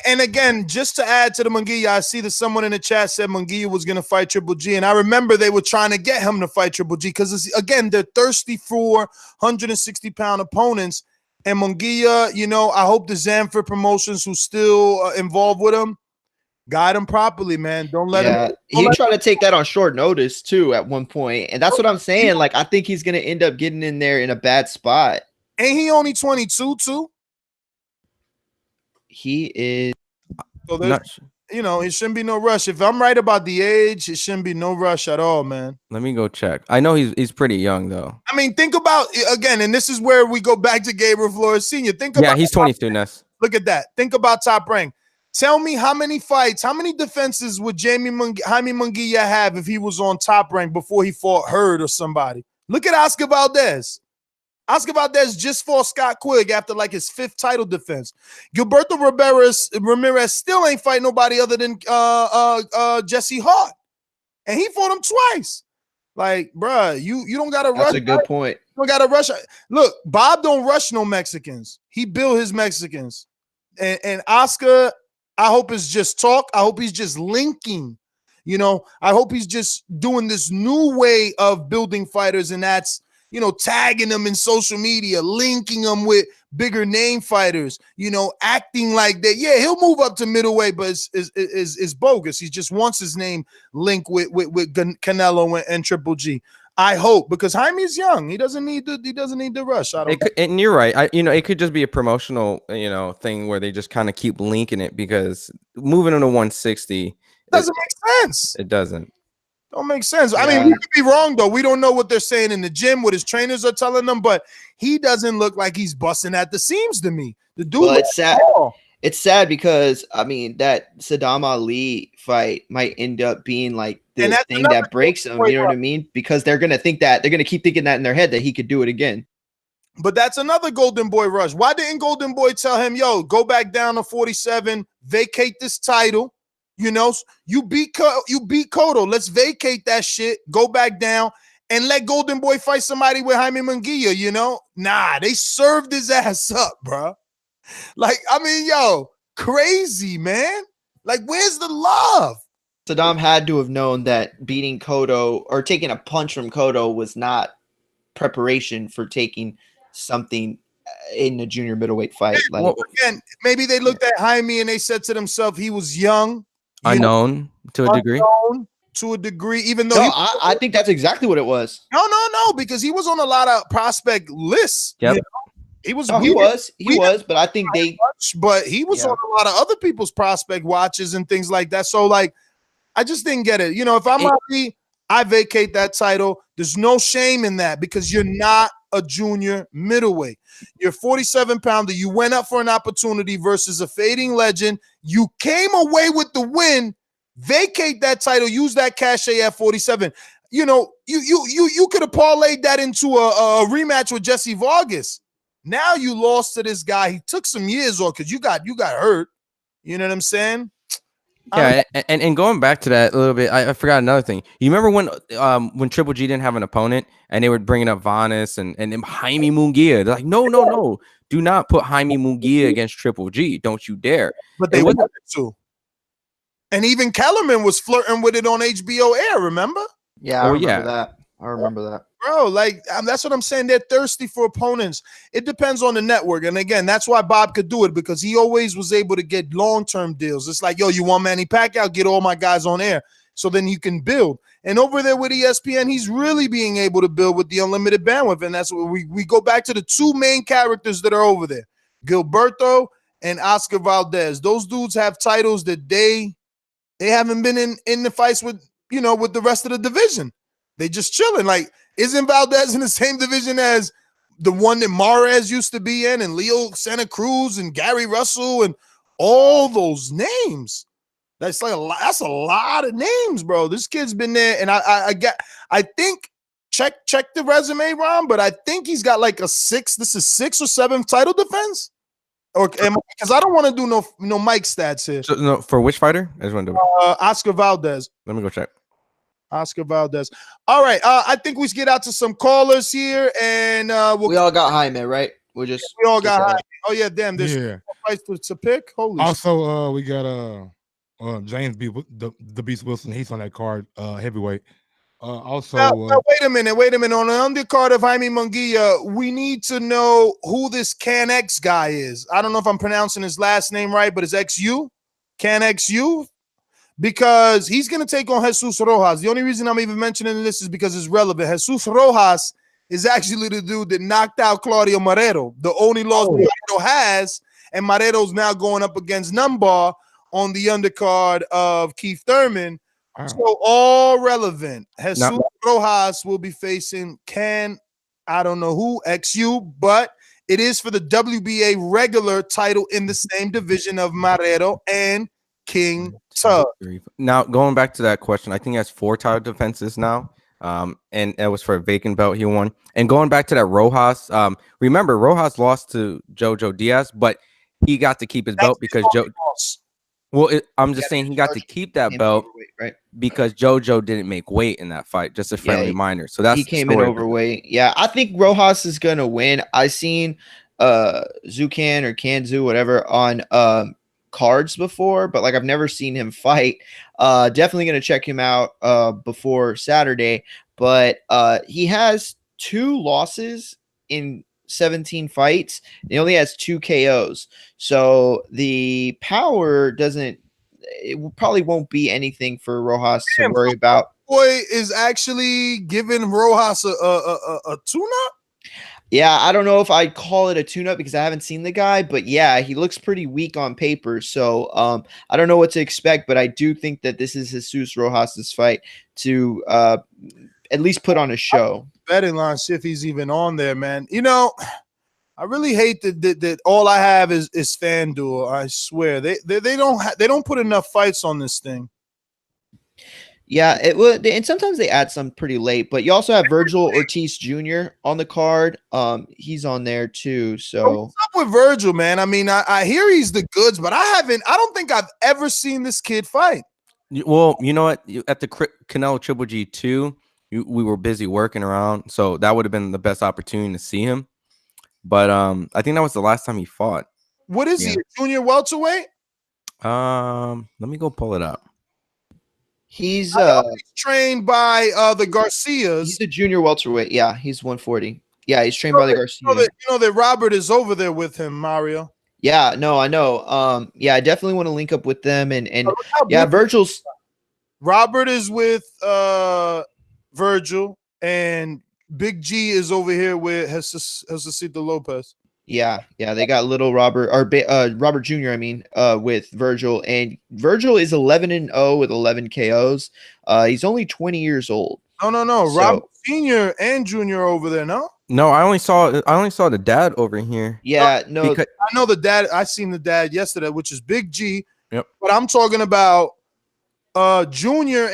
And again, just to add to the Munguia, I see that someone in the chat said Munguia was going to fight Triple G. And I remember they were trying to get him to fight Triple G because, again, they're thirsty for 160-pound opponents. And Munguia, I hope the Zanford Promotions, who's still involved with him, guide him properly, man. Don't let him. He tried to take that on short notice, too, at one point. And that's what I'm saying. Like, I think he's going to end up getting in there in a bad spot. Ain't he only 22, too? He is. So it shouldn't be no rush. If I'm right about the age, it shouldn't be no rush at all, man. Let me go check. I know he's pretty young though. I mean, think about again, and this is where we go back to Gabriel Flores Sr. Yeah, he's 22, Ness. Look at that. Think about Top Rank. Tell me how many fights, how many defenses would Jaime Munguia have if he was on Top Rank before he fought Heard or somebody? Look at Oscar Valdez. Oscar Valdez just fought Scott Quigg after like his 5th title defense. Gilberto Ramirez still ain't fight nobody other than Jesse Hart. And he fought him twice. Like, bruh, you don't gotta rush. That's a good point. You don't gotta rush. Look, Bob don't rush no Mexicans. He built his Mexicans. And Oscar, I hope it's just talk. I hope he's just linking. I hope he's just doing this new way of building fighters, and that's tagging them in social media, linking them with bigger name fighters, acting like that. Yeah, he'll move up to middleweight, but is bogus. He just wants his name linked with Canelo and Triple G. I hope, because Jaime's young. He doesn't need the rush. And you're right. It could just be a promotional, thing where they just kind of keep linking it, because moving into 160 doesn't make sense. It doesn't. Don't make sense. Yeah. I mean, we could be wrong though. We don't know what they're saying in the gym, what his trainers are telling them, but he doesn't look like he's busting at the seams to me. The dude, it's sad. It's sad because that Saddam Ali fight might end up being like the thing that breaks him. You know what I mean? Because they're gonna keep thinking that in their head that he could do it again. But that's another Golden Boy rush. Why didn't Golden Boy tell him, yo, go back down to 47, vacate this title? You beat Cotto. Let's vacate that shit. Go back down and let Golden Boy fight somebody with Jaime Munguia. Nah, they served his ass up, bro. Like, I mean, yo, crazy, man. Like, where's the love? Saddam had to have known that beating Cotto or taking a punch from Cotto was not preparation for taking something in a junior middleweight fight. Like, well, again, maybe they looked at Jaime and they said to themselves, he was young. Unknown to a degree. To a degree, even though I think that's exactly what it was. No, because he was on a lot of prospect lists. Yep. He was. He was, but I think but he was on a lot of other people's prospect watches and things like that. So, like, I just didn't get it. If I'm happy, I vacate that title. There's no shame in that because you're not a junior middleweight. You're 47-pounder. You went up for an opportunity versus a fading legend. You came away with the win. Vacate that title. Use that cachet at 47. You could have parlayed that into a rematch with Jesse Vargas. Now you lost to this guy. He took some years off because you got hurt. You know what I'm saying? Yeah, and going back to that a little bit, I forgot another thing. You remember when Triple G didn't have an opponent and they were bringing up Vanes and Jaime Munguia? They're like, no, do not put Jaime Munguia against Triple G. Don't you dare. But they wanted to. And even Kellerman was flirting with it on HBO Air, remember? Yeah, I remember that. Bro, like, that's what I'm saying. They're thirsty for opponents. It depends on the network. And again, that's why Bob could do it, because he always was able to get long-term deals. It's like, yo, you want Manny Pacquiao? Get all my guys on air. So then you can build. And over there with ESPN, he's really being able to build with the unlimited bandwidth. And that's what we go back to the two main characters that are over there, Gilberto and Oscar Valdez. Those dudes have titles that they haven't been in the fights with with the rest of the division. They just chilling. Like, isn't Valdez in the same division as the one that Mares used to be in, and Leo Santa Cruz and Gary Russell and all those names? That's like that's a lot of names, bro. This kid's been there, and I think check the resume, Ron, but I think he's got like a 6. This is 6 or 7 title defense. Or because I don't want to do no Mike stats here. So, no, for which fighter? I just want to do Oscar Valdez. Let me go check. Oscar Valdez. All right. I think we should get out to some callers here, and we all got Jaime, right? We all got Jaime. Oh yeah, damn. There's fights to pick. Holy. Also, we got James the Beast Wilson. He's on that card, heavyweight. Also, now, wait a minute. On the undercard of Jaime Munguia, we need to know who this Can X guy is. I don't know if I'm pronouncing his last name right, but it's XU, Can XU, because he's going to take on Jesus Rojas. The only reason I'm even mentioning this is because it's relevant. Jesus Rojas is actually the dude that knocked out Claudio Marrero, the only loss Marrero has, and Marrero's now going up against Nyambayar on the undercard of Keith Thurman. Wow. So all relevant. Jesus Rojas will be facing I don't know who, XU, but it is for the WBA regular title in the same division of Marrero and King Tug. Now, going back to that question, I think he has 4 title defenses now. And it was for a vacant belt he won. And going back to that Rojas, remember Rojas lost to Jojo Diaz, but he got to keep his belt because I'm just saying he got to keep that belt because JoJo didn't make weight in that fight. Just a friendly reminder. So he came in overweight. Yeah, I think Rojas is gonna win. I seen Zucan or Kanzu, whatever, on cards before, but like I've never seen him fight. Definitely gonna check him out before Saturday. But he has 2 losses in 17 fights. He only has 2 KOs. So the power probably won't be anything for Rojas to worry about. Boy is actually giving Rojas a tune-up. Yeah, I don't know if I'd call it a tune-up because I haven't seen the guy, but yeah, he looks pretty weak on paper. So I don't know what to expect, but I do think that this is Jesus Rojas's fight to at least put on a show. Betting line, see if he's even on there, man. I really hate that all I have is FanDuel. I swear they don't put enough fights on this thing. Yeah, it would, and sometimes they add some pretty late. But you also have Vergil Ortiz Jr. on the card. He's on there too. So what's up with Vergil, man? I mean, I hear he's the goods, but I don't think I've ever seen this kid fight. Well, you know what? At the Canelo Triple G2. We were busy working around, so that would have been the best opportunity to see him. But I think that was the last time he fought. What is he, a junior welterweight? Let me go pull it up. He's trained by the Garcias. He's a junior welterweight. Yeah, he's 140. Yeah, he's trained by the Garcias. You know that Robert is over there with him, Mario. Yeah, no, I know. Yeah, I definitely want to link up with them and yeah, Vergil's Robert is with Vergil, and Big G is over here with Josesito Lopez. Yeah, they got little Robert or Robert Jr. I mean, with Vergil, and Vergil is 11-0 with 11 KOs. He's only 20 years old. No. So, Robert Senior and Junior over there. No, I only saw the dad over here. Yeah, no, I know the dad. I seen the dad yesterday, which is Big G. Yep. But I'm talking about Junior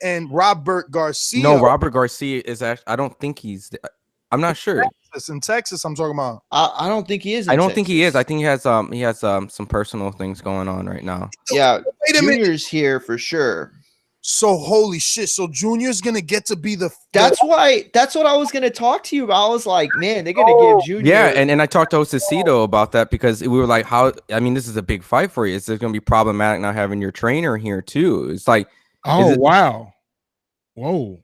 and Robert Garcia. No, Robert Garcia is actually. I don't think he's. I'm not sure. In Texas, I'm talking about. I don't think he is. I don't think he is. I think he has some personal things going on right now. Yeah, Junior's here for sure. So holy shit! So Junior's gonna get to be the. That's what I was gonna talk to you about. I was like, man, they're gonna give Junior. Yeah, and I talked to Josesito about that because we were like, how? I mean, this is a big fight for you. It's gonna be problematic not having your trainer here too. It's like, wow, whoa.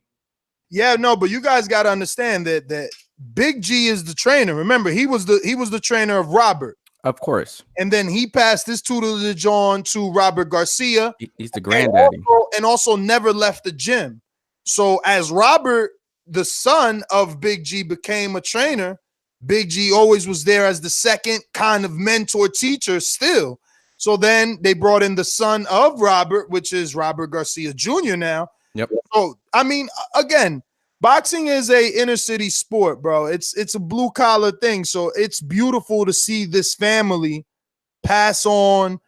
Yeah, no, but you guys got to understand that Big G is the trainer. Remember, he was the trainer of Robert. Of course. And then he passed his tutelage on to Robert Garcia. He's the granddaddy. And also never left the gym. So as Robert, the son of Big G, became a trainer, Big G always was there as the second kind of mentor teacher still. So then they brought in the son of Robert, which is Robert Garcia Jr. now. Yep. So I mean, again, boxing is a inner city sport, bro. It's a blue collar thing. So it's beautiful to see this family pass on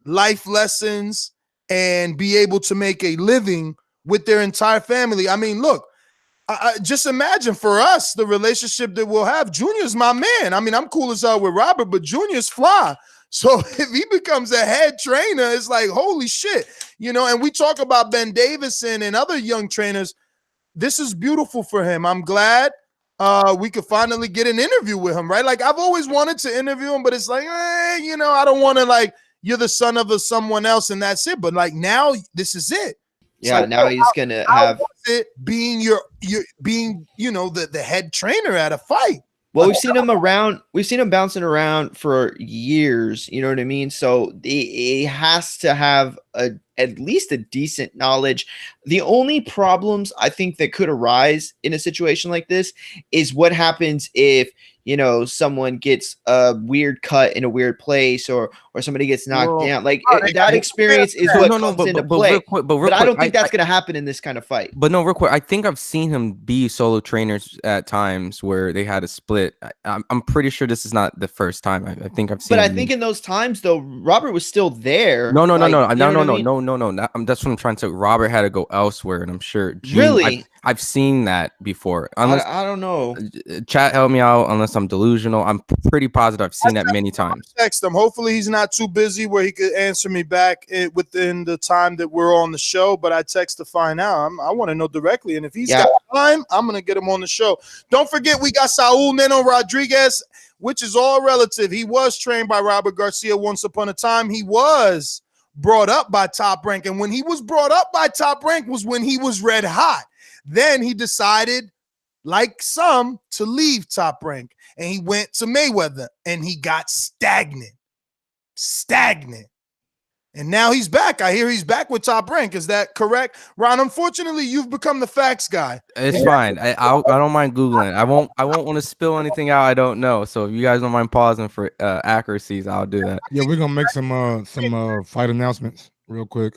life lessons and be able to make a living with their entire family. I mean, look, I just imagine for us the relationship that we'll have. Junior's my man. I mean, I'm cool as hell with Robert, but Junior's fly. So if he becomes a head trainer, it's like, holy shit, you know. And we talk about Ben Davison and other young trainers. This is beautiful for him. I'm glad we could finally get an interview with him, right? Like, I've always wanted to interview him, but it's like, you know, I don't want to, like, you're the son of someone else and that's it. But like, now this is it. It's Yeah, like, now he's gonna have it being being, you know, the head trainer at a fight. Well, we've seen him around. We've seen him bouncing around for years. You know what I mean? So he has to have at least a decent knowledge. The only problems I think that could arise in a situation like this is what happens if, you know, someone gets a weird cut in a weird place, or somebody gets knocked down. Like that experience is what comes into play. But I don't think that's going to happen in this kind of fight. But no, real quick, I think I've seen him be solo trainers at times where they had a split. I'm pretty sure this is not the first time. I think I've seen. But I think in those times though, Robert was still there. No. That's what I'm trying to. Robert had to go elsewhere, and I'm sure. Really, I've seen that before. Unless I don't know. Chat, help me out. Unless I'm delusional, I'm pretty positive I've seen that many times. Text him. Hopefully, he's not too busy where he could answer me back within the time that we're on the show. But I text to find out. I want to know directly, and if he's got time, I'm gonna get him on the show. Don't forget, we got Saul Neno Rodriguez, which is all relative. He was trained by Robert Garcia once upon a time. He was brought up by Top Rank, and when he was brought up by Top Rank was when he was red hot. Then he decided, like some, to leave Top Rank, and he went to Mayweather, and he got stagnant. And now he's back. I hear he's back with Top Rank. Is that correct, Ron? Unfortunately, you've become the facts guy. It's fine. I don't mind Googling. I won't want to spill anything out I don't know. So if you guys don't mind pausing for accuracies, I'll do that. Yeah, we're gonna make some fight announcements real quick.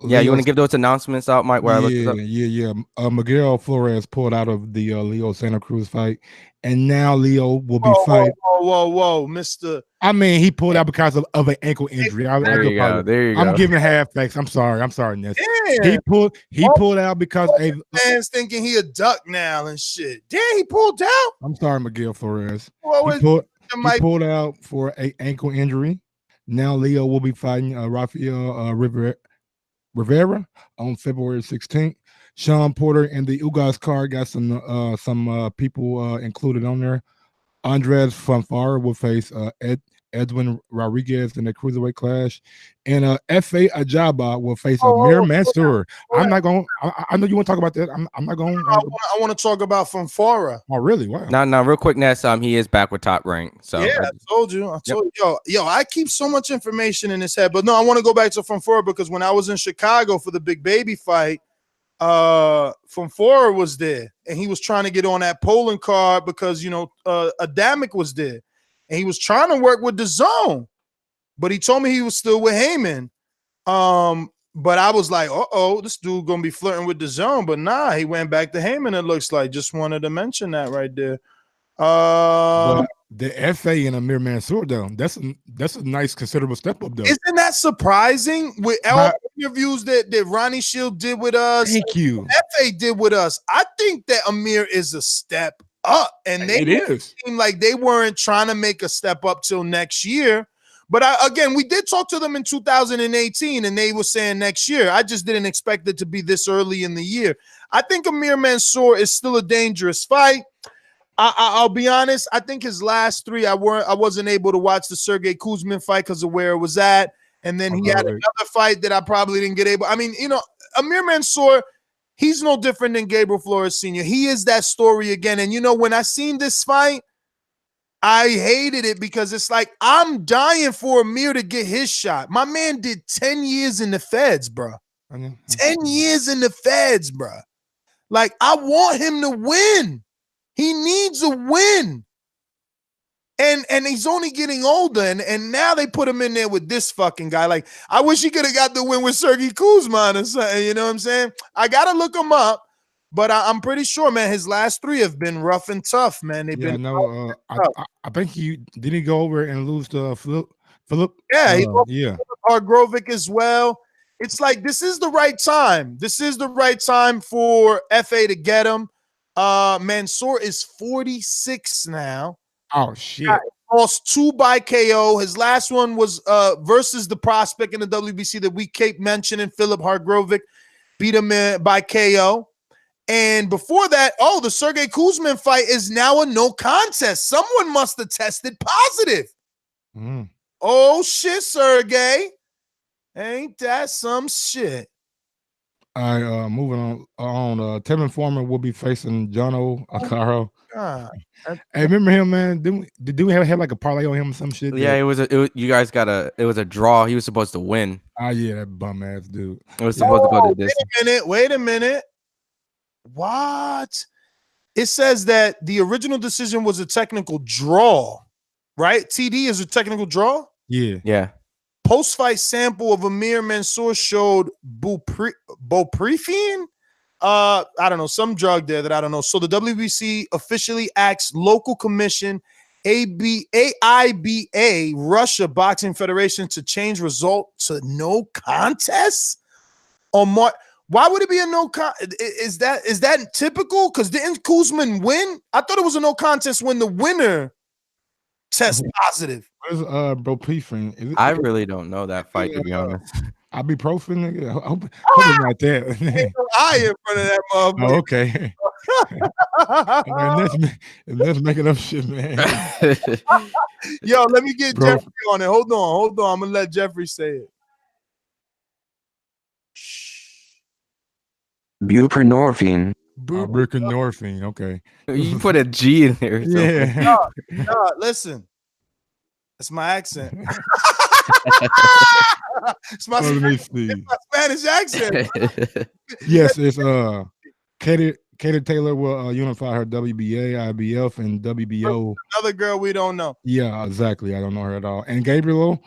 Yeah, you want to give those announcements out, Mike? Where I looked it up? Miguel Flores pulled out of the Leo Santa Cruz fight, and now Leo will be fighting. Whoa, Mister. I mean, he pulled out because of an ankle injury. There you go. I'm giving half facts. I'm sorry, Ness. Yeah. He pulled out because man's thinking he a duck now and shit. Damn, he pulled out. I'm sorry, Miguel Flores. He pulled out for an ankle injury. Now Leo will be fighting Rafael Rivera on February 16th. Sean Porter and the Ugas card got some people included on there. Andres Fanfara will face Edwin Rodriguez in the cruiserweight clash, and F.A. Ajaba will face Amir Mansour. I'm not going. I know you want to talk about that. I'm not going. I want to talk about Fanfara. Oh, really? Wow. Now, real quick, Ness. He is back with Top Rank. So yeah, I told you. Yo, I keep so much information in his head, but no, I want to go back to Fanfara because when I was in Chicago for the Big Baby fight, Fanfara was there, and he was trying to get on that Poland card because Adamic was there. And he was trying to work with Dazn, but he told me he was still with Heyman. But I was like, this dude gonna be flirting with Dazn. But nah, he went back to Heyman. It looks like. Just wanted to mention that right there. But the FA and Amir Mansour though, that's a nice considerable step up though. Isn't that surprising? With all the interviews that Ronnie Shield did with us, thank you. FA did with us. I think that Amir is a step up, and they seem like they weren't trying to make a step up till next year. But again, we did talk to them in 2018, and they were saying next year. I just didn't expect it to be this early in the year. I think Amir Mansour is still a dangerous fight. I'll be honest. I think his last three, I wasn't able to watch the Sergey Kuzmin fight because of where it was at, and then he had another fight that I probably didn't get able. I mean, Amir Mansour. He's no different than Gabriel Flores Sr. He is that story again. And, when I seen this fight, I hated it because it's like I'm dying for Amir to get his shot. My man did 10 years in the feds, bro. 10 years in the feds, bro. Like, I want him to win. He needs a win. And he's only getting older, and now they put him in there with this fucking guy. Like, I wish he could have got the win with Sergey Kuzman or something. You know what I'm saying? I gotta look him up, but I'm pretty sure, man, his last 3 have been rough and tough, man. They've been. No, I think he go over and lose to Philip. Yeah, he lost yeah. Hargrovic as well. It's like this is the right time. This is the right time for FA to get him. Mansour is 46 now. Oh shit! Lost 2 by KO. His last one was versus the prospect in the WBC that we keep mentioning, Philip Hargrovic, beat him by KO. And before that, the Sergey Kuzman fight is now a no contest. Someone must have tested positive. Oh shit, Sergey! Ain't that some shit? All right, moving on. Tevin Foreman will be facing Jono Akaro. Hey, remember him, man? Did we have like a parlay on him or some shit? Yeah, it was a draw. He was supposed to win. Oh yeah, that bum ass dude. It was supposed to go to this. Wait a minute. What? It says that the original decision was a technical draw, right? TD is a technical draw. Yeah. Post-fight sample of Amir Mansour showed buprenorphine. I don't know, some drug there that I don't know. So the WBC officially asked local commission AIBA, Russia Boxing Federation, to change result to no contest on March. Why would it be a no contest? Is that typical? Because didn't Kuzman win? I thought it was a no contest when the winner test positive. Where's buprenorphine? I really don't know that fight, to be honest. Ibuprofen, nigga. I hope it's not that. I in front of that motherfucker. Oh, okay. Let's make it up shit, man. Yo, let me get Jeffrey on it. Hold on. I'm gonna let Jeffrey say it. Buprenorphine. Buprenorphine. Okay. You put a G in there. Yeah. No, listen. That's my accent. It's my Spanish accent. Yes, it's Katie Taylor will unify her WBA, IBF, and WBO. Another girl we don't know. Yeah, exactly. I don't know her at all. And Gabriel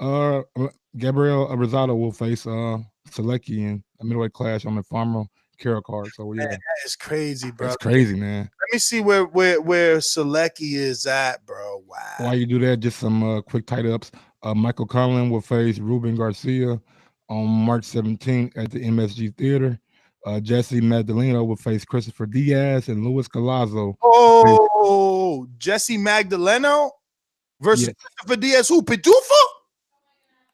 Rosado will face Selecki in a middleweight clash on the Farmer Carol card. So yeah, that is crazy, bro. That's crazy, man. Let me see where Selecki is at, bro. Wow. While you do that, just some quick tight ups. Michael Conlon will face Ruben Garcia on March 17th at the MSG Theater. Jesse Magdaleno will face Christopher Diaz, and Luis Galazzo. Oh, Jesse Magdaleno versus Christopher Diaz. Who? Pitufo?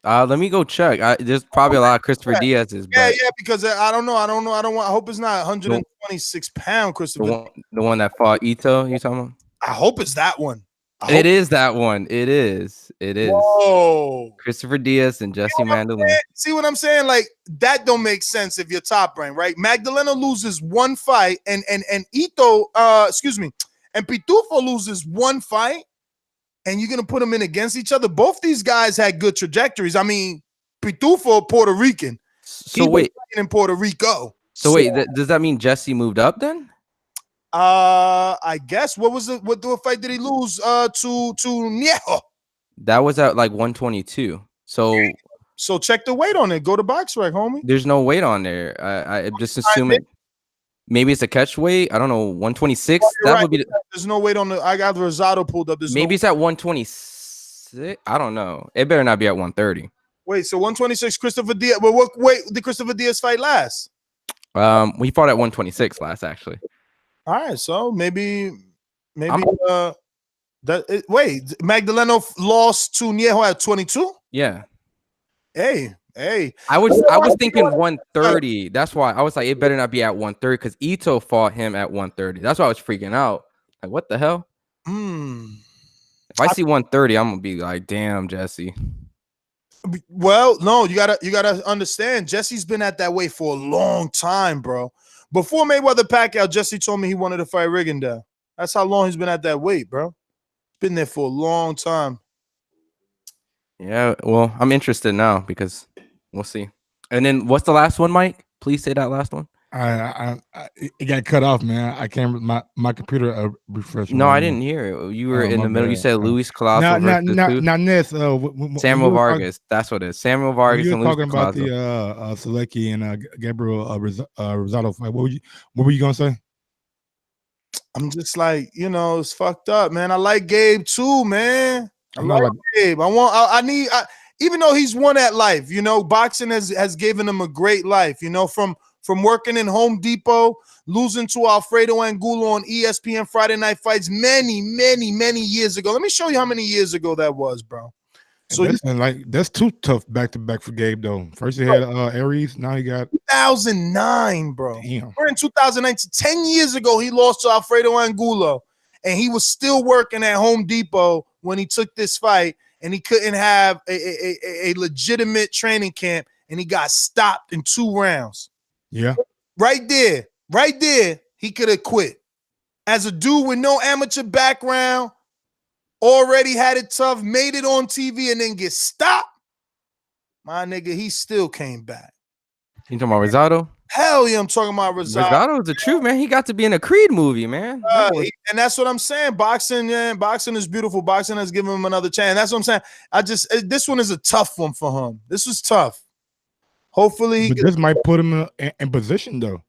Let me go check. There's probably a lot of Christopher Diaz's. Yeah, because I don't know. I hope it's not 126 pound Christopher. The one that fought Ito. You talking about? I hope it's that one. It is that one. It is. Whoa. Christopher Diaz and Jesse Magdaleno. See what I'm saying? Like, that don't make sense if you're Top Rank, right? Magdaleno loses one fight, and Ito, and Pitufo loses one fight, and you're gonna put them in against each other. Both these guys had good trajectories. I mean, Pitufo, Puerto Rican. So wait, in Puerto Rico. So wait, does that mean Jesse moved up then? I guess what fight did he lose to Niejo? That was at like 122. So check the weight on it. Go to BoxRec, homie. There's no weight on there. I'm just assuming maybe it's a catch weight. I don't know, 126. That would be. There's no weight on the. I got Rosado pulled up. Maybe it's at 126. I don't know. It better not be at 130. Wait, so 126 Christopher Diaz. Well, what weight did Christopher Diaz fight last? We fought at 126 last, actually. All right, so maybe Magdaleno lost to Niejo at 22. Yeah. Hey. I was thinking 130. That's why I was like, it better not be at 130 because Ito fought him at 130. That's why I was freaking out. Like, what the hell? If I see 130, I'm gonna be like, damn, Jesse. Well, no, you gotta understand. Jesse's been at that weight for a long time, bro. Before Mayweather Pacquiao, Jesse told me he wanted to fight Rigondeaux. That's how long he's been at that weight, bro. Been there for a long time. Yeah, well, I'm interested now because we'll see. And then what's the last one, Mike? Please say that last one. It got cut off, man. I can't. My computer refreshed. No, I didn't hear it. You were in the middle. You said Luis Now, Colasso versus now, Ness, Samuel Vargas. That's what it is. Samuel Vargas you and were Luis talking about Colasso. the Selecki and Gabriel Rosado fight. What were you gonna say? I'm just like, it's fucked up, man. I like Gabe too, man. I like Gabe. Even though he's won at life, boxing has given him a great life, from working in Home Depot, losing to Alfredo Angulo on ESPN Friday Night Fights many, many, many years ago. Let me show you how many years ago that was, bro. So that's too tough back to back for Gabe though. First he had Aries, now he got 2009, bro. Damn. We're in 2019. 10 years ago, he lost to Alfredo Angulo, and he was still working at Home Depot when he took this fight, and he couldn't have a legitimate training camp, and he got stopped in 2 rounds. Yeah. Right there, he could have quit. As a dude with no amateur background, already had it tough, made it on TV, and then get stopped. My nigga, he still came back. You talking about Rosado? Hell yeah, I'm talking about Rosado. Rosado is the truth, man. He got to be in a Creed movie, man. And that's what I'm saying. Boxing, man, boxing is beautiful. Boxing has given him another chance. That's what I'm saying. This one is a tough one for him. This was tough. Hopefully, this might put him in position though.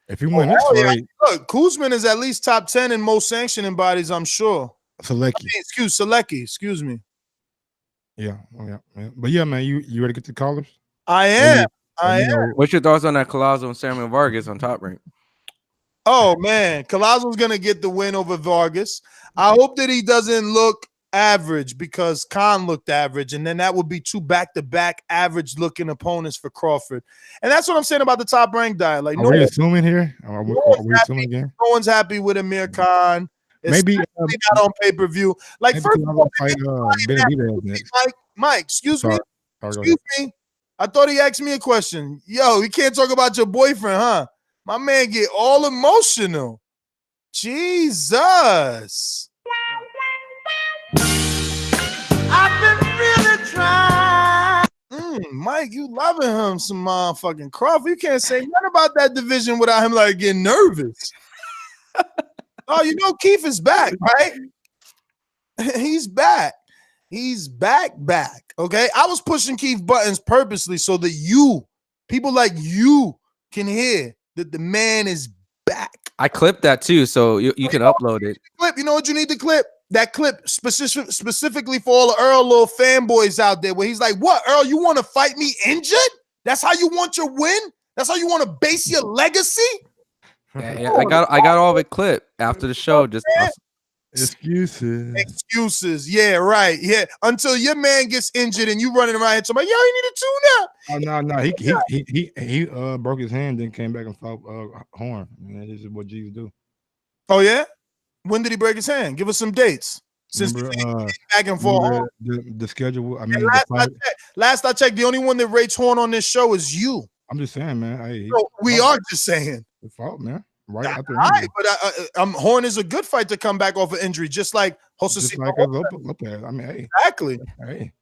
If he wins this fight, look, Kuzman is at least top 10 in most sanctioning bodies, I'm sure. Selecki. Selecki, excuse me. Yeah. But yeah, man, you ready to get the callers? I am. What's your thoughts on that Colasso and Samuel Vargas on Top Rank? Oh man, Colasso's gonna get the win over Vargas. I hope that he doesn't look average because Khan looked average, and then that would be 2 back-to-back average-looking opponents for Crawford. And that's what I'm saying about the Top Rank diet. Like, are we assuming here? Are we assuming again? No one's happy with Amir Khan. Maybe not on pay-per-view. Like, first of all, Mike, excuse me. I thought he asked me a question. Yo, you can't talk about your boyfriend, huh? My man get all emotional. Jesus. I've been really trying. Mike, you loving him some motherfucking Crawford. You can't say nothing about that division without him like getting nervous. Oh, Keith is back, right? He's back. He's back. Okay. I was pushing Keith buttons purposely so that people like you, can hear that the man is back. I clipped that too, so you can upload it. You know what you need to clip? That clip specifically for all the Earl little fanboys out there where he's like, what, Earl, you want to fight me injured? That's how you want your win? That's how you want to base your legacy? Yeah, I got all of it clipped after the show. Just excuses. Yeah, right. Yeah, until your man gets injured and you running around here talking about, yo, you need a tune up. No. He broke his hand, then came back and fought Hearn. This is what Jesus do. Oh yeah. When did he break his hand? Give us some dates. Since back and forth. The schedule. I mean, last I checked, the only one that rates Horn on this show is you. I'm just saying, man. Hey, we are just saying. The fault, man. Right after injury. But Horn is a good fight to come back off of injury, just like Josesito. Like Lopez. I mean, hey. Exactly.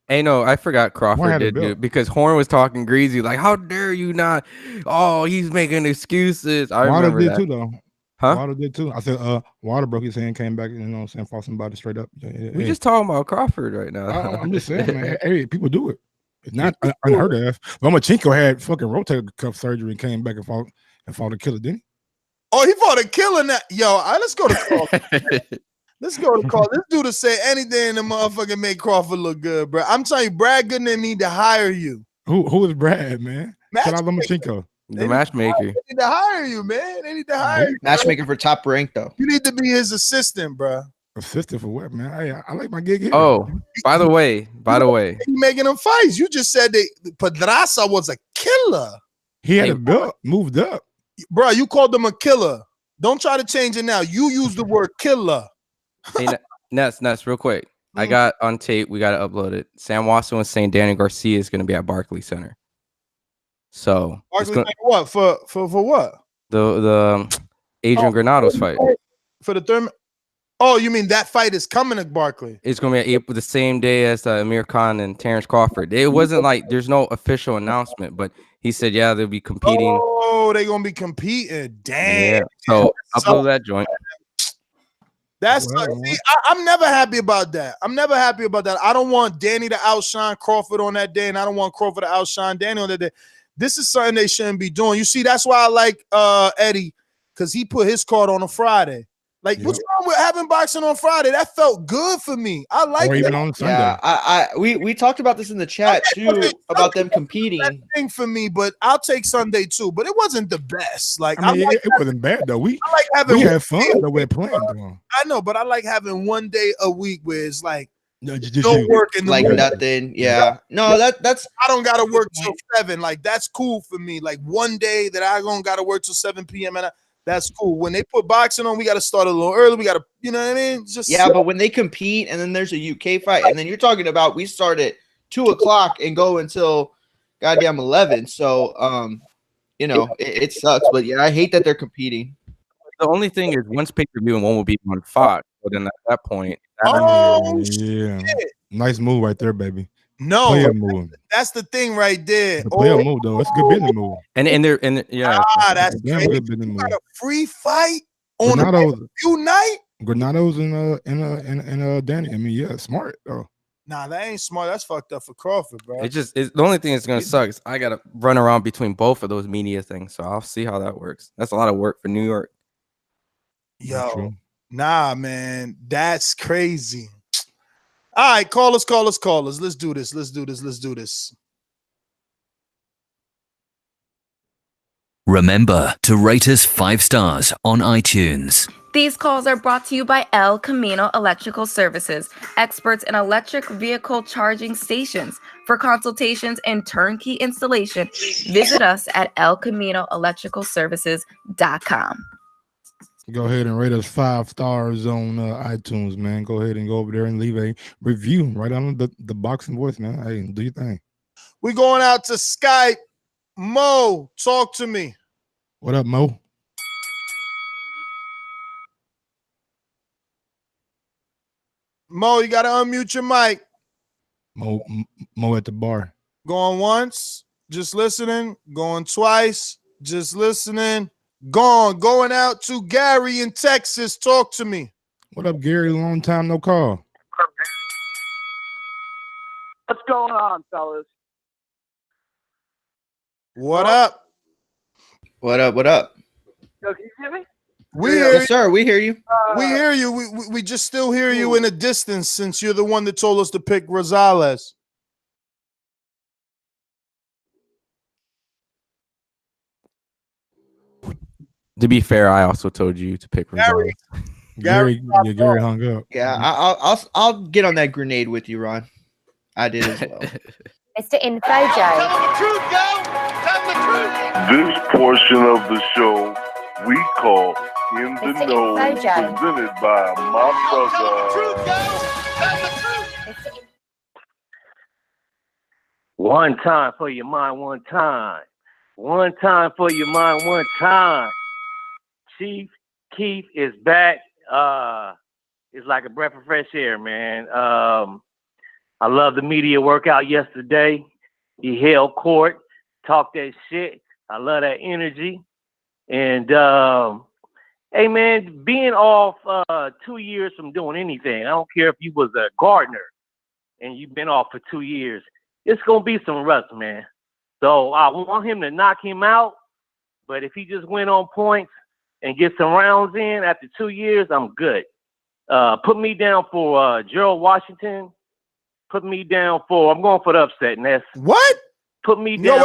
Hey, no, I forgot Crawford did do because Horn was talking greasy, like, how dare you not? Oh, he's making excuses. I remember did that. Too, though. Huh? Wilder did too. I said, Wilder broke his hand, came back, saying, fought somebody straight up. We're just talking about Crawford right now. I'm just saying, man. Hey, people do it. It's not unheard of. Lomachenko had fucking rotator cuff surgery and came back and fought a killer, didn't he? Oh, he fought a killer now. Yo, let's go to Crawford. Let's go to Crawford. This dude to say anything in the motherfucker make Crawford look good, bro. I'm telling you, Brad Goodman need to hire you. Who is Brad, man? Shout out Lomachenko. The matchmaker. They need to hire you, man. They need to hire you. Matchmaker for Top Rank, though. You need to be his assistant, bro. Assistant for what, man? I like my gig here. Oh, by the way, you making them fights. You just said that Pedraza was a killer. He had moved up. Bro, you called him a killer. Don't try to change it now. You use the word killer. Hey, Ness, real quick. I got on tape. We got to upload it. Sam Watson was saying Danny Garcia is going to be at Barclays Center. So what for what? The Adrian Granados fight for the Thurman. Oh, you mean that fight is coming to Barkley? It's going to be the same day as Amir Khan and Terrence Crawford. It wasn't like there's no official announcement, but he said, yeah, they'll be competing. Oh, they're going to be competing. Damn. Yeah. So upload that joint. That's I'm never happy about that. I'm never happy about that. I don't want Danny to outshine Crawford on that day, and I don't want Crawford to outshine Danny on that day. This is something they shouldn't be doing. You see, that's why I like Eddie, because he put his card on a Friday. Like, what's wrong with having boxing on Friday? That felt good for me. I like it. Even on Sunday. Yeah, we talked about this in the chat too about them competing. Thing for me, but I'll take Sunday too. But it wasn't the best. Like, I mean, it wasn't bad though. We had fun though with playing. I know, but I like having one day a week where it's like no work in the like morning. nothing. Yeah, no, that's I don't gotta work till 7. Like, that's cool for me. Like, one day that I don't gotta work till 7 p.m. and that's cool. When they put boxing on, we got to start a little early. We got to, you know what I mean? Just but when they compete and then there's a UK fight, and then you're talking about we start at 2:00 and go until goddamn 11. So, you know, it sucks. But yeah, I hate that they're competing. The only thing is, once pay-per-view and one will be on Fox. So then at that point, nice move right there, baby. No, player move. That's the thing right there. The player move though. That's a good business move. And that's damn crazy. good business move. Got a free fight on a few night. Granados and Danny. I mean, yeah, smart though. Nah, that ain't smart. That's fucked up for Crawford, bro. It's the only thing that's gonna suck is I gotta run around between both of those media things. So I'll see how that works. That's a lot of work for New York. Yo, nah, man, that's crazy. All right, call us. Let's do this. Remember to rate us 5 stars on iTunes. These calls are brought to you by El Camino Electrical Services, experts in electric vehicle charging stations. For consultations and turnkey installation, visit us at elcaminoelectricalservices.com. Go ahead and rate us 5 stars on iTunes, man. Go ahead and go over there and leave a review right on the boxing voice, man. Hey, do your thing. We're going out to Skype. Mo, talk to me. What up, Mo? Mo, you got to unmute your mic. Mo at the bar. Going once, just listening. Going twice, just listening. Going out to Gary in Texas. Talk to me. What up, Gary? Long time no call. What's going on, fellas? What up? What up? Yo, can you hear me? We hear yes, sir. We hear you. We hear you. We just still hear you in the distance since you're the one that told us to pick Rosales. To be fair, I also told you to pick Rosales. Gary hung up. Yeah, I'll get on that grenade with you, Ron. I did as well. Mr. Info Joe. This portion of the show we call In the Mr. Know, Info Joe. presented by my brother. One time for your mind, one time. One time for your mind, one time. Chief Keith is back. It's like a breath of fresh air, man. I love the media workout yesterday. He held court, talked that shit. I love that energy. And hey, man, being off 2 years from doing anything, I don't care if you was a gardener and you've been off for 2 years, it's going to be some rust, man. So I want him to knock him out, but if he just went on points and get some rounds in after 2 years, I'm good. Put me down for Gerald Washington. Put me down for, I'm going for the upset, Ness. What? Put me down. No,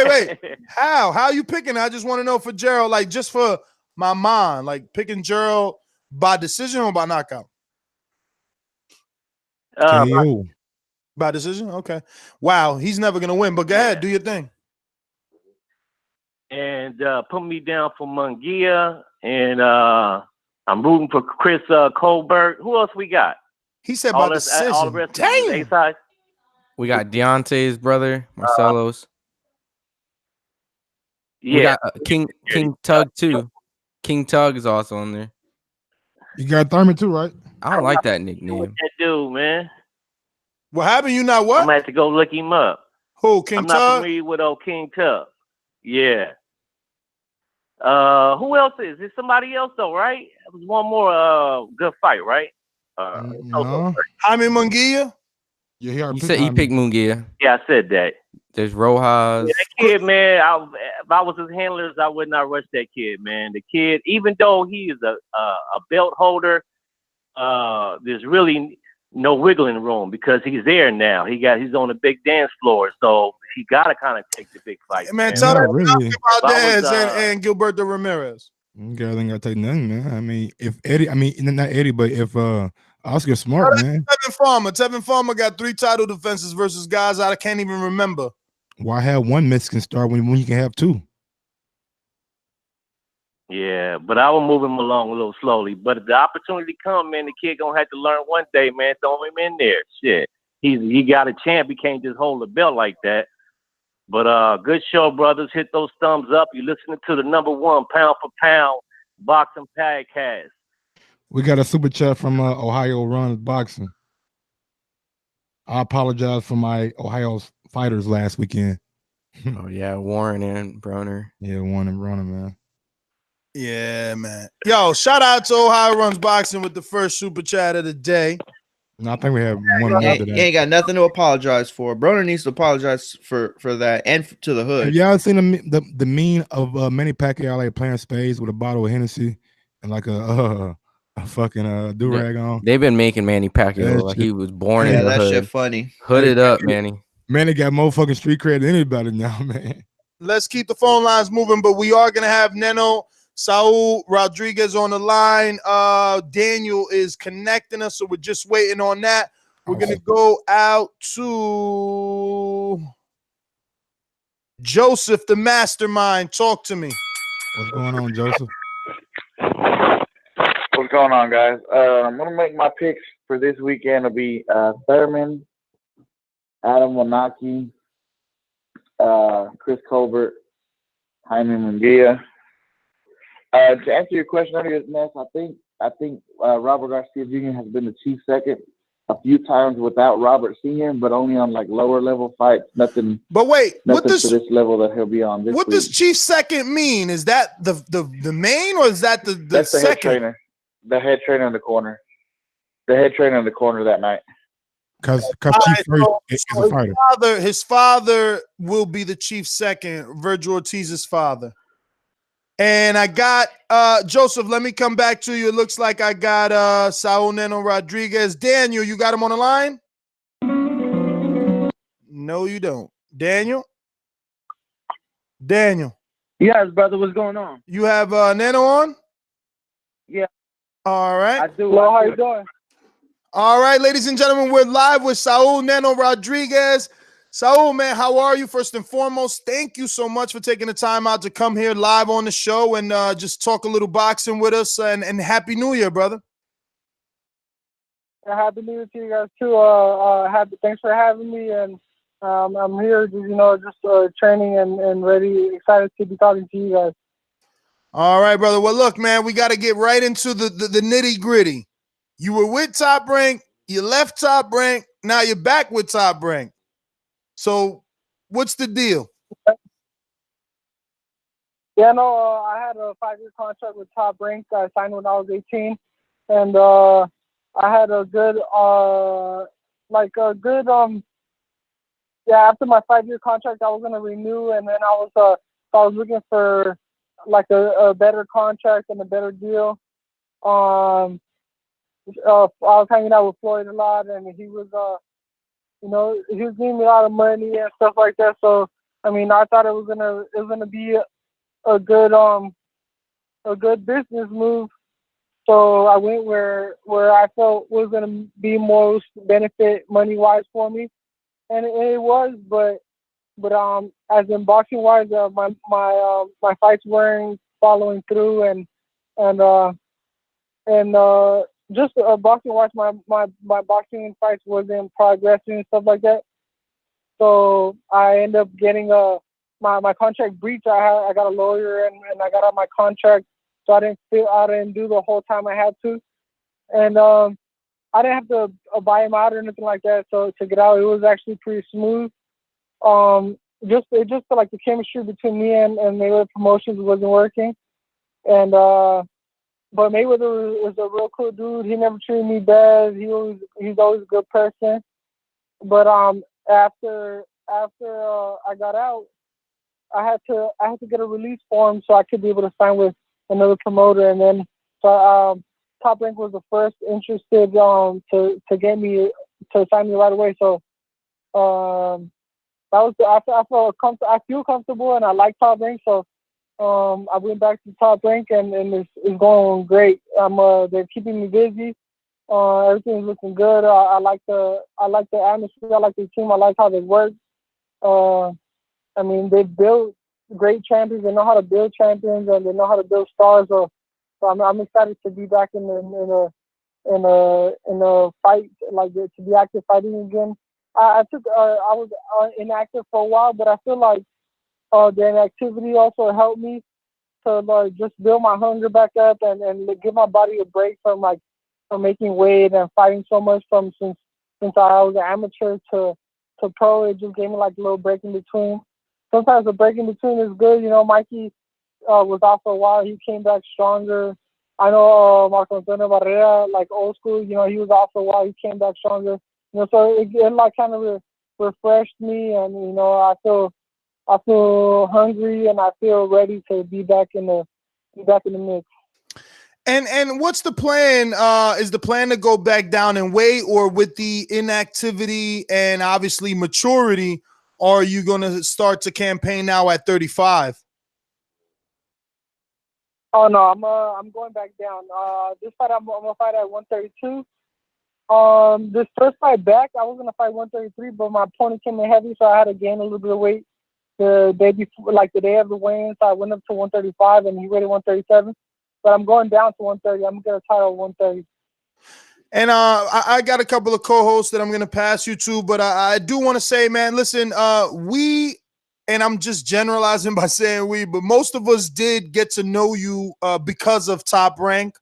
wait. How you picking? I just want to know for Gerald, like just for my mind, like picking Gerald by decision or by knockout? By decision? Okay. Wow, he's never gonna win, but go ahead, do your thing. And put me down for Munguia, and I'm rooting for Chris Colbert. Who else we got? He said by decision. All the rest Damn. of the We got Deontay's brother, Marsellos. Yeah. We got King Tug too. King Tug is also on there. You got Thurman too, right? I don't like that With nickname. that dude, man. What happened? You not I'm what? gonna have to go look him up. Who? King I'm not Tug? familiar with old King Tug. Yeah. Who else is? There's somebody else though, right? It was one more good fight, right? No. Jaime Munguia? Yeah, he already You said he picked Munguia. Yeah, I said that. There's Rojas. Yeah, that kid, man. If I was his handlers, I would not rush that kid, man. The kid, even though he is a belt holder, there's really no wiggling room because he's there now. He's on the big dance floor, so he gotta kind of take the big fight. Man, tell that really. Valdez and Gilberto Ramirez. Girl ain't gotta take nothing, man. I mean, if Eddie, not Eddie, but if Oscar Smart, man. Tevin Farmer got 3 title defenses versus guys I can't even remember. Why have one Mexican star when you can have 2? Yeah, but I will move him along a little slowly. But if the opportunity comes, man, the kid gonna have to learn one day, man. Throw him in there. Shit, he got a champ. He can't just hold a belt like that. But good show, brothers. Hit those thumbs up. You're listening to the #1 pound for pound boxing podcast. We got a super chat from Ohio Runs Boxing. I apologize for my Ohio fighters last weekend. Oh yeah, Warren and Broner. Yeah, Warren and Broner, man. Yeah, man. Yo, shout out to Ohio Runs Boxing with the first super chat of the day. No, I think we have one more You to that. ain't got nothing to apologize for. Broner needs to apologize for that and to the hood. Have y'all seen the meme of Manny Pacquiao like playing spades with a bottle of Hennessy and like a fucking do-rag on? They've been making Manny Pacquiao like he was born in the that hood. shit funny. Hooded up, Manny. Manny got more fucking street cred than anybody now, man. Let's keep the phone lines moving, but we are gonna have Neno Saul Rodriguez on the line. Daniel is connecting us, so we're just waiting on that. We're gonna go out to Joseph, the mastermind. Talk to me. What's going on, Joseph? What's going on, guys? I'm gonna make my picks for this weekend. It'll be Thurman, Adam Kownacki, Chris Colbert, Jaime Munguia. To answer your question earlier, Ness, I think Robert Garcia Jr. has been the chief second a few times without Robert Sr., but only on like lower level fights. Nothing. But wait, nothing to this level that he'll be on this what week. does chief second mean? Is that the main, or is that the That's the second? head trainer. The head trainer in the corner. The head trainer in the corner that night. Because Chief first is a fighter. His father will be the chief second, Vergil Ortiz's father. And I got Joseph, let me come back to you. It looks like I got Saul Neno Rodriguez. Daniel, you got him on the line? No, you don't. Daniel? Yes, brother, what's going on? You have Neno on? Yeah. All right. I do. Well, how you doing? All right, ladies and gentlemen, we're live with Saul Neno Rodriguez. Saul, man, how are you? First and foremost, thank you so much for taking the time out to come here live on the show and just talk a little boxing with us. And Happy New Year, brother. Happy New Year to you guys too. Thanks for having me, and I'm here, just training and ready, excited to be talking to you guys. All right, brother. Well, look, man, we got to get right into the nitty gritty. You were with Top Rank, you left Top Rank, now you're back with Top Rank. So, what's the deal? Yeah, no, I had a 5-year contract with Top Rank. I signed when I was 18, and I had a good, after my 5-year contract, I was gonna renew, and then I was looking for like a better contract and a better deal. I was hanging out with Floyd a lot, and he was he was giving me a lot of money and stuff like that. So I mean, I thought it was gonna be a good business move. So I went where I felt was gonna be most benefit money wise for me, and it was. But as in boxing wise, my fights weren't following through, and just boxing wise, my boxing fights wasn't progressing and stuff like that. So I ended up getting my contract breached. I got a lawyer and I got out my contract, so I didn't do the whole time I had to. and I didn't have to buy him out or anything like that. So to get out, it was actually pretty smooth. Just like the chemistry between me and Mayweather Promotions wasn't working, and but Mayweather is a real cool dude. He never treated me bad. He's always a good person. But after I got out, I had to get a release form so I could be able to sign with another promoter, and then so Top Rank was the first interested to get me to sign me right away. So that was I feel comfortable and I like Top Rank, so I went back to Top Rank and it's going great. They're keeping me busy. Everything's looking good. I like the atmosphere. I like the team. I like how they work. I mean, they build great champions. They know how to build champions and they know how to build stars. So I'm excited to be back in a fight, like to be active fighting again. I was inactive for a while, but I feel like the inactivity also helped me to just build my hunger back up and give my body a break from making weight and fighting so much since I was an amateur to pro. It just gave me like a little break in between. Sometimes a break in between is good. You know, Mikey was off for a while. He came back stronger. I know Marco Antonio Barrera, like old school, you know, he was off for a while. He came back stronger. You know, so it like kind of refreshed me, and you know, I feel hungry and I feel ready to be back in the mix. And what's the plan? Is the plan to go back down in weight, or with the inactivity and obviously maturity, are you going to start to campaign now at 35? Oh no, I'm going back down. This fight I'm gonna fight at 132. This first fight back, I was gonna fight 133, but my opponent came in heavy, so I had to gain a little bit of weight the day before, like the day of the weigh-in. So I went up to 135, and he rated 137. But I'm going down to 130. I'm gonna get a title at 130. And I got a couple of co-hosts that I'm going to pass you to, but I do want to say, man, listen, and I'm just generalizing by saying but most of us did get to know you because of Top Rank.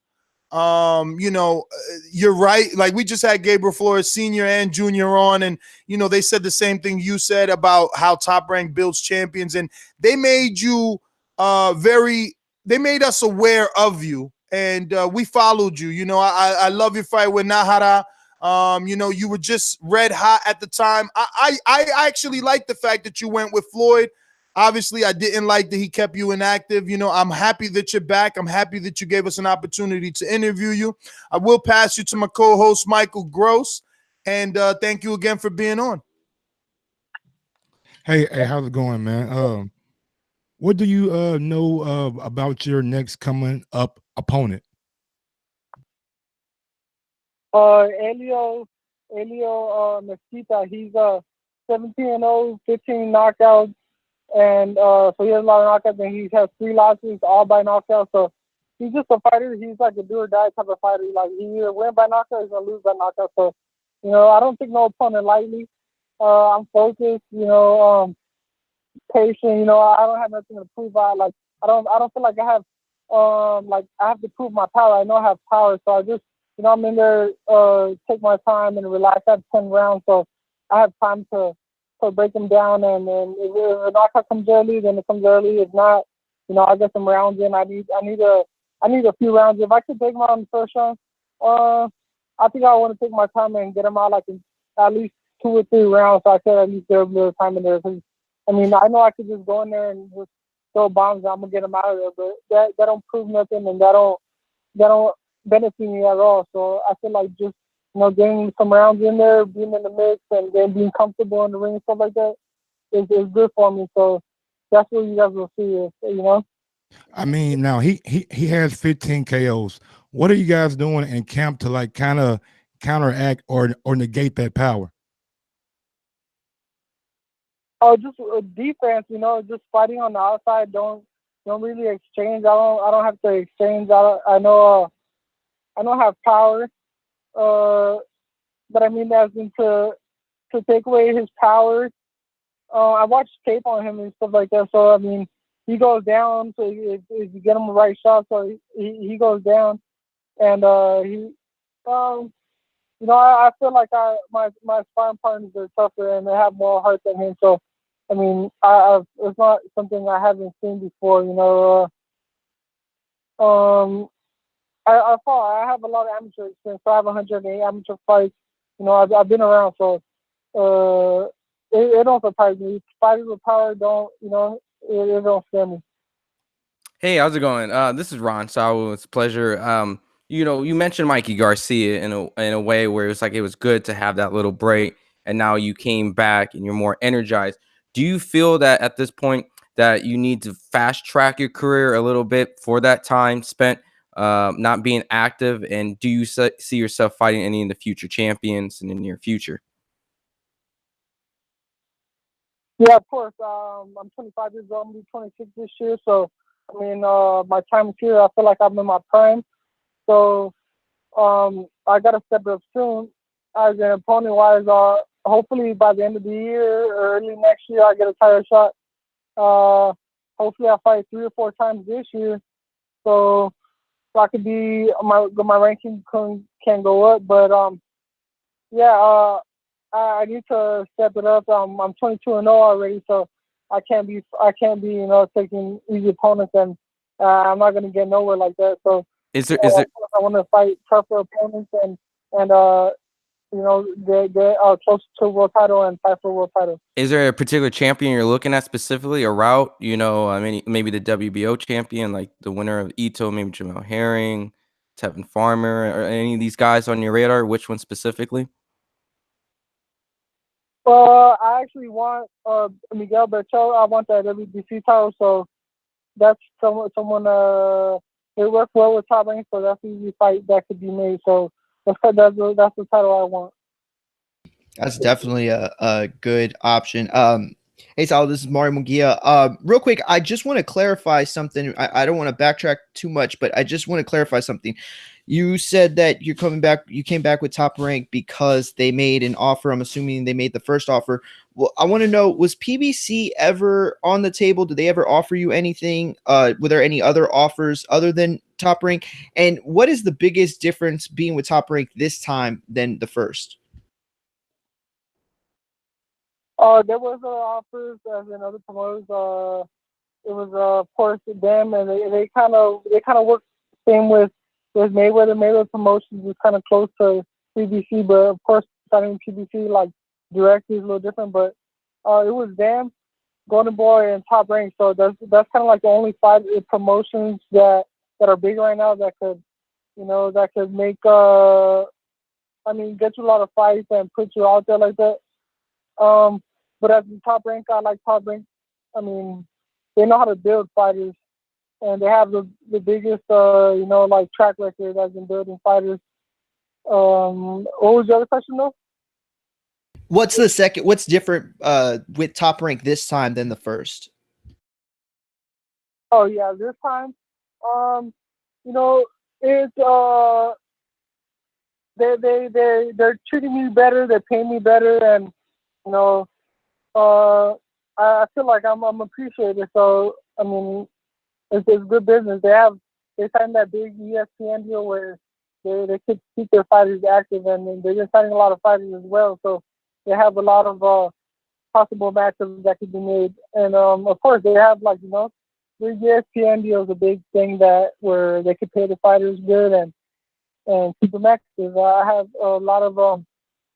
You know, you're right. Like, we just had Gabriel Flores Sr. and Jr. on, and, you know, they said the same thing you said about how Top Rank builds champions, and they made you they made us aware of you. And we followed you. You know, I love your fight with Nahara. You know, you were just red hot at the time. I actually like the fact that you went with Floyd. Obviously, I didn't like that he kept you inactive. You know, I'm happy that you're back. I'm happy that you gave us an opportunity to interview you. I will pass you to my co-host, Michael Gross. And thank you again for being on. Hey, how's it going, man? What do you know about your next coming up opponent? Elio Mesquita. He's 17-0, 15 knockouts, and so he has a lot of knockouts, and he has 3 losses, all by knockout. So he's just a fighter. He's like a do or die type of fighter. Like, he either win by knockout or he's gonna lose by knockout. So, you know, I don't take no opponent lightly. I'm focused. You know, patient. You know, I don't have nothing to prove. I don't feel like I have to prove my power. I know I have power, so I just, you know, I'm in there, take my time and relax. I have 10 rounds, so I have time to break them down. And then if a knockout comes early, then it comes early. If not, you know, I get some rounds in. I need a few rounds. If I could take them out in the first round, I think I want to take my time and get them out like in at least 2 or 3 rounds, so I could at least get a little time in there. Cause, I mean, I know I could just go in there and just throw bombs and I'm gonna get them out of there, but that don't prove nothing, and that don't benefit me at all. So I feel like just, you know, getting some rounds in there, being in the mix, and then being comfortable in the ring and stuff like that is good for me. So that's what you guys will see, you know. I mean, now he has 15 KOs. What are you guys doing in camp to like kind of counteract or negate that power? Oh, just defense, you know, just fighting on the outside. Don't really exchange. I don't have to exchange. I know I have power, but I mean, that's to take away his power. I watched tape on him and stuff like that. So I mean, he goes down. So if you get him the right shot, so he goes down, and You know, I feel like my sparring partners are tougher and they have more heart than him. So, I mean, it's not something I haven't seen before. You know, I have a lot of amateur experience. So I have 108 amateur fights. You know, I've been around, so it don't surprise me. Fighters with power don't, you know, it don't scare me. Hey, how's it going? This is Ron Saul. It's a pleasure. You know, you mentioned Mikey Garcia in a way where it was good to have that little break, and now you came back and you're more energized. Do you feel that at this point that you need to fast track your career a little bit for that time spent not being active? And do you see yourself fighting any of the future champions in the near future? Yeah, of course. I'm 25 years old. I'm gonna be 26 this year. So, I mean, my time is here. I feel like I'm in my prime. So, I gotta step up soon. As an opponent wise, hopefully by the end of the year or early next year, I get a title shot. Hopefully I fight 3 or 4 times this year, so I could be my ranking can go up. But yeah, I need to step it up. I'm 22-0 already, so I can't be you know, taking easy opponents, and I'm not gonna get nowhere like that. So I want to fight tougher opponents and you know, get close to world title and fight for world title. Is there a particular champion you're looking at specifically, a route? You know, I mean, maybe the WBO champion, like the winner of Ito, maybe Jamel Herring, Tevin Farmer, or any of these guys on your radar? Which one specifically? I actually want Miguel Berchel. I want that WBC title, so that's someone they work well with Top Rank, so that's the easy fight that could be made. So that's the title I want. That's definitely a good option. Hey, Saul, this is Mario Munguia. Real quick, I just want to clarify something. I don't want to backtrack too much, but I just want to clarify something. You said that you came back with Top Rank because they made an offer. I'm assuming they made the first offer. Well, I want to know, was PBC ever on the table? Did they ever offer you anything? Were there any other offers other than Top Rank? And what is the biggest difference being with Top Rank this time than the first? There was offers as in other promoters. It was of course them, and they kind of worked same with Mayweather. Mayweather Promotions was kind of close to PBC, but of course signing PBC like directly is a little different. But it was them, Golden Boy, and Top Rank. So that's kind of like the only 5 promotions that are big right now that could, you know, that could make I mean, get you a lot of fights and put you out there like that. But as the Top Rank, I like Top Rank. I mean, they know how to build fighters, and they have the biggest, you know, like track record as in building fighters. What was the other question though? What's different with Top Rank this time than the first? Oh yeah, this time, you know, it's they're treating me better, they're paying me better, and you know, I feel like I'm appreciated. So I mean, it's good business. They signed that big ESPN deal where they could keep their fighters active, and they've been signing a lot of fighters as well. So they have a lot of possible matches that could be made. And of course they have, like, you know, the ESPN deal is a big thing where they could pay the fighters good and keep them active. I have a lot of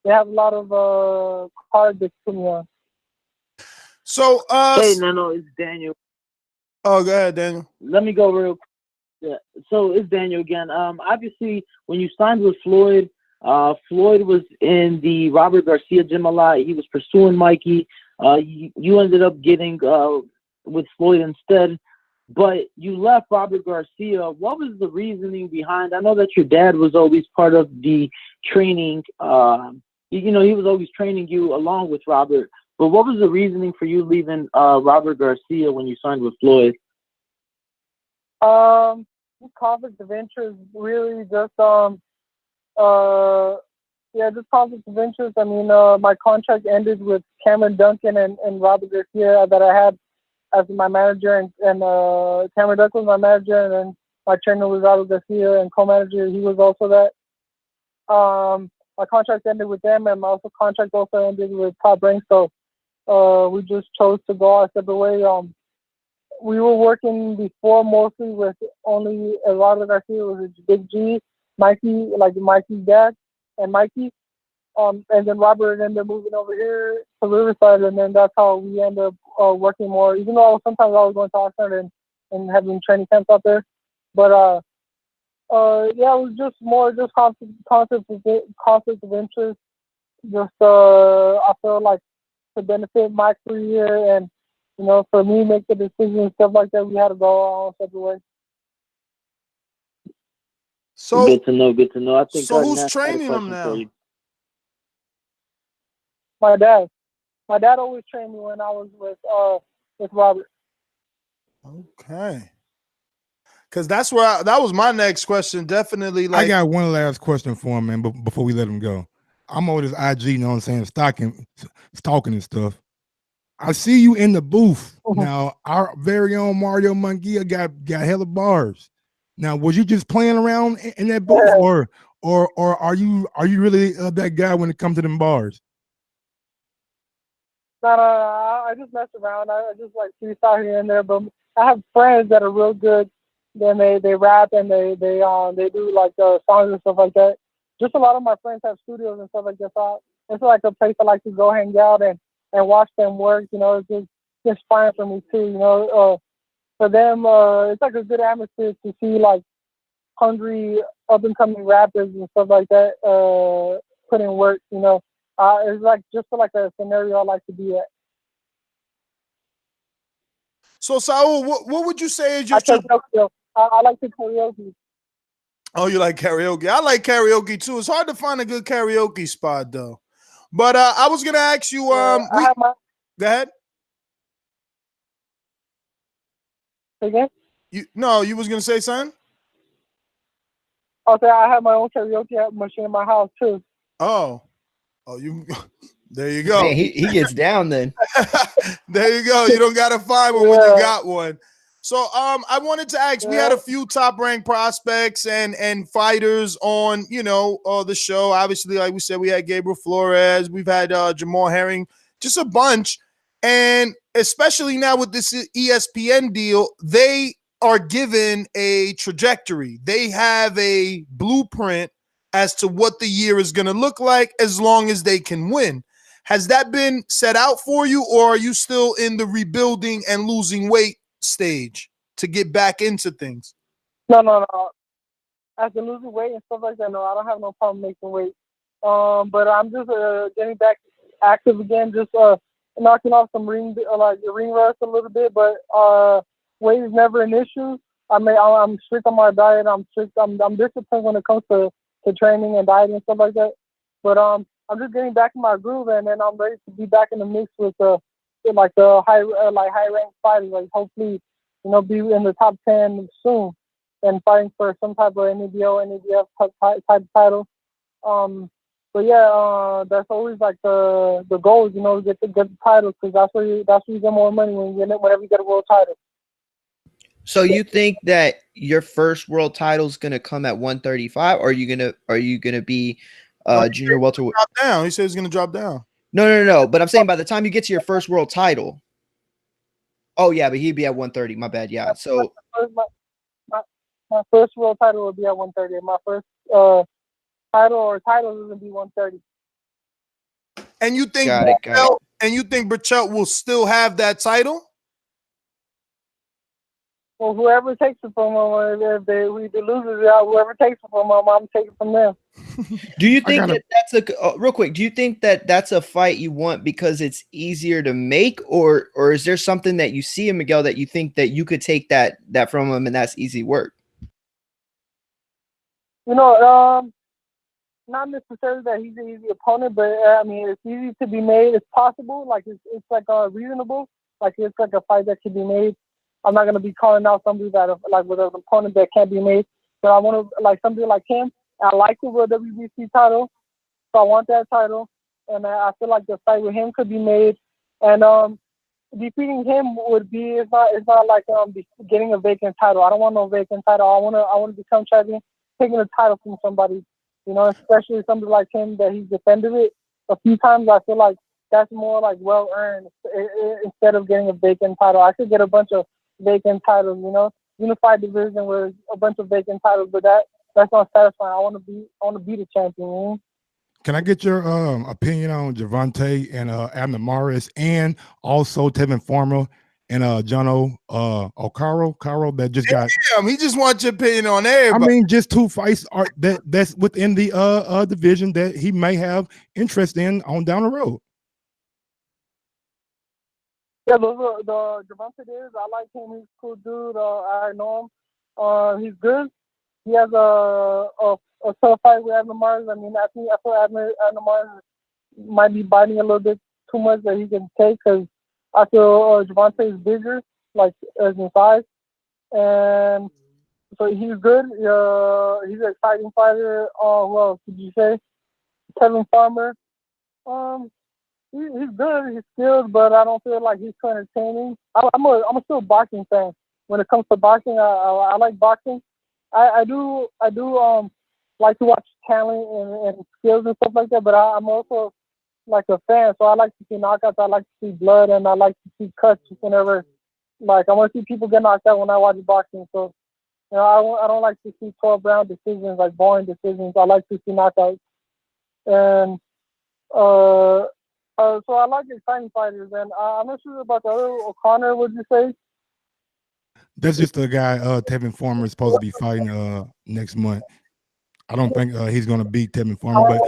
they have a lot of cards that put me on. So hey, no, it's Daniel. Oh, go ahead, Daniel. Let me go real quick. Yeah. So it's Daniel again. Obviously, when you signed with Floyd, Floyd was in the Robert Garcia gym a lot. He was pursuing Mikey. You ended up getting with Floyd instead, but you left Robert Garcia. What was the reasoning behind? I know that your dad was always part of the training. You know, he was always training you along with Robert. But what was the reasoning for you leaving Robert Garcia when you signed with Floyd? Conflict of interest, really, just just conflict of interest. I mean, my contract ended with Cameron Duncan and Robert Garcia that I had as my manager, and Cameron Duncan was my manager, and then my trainer was Robert Garcia, and co-manager, he was also that. my contract ended with them, and my contract also ended with Top Rank. So we just chose to go our separate way. We were working before mostly with only Eduardo Garcia, was Big G, Mikey, like Mikey's dad, and Mikey. And then Robert ended up moving over here to Riverside, and then that's how we ended up working more. Even though sometimes I was going to Oxnard and having training camps out there, but yeah, it was just more just conflict of interest. Just I feel like to benefit my career and for me make the decision and stuff like that, we had to go our own separate way. So good to know. Good to know. I think. So who's Ness had a training him question now? for you. My dad. My dad always trained me when I was with Robert. Okay. Because that was my next question. Definitely, like I got one last question for him, man, before we let him go. I'm on this IG, you know what I'm saying, stalking and stuff. I see you in the booth. Now, our very own Mario Munguia got hella bars. Now, was you just playing around in that booth, or are you really that guy when it comes to them bars? No, I just mess around. I just like freestyle here and there. But I have friends that are real good. Then they rap and they do like songs and stuff like that. Just a lot of my friends have studios and stuff like that. So it's like a place I like to go hang out and watch them work. It's just fun for me too. For them, it's like a good atmosphere to see like hungry up and coming rappers and stuff like that put in work. It's like just like a scenario I like to be at. So Saul, what would you say is your? I like to karaoke. Oh, you like karaoke? I like karaoke too. It's hard to find a good karaoke spot though. But I was gonna ask you. Go ahead. Again? You was gonna say something? Okay, I have my own karaoke machine in my house too. Oh, you. There you go. Man, he gets down then. There you go. You don't gotta find one when you got one. So I wanted to ask, we had a few top ranked prospects and fighters on, the show. Obviously, like we said, we had Gabriel Flores, we've had Jamal Herring, just a bunch. And especially now with this ESPN deal, they are given a trajectory. They have a blueprint as to what the year is going to look like as long as they can win. Has that been set out for you, or are you still in the rebuilding and losing weight stage to get back into things? No. After losing weight and stuff like that, no, I don't have no problem making weight. But I'm just getting back active again, just knocking off some ring rust a little bit. But weight is never an issue. I'm strict on my diet. I'm disciplined when it comes to training and dieting and stuff like that. But I'm just getting back in my groove, and then I'm ready to be back in the mix with the high ranked fighters. Like hopefully, be in the top 10 soon, and fighting for some type of NABO, NABF type title. But yeah, that's always like the goal, get the title, because that's where you get more money whenever you get a world title. So you think that your first world title is going to come at 135, or are you gonna be junior welterweight? Drop down. He said he's going to drop down. No. But I'm saying by the time you get to your first world title. Oh yeah, but he'd be at 130. My bad. Yeah. So my first world title will be at 130. My first title is going to be 130. And you think Berchelt will still have that title? Well, whoever takes it from him, if they loses it, whoever takes it from him, I'm taking from them. do you think that's real quick? Do you think that that's a fight you want because it's easier to make, or is there something that you see in Miguel that you think that you could take that from him and that's easy work? Not necessarily that he's an easy opponent, but it's easy to be made. It's possible. Like it's like reasonable. Like it's like a fight that can be made. I'm not gonna be calling out somebody that with an opponent that can't be made. But I want to somebody like him. I like the World WBC title, so I want that title, and I feel like the fight with him could be made. And defeating him would be it's not like getting a vacant title. I don't want no vacant title. I want to become champion, taking the title from somebody. You know, especially somebody like him that he's defended it a few times. I feel like that's more like well earned instead of getting a vacant title. I could get a bunch of vacant titles, you know, unified division with a bunch of vacant titles, but that's not satisfying. I want to be the champion. You know? Can I get your opinion on Gervonta and Abner Mares, and also Tevin Farmer and Jono Caro that just got? Damn, he just wants your opinion on I everybody. mean, just 2 fights are that's within the division that he may have interest in on down the road. Yeah, those are the Gervonta is. I like him. He's a cool dude. I know him. He's good. He has a tough fight with Abner Mares. I mean, I feel Abner Mares might be biting a little bit too much that he can take, because I feel Gervonta is bigger, like as in size, and so he's good. He's an exciting fighter. Who else did you say? Kevin Farmer. He's good. He's skilled, but I don't feel like he's too entertaining. I'm a still boxing fan. When it comes to boxing, I like boxing. I do like to watch talent and skills and stuff like that. But I'm also like a fan, so I like to see knockouts. I like to see blood, and I like to see cuts whenever. Like, I want to see people get knocked out when I watch boxing. So, you know, I don't like to see 12-round decisions, like boring decisions. I like to see knockouts, and so I like exciting fighters. And I'm not sure about the other O'Connor. Would you say? That's just the guy Tevin Farmer is supposed to be fighting next month. I don't think he's going to beat Tevin Farmer,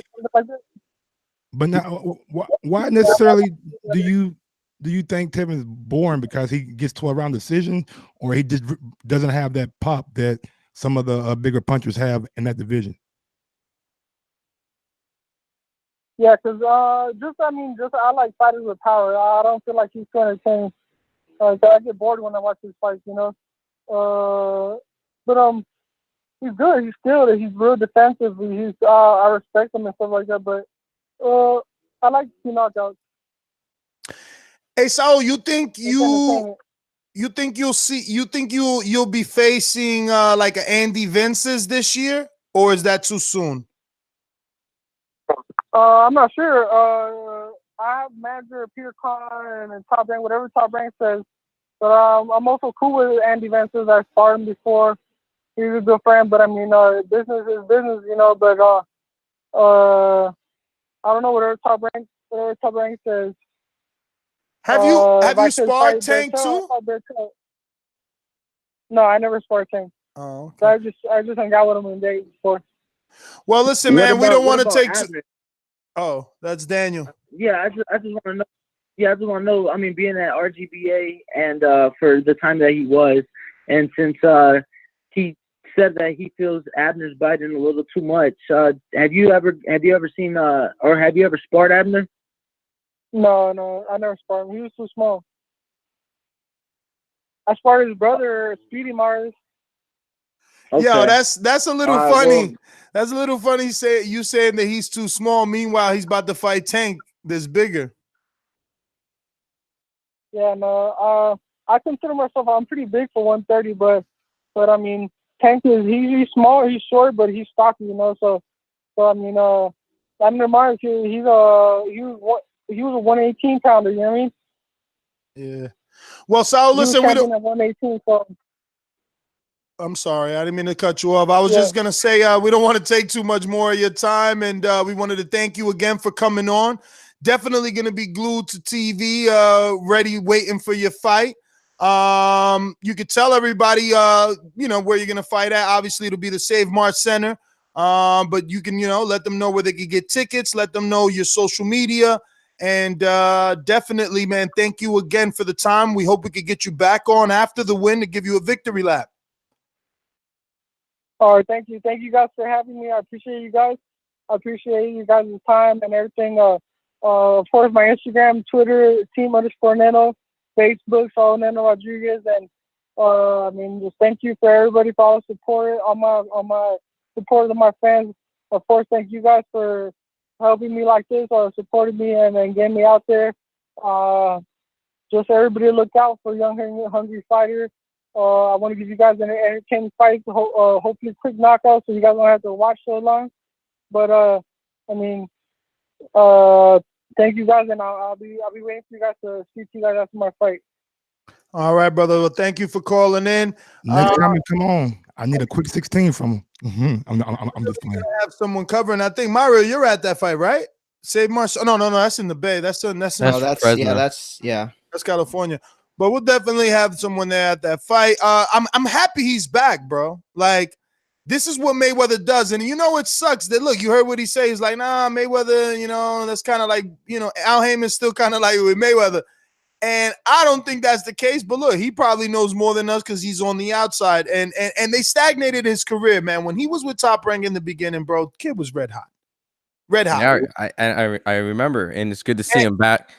but now why necessarily do you think Tevin's boring because he gets 12-round decision, or he just doesn't have that pop that some of the bigger punchers have in that division? Yeah, because I like fighters with power. I don't feel like he's going to change. I get bored when I watch his fights, you know. But he's good. He's skilled. He's real defensive. I respect him and stuff like that. But I like to see knockouts. Hey, Saul, you think you'll be facing like an Andy Vences this year, or is that too soon? I'm not sure. I have manager Peter Khan and Top Rank, whatever Top Rank says. But I'm also cool with Andy Vences. I sparred him before. He's a good friend. But I mean, business is business, you know. But I don't know whatever Top Rank says. Have you sparred Tank too? No, I never sparred Tank. Oh, okay. So I just hung out with him on days before. Well, listen, man, we don't want to take. Oh, that's Daniel. Yeah, I just want to know. Yeah, I just want to know. I mean, being at RGBA and for the time that he was, and since he said that he feels Abner's biting a little too much, have you ever seen or have you ever sparred Abner? No, I never sparred him. He was too small. I sparred his brother, Speedy Mars. Okay. Yo, that's a little funny. Well, that's a little funny. You saying that he's too small. Meanwhile, he's about to fight Tank that's bigger. Yeah, no. I consider myself. I'm pretty big for 130, but I mean, Tank he's small. He's short, but he's stocky. You know, so I mean, Abner Mars, he was a 118 pounder. You know what I mean? Yeah. Well, Saul, listen, we don't. At 118, so. I'm sorry, I didn't mean to cut you off. I was just gonna say we don't want to take too much more of your time, and we wanted to thank you again for coming on. Definitely gonna be glued to TV, ready, waiting for your fight. You could tell everybody, you know, where you're gonna fight at. Obviously, it'll be the Save Mart Center, but you can, you know, let them know where they can get tickets. Let them know your social media, and definitely, man, thank you again for the time. We hope we could get you back on after the win to give you a victory lap. All right, thank you. Thank you guys for having me. I appreciate you guys. I appreciate you guys' time and everything. Of course, my Instagram, Twitter, team_Neno, Facebook, Saul Neno Rodriguez, and I mean, just thank you for everybody for all the support, all my support of my fans. Of course, thank you guys for helping me like this, or supporting me and getting me out there. Just everybody look out for young, hungry fighters. I want to give you guys an entertaining fight, hopefully quick knockout, so you guys don't have to watch so long. But I mean, thank you guys, and I'll be waiting for you guys to speak to you guys after my fight. All right, brother. Well, thank you for calling in. Next time you come on, I need a quick 16 from him. I'm just playing. Have someone covering. I think Mario, you're at that fight, right? Save Marshall. No, that's in the Bay. That's in That's Fresno. that's California. But we'll definitely have someone there at that fight. I'm happy he's back, bro. Like, this is what Mayweather does. And you know it sucks that, look, you heard what he says. He's like, nah, Mayweather, that's kind of like, Al Heyman's still kind of like with Mayweather. And I don't think that's the case. But look, he probably knows more than us because he's on the outside. And they stagnated his career, man. When he was with Top Rank in the beginning, bro, kid was red hot. Red hot. Yeah, I remember, and it's good to see him back.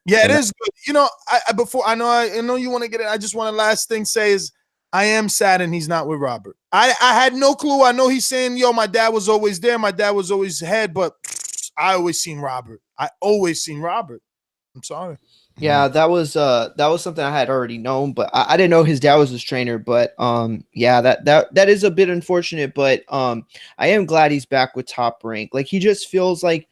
Yeah, it is good. I know you want to get it. I just want to last thing say is I am saddened he's not with Robert. I had no clue. I know he's saying, yo, my dad was always there. My dad was always ahead, but I always seen Robert. I'm sorry. Yeah, that was something I had already known, but I didn't know his dad was his trainer. But yeah, that is a bit unfortunate. But I am glad he's back with Top Rank. Like, he just feels like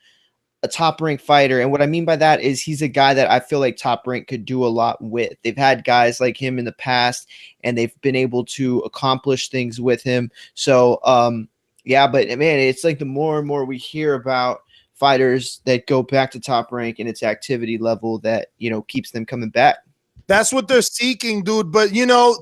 a Top Rank fighter, and what I mean by that is he's a guy that I feel like Top Rank could do a lot with. They've had guys like him in the past, and they've been able to accomplish things with him. So yeah, but man, it's like the more and more we hear about fighters that go back to Top Rank and its activity level that keeps them coming back. That's what they're seeking, dude. But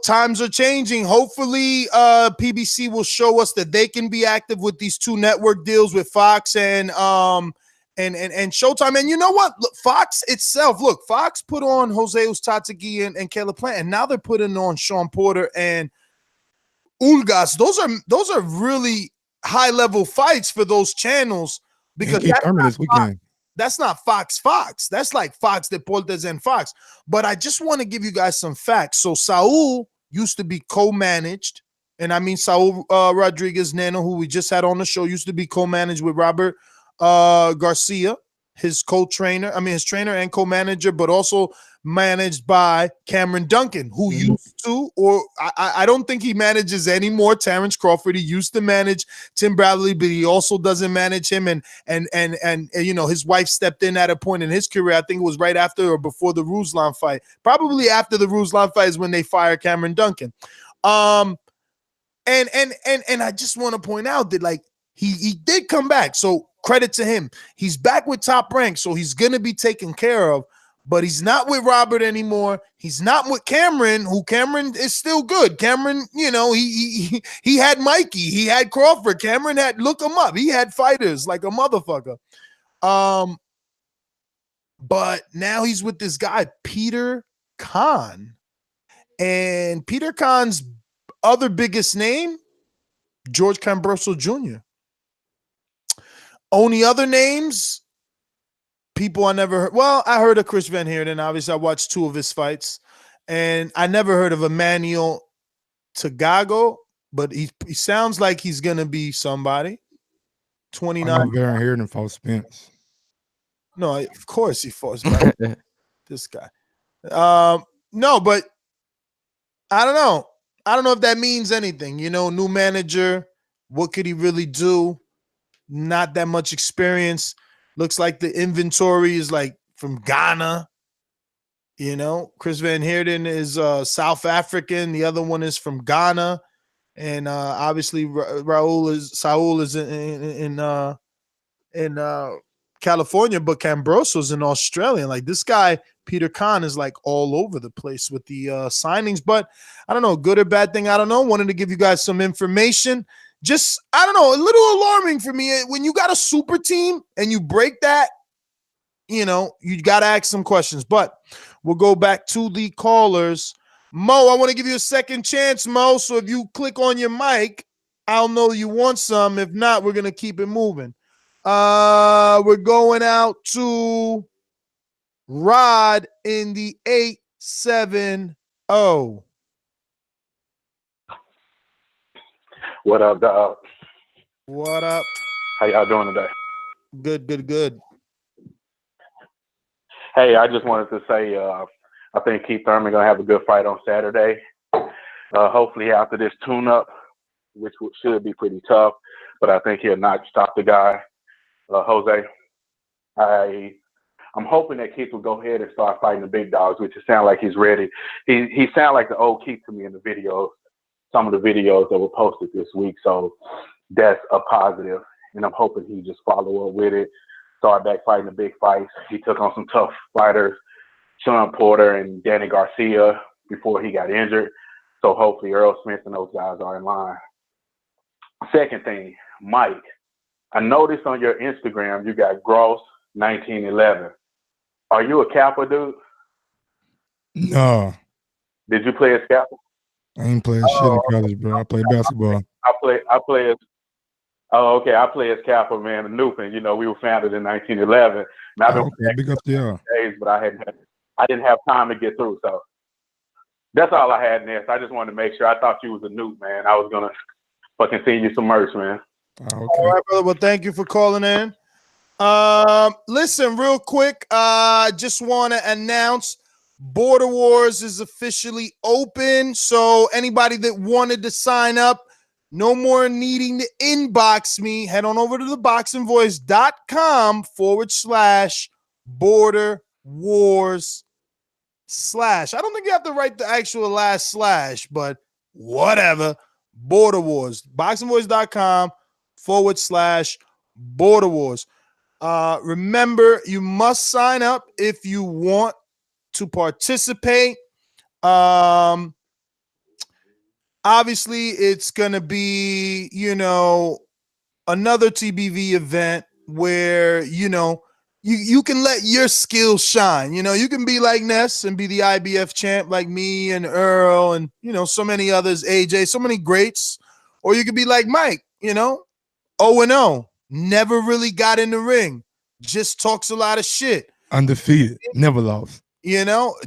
times are changing. Hopefully, PBC will show us that they can be active with these 2 network deals with Fox and Showtime. And you know what? Look, Fox itself. Look, Fox put on Jose Ustatsegi and Caleb Plant, and now they're putting on Sean Porter and Ulgas. Those are really high level fights for those channels. Because that's not Fox. That's like Fox Deportes and Fox. But I just want to give you guys some facts. So Saul used to be co-managed, and I mean Saul Rodriguez Nano, who we just had on the show, used to be co-managed with Robert Garcia, his co-trainer. I mean his trainer and co-manager, but also managed by Cameron Duncan, who used to, or I don't think he manages anymore, Terrence Crawford. He used to manage Tim Bradley, but he also doesn't manage him. And his wife stepped in at a point in his career. I think it was right after or before the Ruslan fight. Probably after the Ruslan fight is when they fired Cameron Duncan. And I just want to point out that like he did come back. So credit to him. He's back with Top Rank, so he's gonna be taken care of. But he's not with Robert anymore. He's not with Cameron, who Cameron is still good. Cameron, he had Mikey. He had Crawford. Cameron look him up. He had fighters like a motherfucker. But now he's with this guy, Peter Kahn. And Peter Kahn's other biggest name, George Cambroso Jr. Only other names, people I never heard. Well, I heard of Chris Van Heerden. Obviously, I watched 2 of his fights, and I never heard of Emmanuel Tagago, but he sounds like he's gonna be somebody. 29. Van Heerden fought Spence. No, of course he fought this guy. No, but I don't know. I don't know if that means anything. New manager. What could he really do? Not that much experience. Looks like the inventory is like from Ghana. Chris Van Heerden is South African. The other one is from Ghana. And obviously Saul is in California, but Cambroso's in Australia. Like, this guy, Peter Kahn, is like all over the place with the signings. But I don't know, good or bad thing, I don't know. Wanted to give you guys some information. Just, I don't know, a little alarming for me. When you got a super team and you break that, you got to ask some questions. But we'll go back to the callers. Mo, I want to give you a second chance, Mo. So if you click on your mic, I'll know you want some. If not, we're going to keep it moving. We're going out to Rod in the 870. What up, dog? What up? How y'all doing today? Good. Hey, I just wanted to say I think Keith Thurman gonna have a good fight on Saturday. Hopefully after this tune-up, which should be pretty tough. but I think he'll not stop the guy, Jose. I'm hoping that Keith will go ahead and start fighting the big dogs, which it sounds like he's ready. He sounds like the old Keith to me in the videos, some of the videos that were posted this week. So that's a positive, and I'm hoping he just follow up with it, start back fighting the big fights. He took on some tough fighters, Sean Porter and Danny Garcia, before he got injured. So hopefully Earl Smith and those guys are in line. Second thing, Mike, I noticed on your Instagram you got Gross 1911. Are you a Kappa dude? No. Did you play as Kappa? I ain't playing shit in college, bro. I play basketball. I play as oh, okay. I play as Kappa, man, in Newton. You know, we were founded in 1911. And I've been Okay, big up to y'all. days, but I didn't have time to get through. So that's all I had, Ness. I just wanted to make sure. I thought you was a Newt, man. I was gonna fucking send you some merch, man. Okay. All right, brother. Well, thank you for calling in. Listen, real quick, just want to announce Border Wars is officially open. So anybody that wanted to sign up, no more needing to inbox me. Head on over to ThaBoxingVoice.com/Border Wars/ I don't think you have to write the actual last slash, but whatever. Border Wars. BoxingVoice.com/Border Wars. Remember, you must sign up if you want to participate. Obviously, it's going to be, another TBV event where, you can let your skills shine. You can be like Ness and be the IBF champ like me and Earl and, so many others, AJ, so many greats. Or you could be like Mike, 0-0, never really got in the ring, just talks a lot of shit. Undefeated, never lost.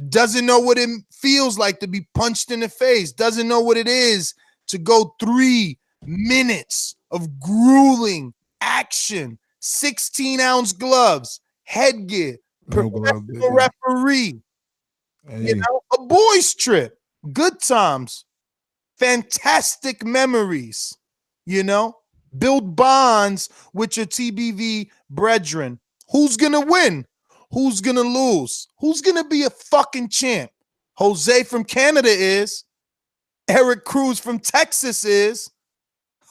Doesn't know what it feels like to be punched in the face, doesn't know what it is to go 3 minutes of grueling action, 16-ounce gloves, headgear, professional referee, a boys trip, good times, fantastic memories, build bonds with your TBV brethren. Who's going to win? Who's going to lose? Who's going to be a fucking champ? Jose from Canada is. Eric Cruz from Texas is.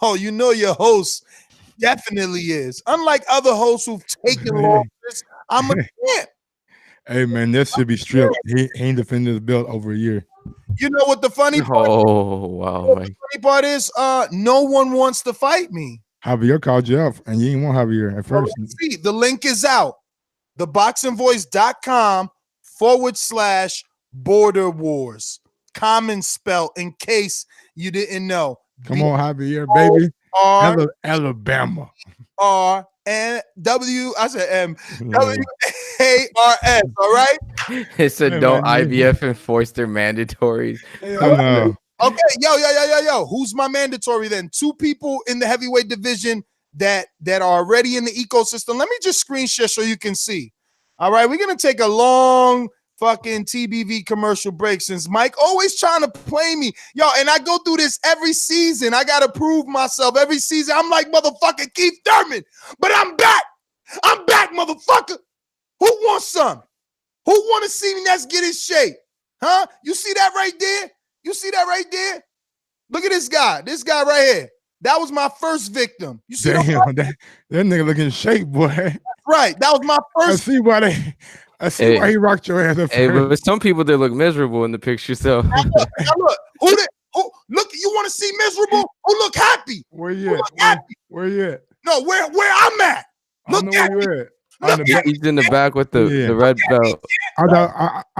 Oh, your host definitely is. Unlike other hosts who've taken losses, I'm a champ. Hey, man, that should be stripped. He ain't defended his belt over a year. You know what the funny part is? Oh, wow, Mike. The funny part is no one wants to fight me. Javier called you up, and you didn't want Javier at first. See, the link is out. ThaBoxingVoice.com/Border Wars. Common spell in case you didn't know. Come on, Javier, baby. Alabama. R-N-W. I said M-W-A-R-S. All right? It said don't IBF enforce their mandatories. Okay, yo. Who's my mandatory then? 2 people in the heavyweight division that are already in the ecosystem. Let me just screen share so you can see. All right, we're gonna take a long fucking TBV commercial break since Mike always trying to play me. And I go through this every season. I gotta prove myself every season. I'm like motherfucking Keith Thurman, but I'm back. I'm back, motherfucker. Who wants some? Who want to see me? Let's get in shape. Huh? You see that right there? Look at this guy. This guy right here. That was my first victim. You see that nigga looking in shape, boy. Right. That was my first. I see why he rocked your ass up. Hey, but some people they look miserable in the picture. So now look, look, you want to see miserable? Who look happy? Where you at? Where you at? No, where I'm at. Look at me. He's in the back with the red belt. I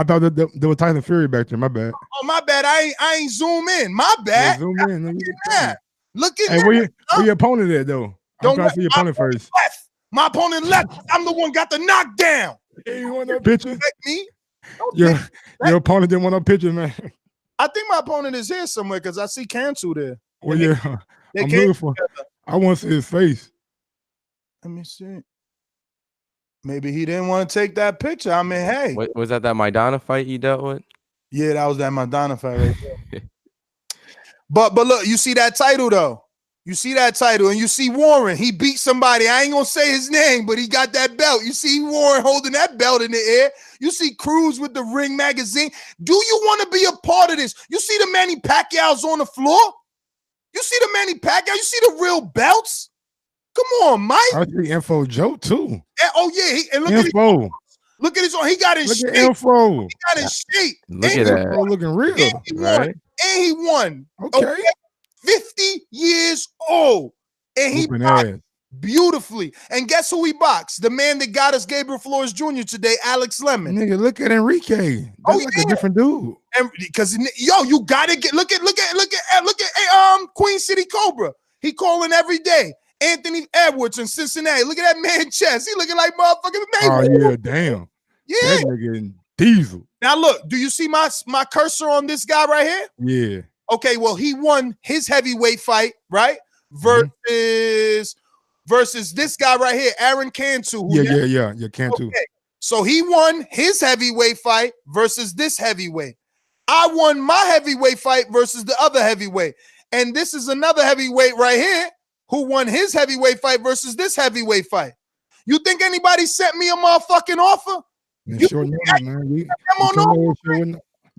thought that there was Tyson Fury back there. My bad. Oh, my bad. I ain't zoom in. My bad. Yeah, zoom in. Look at that. Where your opponent at though? I'm trying to see your opponent first. Left. My opponent left. I'm the one got the knockdown. Hey, you want that picture? Me? Your opponent didn't want no picture, man. I think my opponent is here somewhere because I see Cancel there. Well, yeah. I'm looking for. I want to see his face. Let me see. Maybe he didn't want to take that picture. I mean, hey. Was that Maidana fight you dealt with? Yeah, that was that Maidana fight right there. But look, you see that title though. You see that title, and you see Warren. He beat somebody. I ain't gonna say his name, but he got that belt. You see Warren holding that belt in the air. You see Cruz with the Ring magazine. Do you want to be a part of this? You see the Manny Pacquiao's on the floor? You see the Manny Pacquiao? You see the real belts? Come on, Mike. I see Info Joe too. And, oh yeah, and look Info. at his. Look at his. He got in shape. Info. He got in shape. Look at that. Info looking real. And he won. Right? And he won. Okay. 50 years old. And he boxed beautifully. And guess who he boxed? The man that got us Gabriel Flores Jr. today, Alex Lemon. Nigga, look at Enrique. That's like a different dude. And because you gotta get look at Queen City Cobra. He calling every day. Anthony Edwards in Cincinnati. Look at that man chest. He looking like motherfucking Mayweather. Oh yeah, damn. Yeah. That nigga in Diesel. Now look, do you see my cursor on this guy right here? Yeah. Okay, well, he won his heavyweight fight, right? Versus this guy right here, Aaron Cantu. Yeah, Cantu. Okay. So he won his heavyweight fight versus this heavyweight. I won my heavyweight fight versus the other heavyweight. And this is another heavyweight right here who won his heavyweight fight versus this heavyweight fight. You think anybody sent me a motherfucking offer? You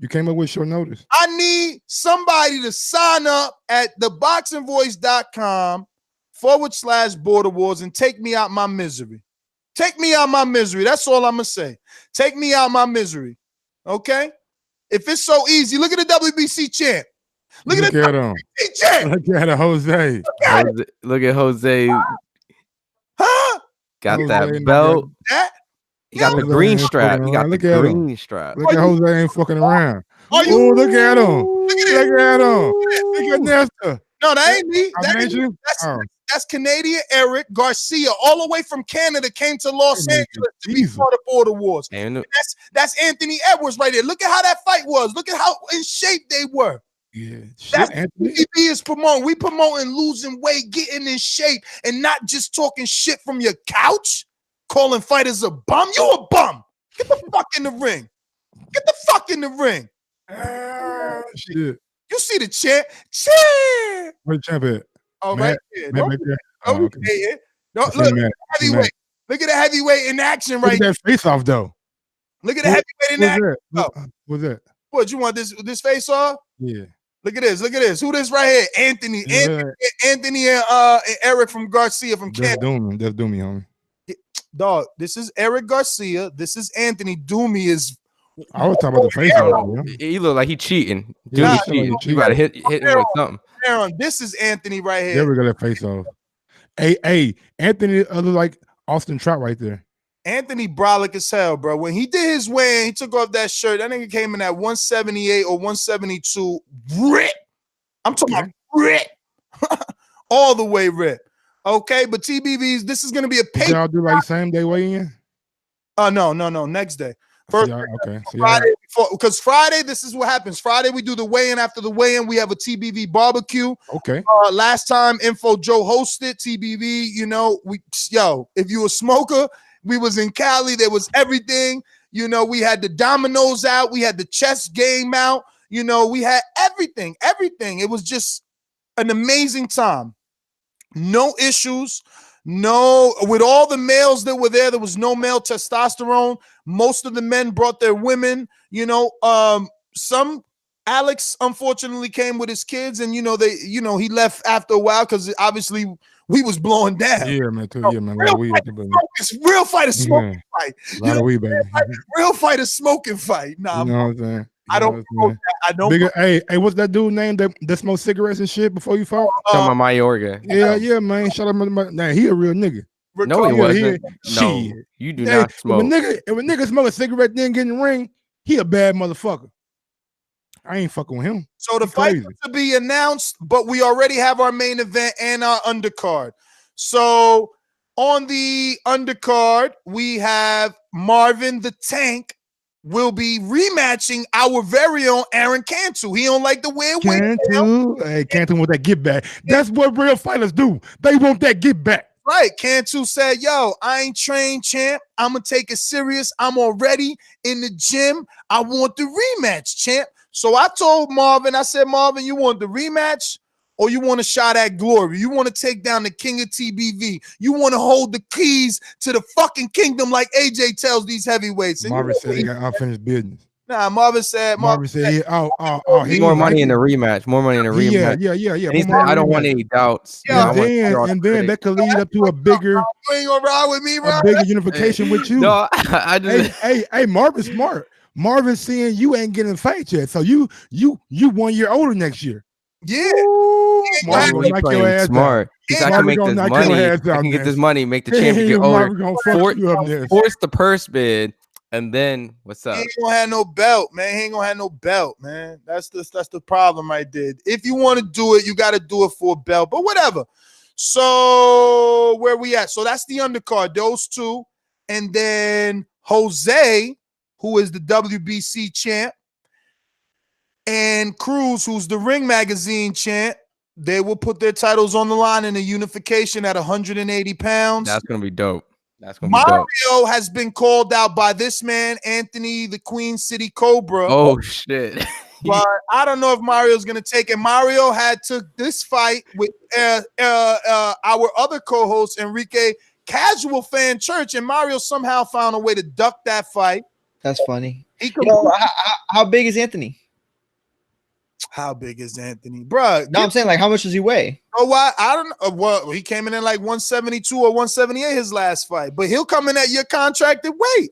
came up with short notice. I need somebody to sign up at ThaBoxingVoice.com/Border Wars and take me out my misery. Take me out my misery. That's all I'm going to say. Take me out my misery. Okay? If it's so easy, look at the WBC champ. Look at him. WBC champ. Look at Jose. Look at Jose. Huh? Got Jose that belt. He got the green strap. He got the green strap. Look at Jose ain't fucking around. Oh, look at him. Look at him. Look at Nesta. No, that ain't me. That's Canadian Eric Garcia, all the way from Canada, came to Los Angeles to be part of Border Wars. And that's Anthony Edwards right there. Look at how that fight was. Look at how in shape they were. Yeah, that's what TBB is promoting. We promoting losing weight, getting in shape, and not just talking shit from your couch, calling fighters a bum. You a bum. Get the fuck in the ring. Get the fuck in the ring. Shit. You see the champ? Champ. Where the champ at? Oh, right there. Look, heavyweight. Look at the heavyweight in action right there. That face off though. Look at the heavyweight in action. What's that? What you want this face off? Yeah. Look at this. Look at this. Who this right here? Anthony. Yeah. Anthony and Eric from Garcia from Canada. That's Doomy, homie. Dog, this is Eric Garcia. This is Anthony. Doomy is. I was talking about the face off. He look like he cheating. Doomy cheating. You gotta hit him with something. Aaron, this is Anthony right here. There we go. That face off. Hey, Anthony look like Austin Trout right there. Anthony brolic as hell, bro. When he did his weigh-in, he took off that shirt. That nigga came in at 178 or 172. Rip. I'm talking about rip. All the way rip. Okay, but TBVs, this is gonna be a pay. Y'all do like same day weigh-in? No, next day. First, okay. Friday, because Friday, this is what happens. Friday, we do the weigh-in. After the weigh-in, we have a TBV barbecue. Okay. Last time, Info Joe hosted TBV. You know, if you a smoker, we was in Cali. There was everything. You know, we had the dominoes out. We had the chess game out. You know, we had everything. It was just an amazing time. No issues. No, with all the males that were there was no male testosterone. Most of the men brought their women. You know, some Alex unfortunately came with his kids, and he left after a while because obviously we was blowing down. Yeah, man. Real fighter smoking fight. A lot of weed, baby. Real fighter smoking fight. Nah, you know what I'm saying? I don't. Hey, what's that dude name that smoked cigarettes and shit before you fought? Talking about Mayorga. Yeah, man. Shout out nah, he a real nigga. No, he wasn't. No, you do not smoke. If a nigga smoke a cigarette then get in the ring, he a bad motherfucker. I ain't fucking with him. So the fight is to be announced, but we already have our main event and our undercard. So on the undercard, we have Marvin the Tank will be rematching our very own Aaron Cantu. He don't like the way it went. Hey, Cantu want that get back. That's what real fighters do. They want that get back. Right. Cantu said, yo, I ain't trained, champ. I'm going to take it serious. I'm already in the gym. I want the rematch, champ. So I told Marvin, I said, Marvin, you want the rematch or you want a shot at glory? You want to take down the king of TBV? You want to hold the keys to the fucking kingdom like AJ tells these heavyweights? And Marvin said he got unfinished business. Nah, Marvin said he more ain't money in the liking it. rematch. More money in the Yeah. rematch. And he said, I don't want any doubts. You know, I want to clear all the And then that critics. could lead up to a bigger, You ain't gonna ride with me, a Rob? bigger unification with you. No, I just hey, Marvin's smart. Marvin's saying you ain't getting fights yet, so you 1 year older next year. Yeah. Marvin gonna he knock your playing ass smart. out. He said, I can Marvin make gonna this knock your money. ass I out, can get man. this money, make the champion get older. Marvin gonna fuck you up next. Force the purse bid, and then what's He up? ain't gonna have no belt, man. He ain't gonna have no belt, man. That's the problem right there. If you want to do it, you got to do it for a belt. But whatever. So where we at? So that's the undercard. Those two, and then Jose, who is the WBC champ, and Cruz, who's the Ring Magazine champ. They will put their titles on the line in a unification at 180 pounds. That's gonna be dope. That's gonna be dope. Mario has been called out by this man, Anthony, the Queen City Cobra. Oh shit. But I don't know if Mario's gonna take it. Mario had took this fight with our other co-host Enrique, Casual Fan Church, and Mario somehow found a way to duck that fight. That's funny. He How big is Anthony? How big is Anthony, bruh? No, I'm saying like how much does he weigh? Oh, why? I don't know. Well, he came in at like 172 or 178 his last fight, but he'll come in at your contracted weight.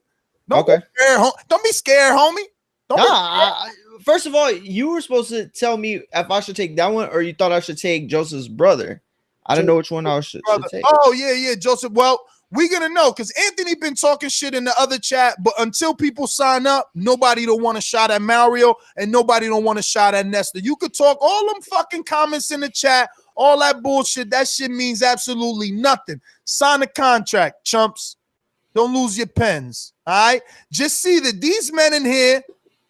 Don't be scared, don't be scared, homie. First of all, you were supposed to tell me if I should take that one or you thought I should take Joseph's brother. I don't know which one I should take. Oh, yeah, Joseph. Well, we're going to know because Anthony been talking shit in the other chat, but until people sign up, nobody don't want a shot at Mario and nobody don't want a shot at Nestor. You could talk all them fucking comments in the chat, all that bullshit. That shit means absolutely nothing. Sign the contract, chumps. Don't lose your pens, all right? Just see that these men in here,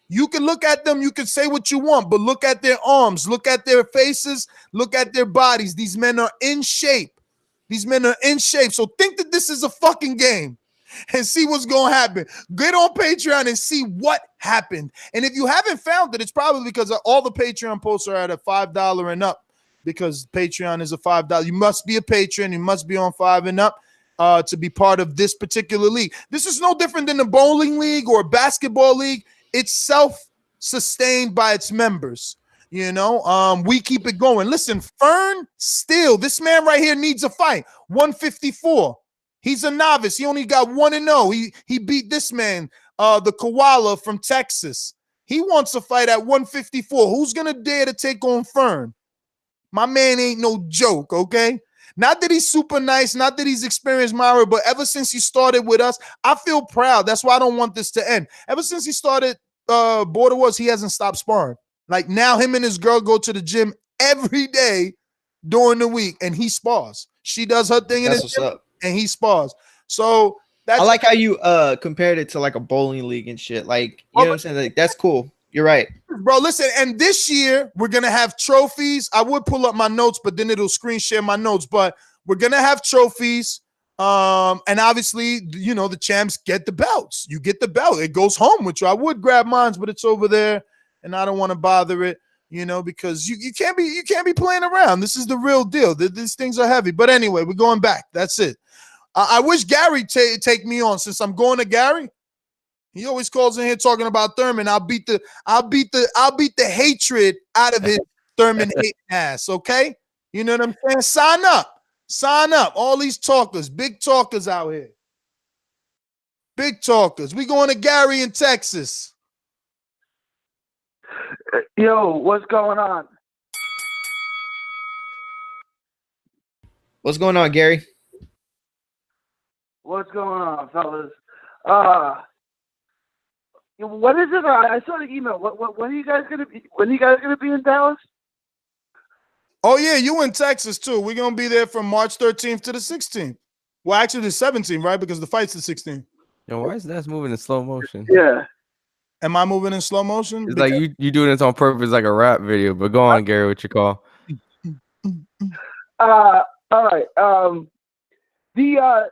you can look at them, you can say what you want, but look at their arms, look at their faces, look at their bodies. These men are in shape. These men are in shape. So think that this is a fucking game and see what's going to happen. Get on Patreon and see what happened. And if you haven't found it, it's probably because all the Patreon posts are at a $5 and up because Patreon is a $5. You must be a patron. You must be on 5 and up to be part of this particular league. This is no different than the bowling league or basketball league. It's self-sustained by its members. You know, we keep it going. Listen, Hearn still, this man right here needs a fight. 154. He's a novice. He only got 1-0. He beat this man, the koala from Texas. He wants a fight at 154. Who's gonna dare to take on Hearn? My man ain't no joke, okay? Not that he's super nice, not that he's experienced Marrero, but ever since he started with us, I feel proud. That's why I don't want this to end. Ever since he started Border Wars, he hasn't stopped sparring. Like now, him and his girl go to the gym every day during the week, and he spars. She does her thing in the gym, and he spars. So that's I like how you compared it to like a bowling league and shit. Like, you know what I'm saying? Like, that's cool. You're right. Bro, listen, and this year we're gonna have trophies. I would pull up my notes, but then it'll screen share my notes. But we're gonna have trophies. And obviously, you know, the champs get the belts. You get the belt, it goes home with you. I would grab mine, but it's over there, and I don't want to bother it, you know, because you can't be playing around. This is the real deal. These things are heavy. But anyway, we're going back. That's it. I wish Gary take me on since I'm going to Gary. He always calls in here talking about Thurman. I'll beat the hatred out of his Thurman hating ass. Okay, you know what I'm saying? Sign up. All these talkers, big talkers out here, big talkers. We going to Gary in Texas. Yo, what's going on? What's going on, Gary? What's going on, fellas? What is it? I saw the email. When are you guys gonna be? When are you guys gonna be in Dallas? Oh yeah, you in Texas too. We're gonna be there from March 13th to the 16th. Well, actually the 17th, right? Because the fight's the 16th. Yo, why is that moving in slow motion? Yeah. Am I moving in slow motion? It's like you doing this on purpose, like a rap video. But go on, Gary. What you call? All right. The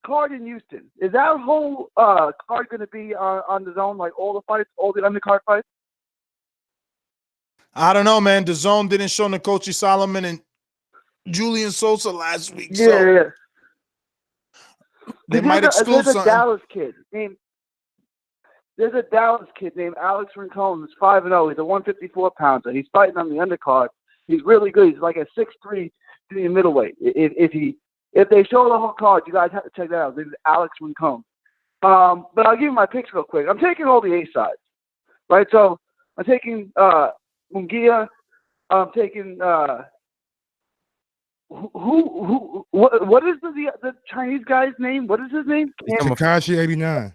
card in Houston, is that whole card going to be on the zone, like all the fights, all the undercard fights? I don't know, man. The Zone didn't show Nkochi Solomon and Julian Sosa last week, Yeah, so yeah. they might exclude There's a something. Dallas kid named. There's a Dallas kid named Alex Rincon who's 5-0. He's a 154-pounder. He's fighting on the undercard. He's really good. He's like a 6'3" junior middleweight. If they show the whole card, you guys have to check that out. This is Alex Rincon. But I'll give you my picks real quick. I'm taking all the A sides, right? So I'm taking Munguia. I'm taking what is the Chinese guy's name? What is his name? Takashi 89.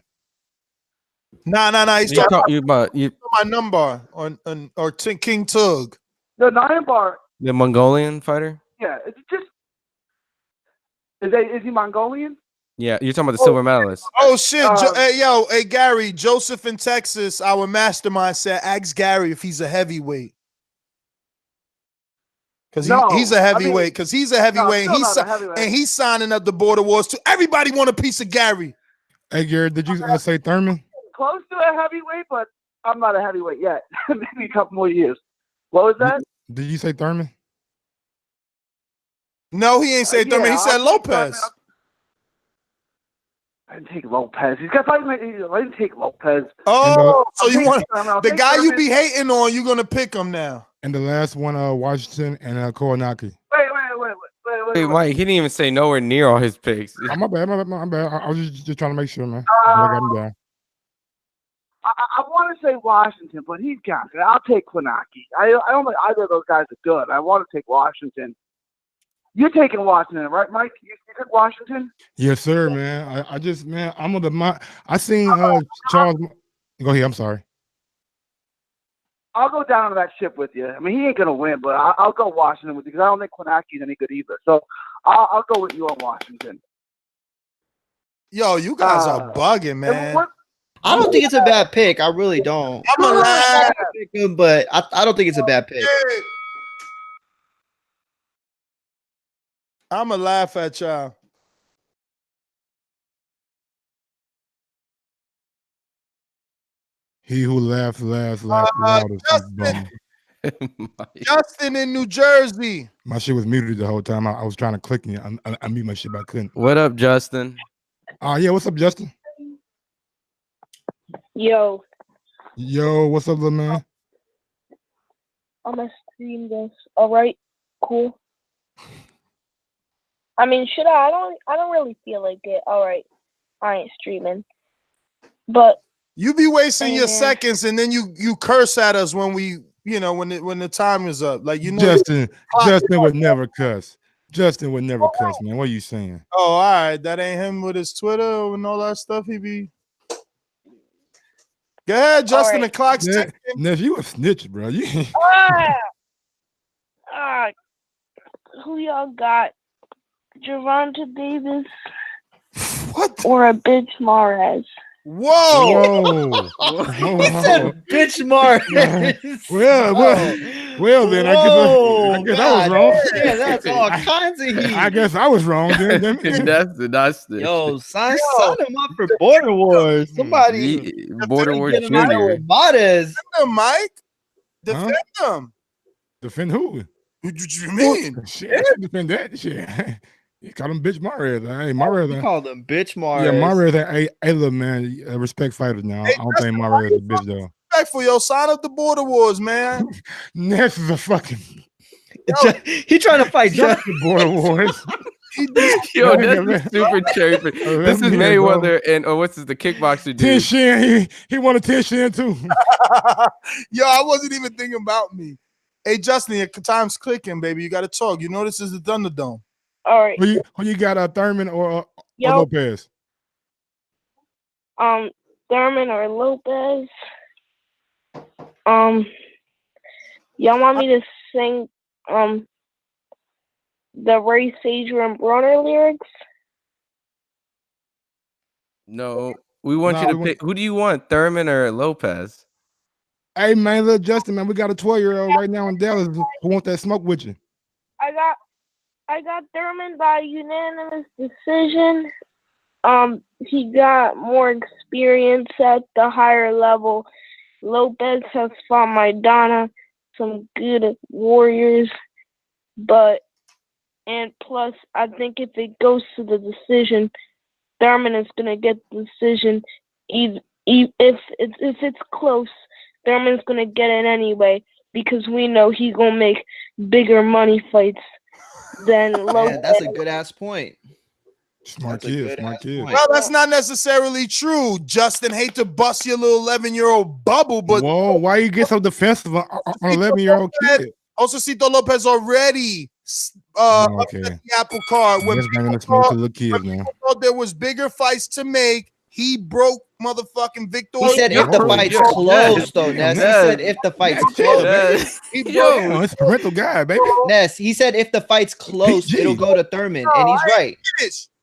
Nah. He's You talking about my number or King Tug. The Nyambayar. the Mongolian fighter? Yeah, it's just. Is he Mongolian? Yeah, you're talking about the silver medalist. Oh shit! Hey Gary, Joseph in Texas, our mastermind said, ask Gary if he's a heavyweight. Because he's a heavyweight. Because he's a heavyweight, and he's signing up the border wars too. Everybody want a piece of Gary. Hey, Gary, did you say Thurman? Close to a heavyweight, but I'm not a heavyweight yet. Maybe a couple more years. What was that? Did you say Thurman? No, he ain't say Thurman. He said Lopez. I didn't take Lopez. He's got fighting. I didn't take Lopez. Oh, so you want I'll the take guy you Thurman. be hating on? You're gonna pick him now. And the last one, Washington and Kownacki. Hey, Mike, he didn't even say nowhere near all his picks. Oh, my bad. I was just trying to make sure, man. I got him down. I want to say Washington, but he's got it. I'll take Kownacki. I don't think either of those guys are good. I want to take Washington. You're taking Washington, right, Mike? You took Washington? Yes, sir, man. I just, man, I'm on the I seen Charles. Go ahead. I'm sorry. I'll go down to that ship with you. I mean, he ain't gonna win, but I'll go Washington with you because I don't think Kownacki's any good either. So I'll go with you on Washington. Yo, you guys are bugging, man. I don't think it's a bad pick. I really don't. I'm a laugh. Pick him, but I don't think it's a bad pick. I'm gonna laugh at y'all. He who laughs loudest. Justin in New Jersey. My shit was muted the whole time. I was trying to click it. I mute my shit, but I couldn't. What up, Justin? Yeah, what's up, Justin? Yo, what's up, little man? I'm gonna stream this. All right, cool. I mean, should I? I don't really feel like it. All right, I ain't streaming. But you be wasting your seconds, and then you curse at us when we, when the time is up. Like Justin would never cuss. Justin would never cuss, man. What are you saying? Oh, all right, that ain't him with his Twitter and all that stuff. He be. Go ahead, Justin. The clock's ticking. Neff, you a snitch, bro. Who y'all got? Gervonta Davis or a bitch Mares? Whoa! He said bitch Mares. Well, then I guess I was wrong. Yeah, that's all kinds of heat. I guess I was wrong then. That's the Yo, sign him up for Border Wars. Somebody Border Wars get him out Junior. with Mares. Defend him, Mike. Defend him. Defend who? What you mean? Shit, I should defend that shit. You call him bitch Mares. Hey, Mares. You called him bitch Mares. Yeah, Mares. Hey, look, man. Respect fighters now. I don't think Mares is a bitch though. Respectful, yo. Sign up the Border Wars, man. Ness is a fucking. He trying to fight the Border Wars. Yo, that's super chirpy. This is Mayweather and what's the kickboxer dude? Tin Shin. He wanted Tin Shin too. Yo, I wasn't even thinking about me. Hey, Justin, your time's clicking, baby. You got to talk. You know this is the Thunderdome. All right. Who you got, Thurman or Lopez? Thurman or Lopez. Y'all want me to sing the Ray Sager and Bronner lyrics? No, we want you to pick. Who do you want, Thurman or Lopez? Hey, man, look, Justin, man, we got a 12-year-old right now in Dallas who want that smoke with you. I got Thurman by unanimous decision. He got more experience at the higher level. Lopez has fought Maidana, some good warriors, and plus, I think if it goes to the decision, Thurman is gonna get the decision. If it's close, Thurman's gonna get it anyway because we know he's gonna make bigger money fights than Lopez. Yeah, that's a good ass point. Smart kid. Well, that's not necessarily true. Justin, hate to bust your little 11-year-old bubble, but whoa, why you get so defensive on an 11-year-old kid? Josesito Lopez already Okay. upset the apple cart. When Let's bring the smoke to the kids now. people thought there was bigger fights to make, he broke motherfucking Victor. He said if the fight's close, though, Ness. He said if the fight's close. Yo, it's a parental guy, baby. Ness, he said if the fight's close, it'll go to Thurman, and he's right.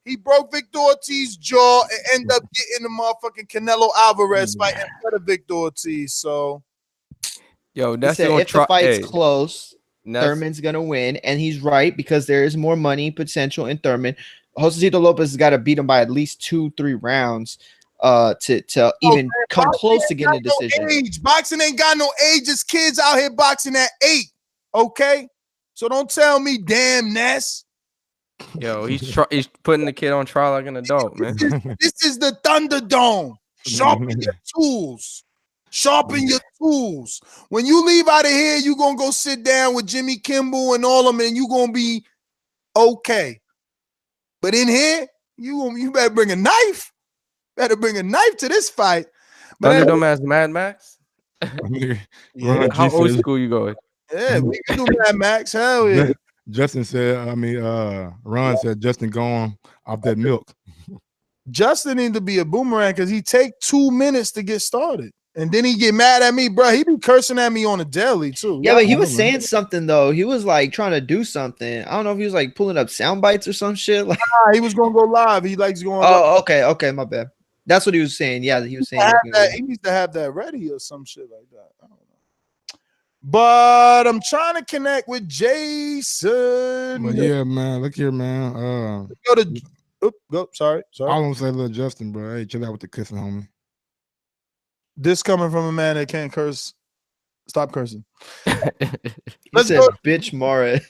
He broke Victor Ortiz's jaw and ended up getting the motherfucking Canelo Alvarez fight instead of Victor Ortiz. So, yo, He that's said if the fight's close, Thurman's gonna win, and he's right because there is more money potential in Thurman. Josesito Lopez has got to beat him by at least 2-3 rounds to even come close to getting a decision. Age. Boxing ain't got no age. It's kids out here boxing at 8. Okay, so don't tell me, damn Ness. Yo, he's putting the kid on trial like an adult, man. This is the Thunderdome. Sharpen your tools. Sharpen your tools. When you leave out of here, you're going to go sit down with Jimmy Kimball and all of them, and you're going to be okay. But in here, you better bring a knife. Better bring a knife to this fight. But Thunderdome as Mad Max? How old school you going? Yeah, we can do Mad Max. Hell yeah. Justin said, Ron said Justin gone off that milk. Justin need to be a boomerang because he take 2 minutes to get started. And then he get mad at me, bro. He be cursing at me on the daily too. Yeah, but he was saying something though. He was like trying to do something. I don't know if he was like pulling up sound bites or some shit. Like, he was gonna go live. He likes going. Oh, okay, my bad. That's what he was saying. Yeah, he was saying he needs to have that ready or some shit like that. I don't know. But I'm trying to connect with Jason. But yeah, man, look here, man. Sorry. I don't say little Justin, bro. Hey, chill out with the kissing, homie. This coming from a man that can't curse. Stop cursing. Let's go, bitch, Mara.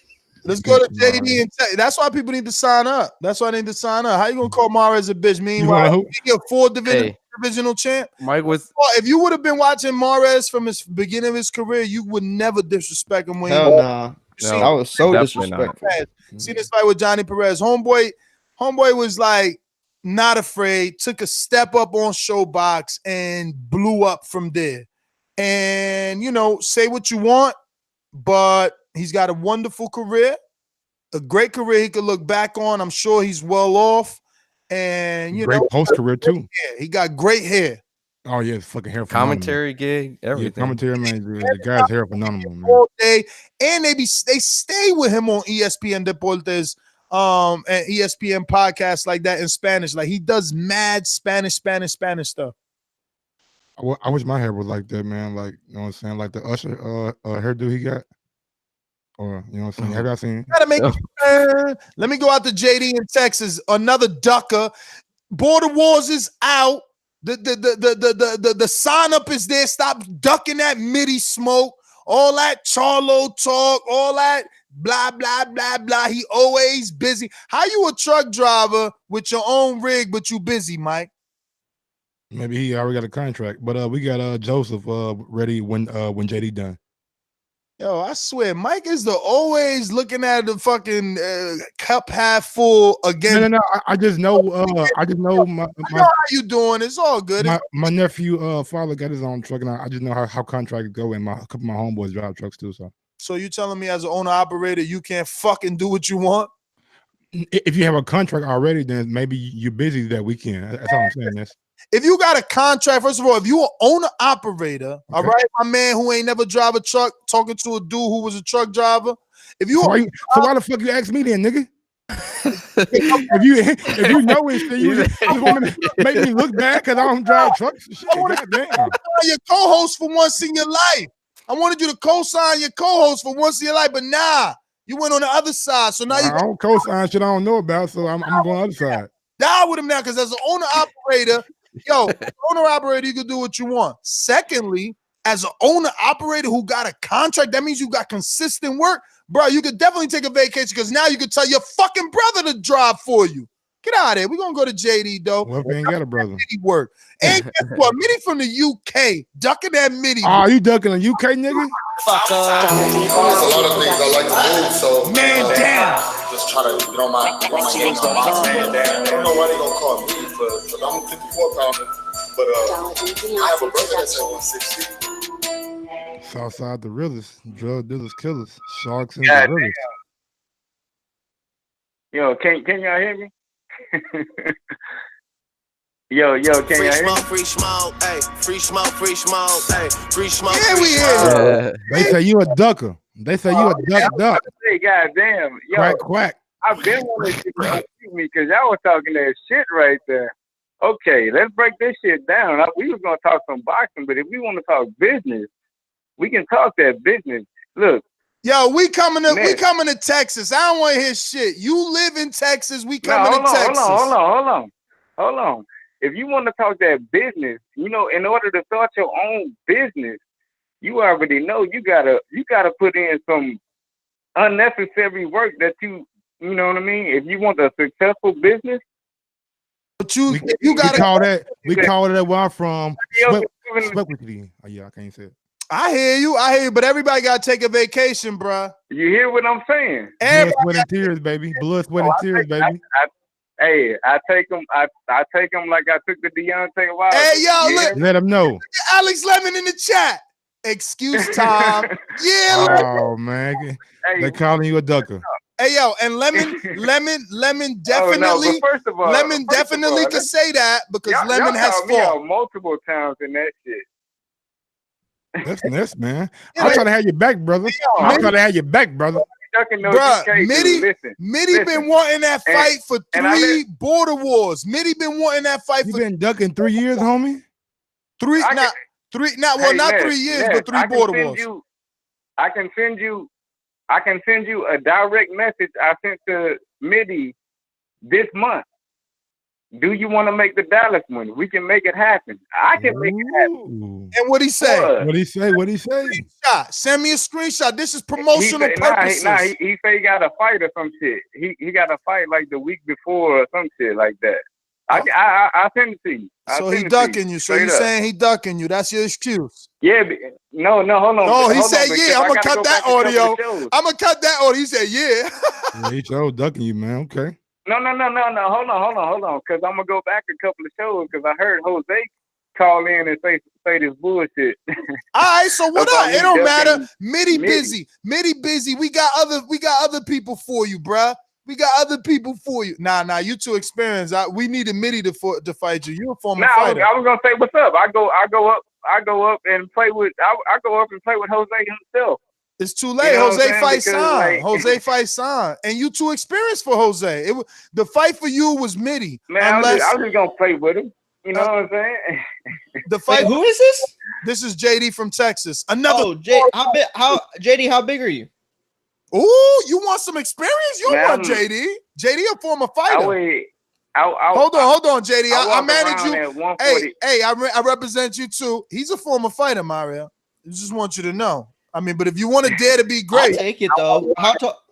Let's go to JD and that's why people need to sign up. That's why they need to sign up. How you gonna call Mares a bitch? Meanwhile, he's a 4 divisional champ. Mike was. If you would have been watching Mares from his beginning of his career, you would never disrespect him. Hell nah. That was so disrespectful. See this fight with Johnny Perez. Homeboy was like not afraid. Took a step up on Showbox and blew up from there. And say what you want, but he's got a wonderful career, a great career he could look back on. I'm sure he's well off. And, great post-career, too. Yeah, he got great hair. Oh, yeah, fucking hair. Commentary gig, everything. Yeah, commentary, man. The guy's hair phenomenal, man. All day. And they stay with him on ESPN Deportes and ESPN podcasts like that in Spanish. Like, he does mad Spanish stuff. I wish my hair was like that, man. Like, you know what I'm saying? Like the Usher hairdo he got. Or, you know what I'm saying? Have y'all seen? Gotta make let me go out to JD in Texas. Another ducker. Border Wars is out. The sign up is there. Stop ducking that MIDI smoke. All that Charlo talk. All that blah, blah, blah, blah. He always busy. How you a truck driver with your own rig, but you busy, Mike? Maybe he already got a contract. But we got Joseph ready when JD done. Yo, I swear, Mike is always looking at the fucking cup half full again. No. I just know. My how you doing? It's all good. My nephew, father got his own truck, and I just know how contracts go. And a couple of my homeboys drive trucks too. So you telling me, as an owner operator, you can't fucking do what you want? If you have a contract already, then maybe you're busy that weekend. That's all I'm saying. If you got a contract, first of all, if you an owner operator, all right, my man who ain't never drive a truck, talking to a dude who was a truck driver. If you so why the fuck you ask me then, nigga? if you know it, you just want to make me look bad because I don't drive trucks. Shit, I want to be your co-host for once in your life. I wanted you to co-sign your co-host for once in your life, but nah, you went on the other side. So now I don't co-sign shit I don't know about, so I'm going on the other side. Die with him now, because as an owner operator, you can do what you want. Secondly, as an owner operator who got a contract, that means you got consistent work, bro. You could definitely take a vacation because now you could tell your fucking brother to drive for you. Get out of here. We're gonna go to JD though. Well, if you ain't got a brother. Mitty work. And guess what? Mitty from the UK, ducking that Mitty. Oh, you ducking a UK nigga? Fuck There's a lot of things I like to move, so man down. Just try to get on my game on box, man down. I don't know why they gonna call me because I'm a 54 pounder, but I have a brother that's at 160. Southside the realest, drug dealers, killers, sharks and God gorillas. Yo, can y'all hear me? Yo, can y'all hear me? Free smoke, hey, free smoke, hey, free smoke. Yeah, we hear They say you a ducker. They say you a duck. Hey, goddamn, yo, Quack, quack. I've been wanting to excuse me because y'all was talking that shit right there. Okay, let's break this shit down. We was gonna talk some boxing, but if we want to talk business, we can talk that business. Look. Yo, we coming to Texas. I don't want to hear shit. You live in Texas. We coming to Texas. Hold on. If you want to talk that business, you know, in order to start your own business, you already know you gotta put in some unnecessary work that you know what I mean. If you want a successful business, but you we call it where I'm from. Sweat weekly. Oh yeah, I can't say it. I hear you, but everybody got to take a vacation, bruh. You hear what I'm saying? Blood, sweat, and tears, baby. Blood, sweat, and tears, baby. I take them like I took the Deontay Wilder. Hey, yo, look. Let them know. Alex Lemon in the chat. Excuse time. Yeah. Oh, man. They calling you a ducker. Hey, yo, and Lemon definitely, first of all, Lemon definitely could say that because Lemon has fought multiple times in that shit. That's nice, man. I'm trying to have your back, brother. I'm trying to have your back, brother. Bruh, Mitty been wanting that fight for 3 border wars. Mitty been wanting that fight for. You been ducking 3 years, homie? Not 3 years, but 3 border wars. I can send you a direct message I sent to Mitty this month. Do you want to make the Dallas one? We can make it happen. I can make it happen. And what he say? What he say? Screenshot. Send me a screenshot. This is promotional purposes. He say he got a fight or some shit. He got a fight like the week before or some shit like that. I send it to you. So he ducking you. So you saying he ducking you? That's your excuse. Yeah. No. Hold on. Oh, he said yeah. I'm gonna cut that audio. I'm gonna cut that audio. He said yeah. Yeah, he sure ducking you, man. Okay. No. Hold on. Because I'm gonna go back a couple of shows because I heard Jose call in and say this bullshit. All right, so what up? It don't matter. Mitty busy. We got other people for you, bruh. We got other people for you. Nah. You too experienced. We needed Mitty to fight you. You a former fighter. I was gonna say what's up. I go up and play with. I go up and play with Jose himself. It's too late. Jose fights on. Jose fights on. And you too experienced for Jose. The fight for you was Mitty. Man, I was just gonna play with him. You know what I'm saying? The fight. Wait, who is this? This is JD from Texas. Another. Oh, JD, how big are you? Ooh, you want some experience? You don't want JD. JD a former fighter. Hold on, JD. I manage you. Hey, I represent you too. He's a former fighter, Mario. I just want you to know. I mean, but if you want to dare to be great, I'll take it though.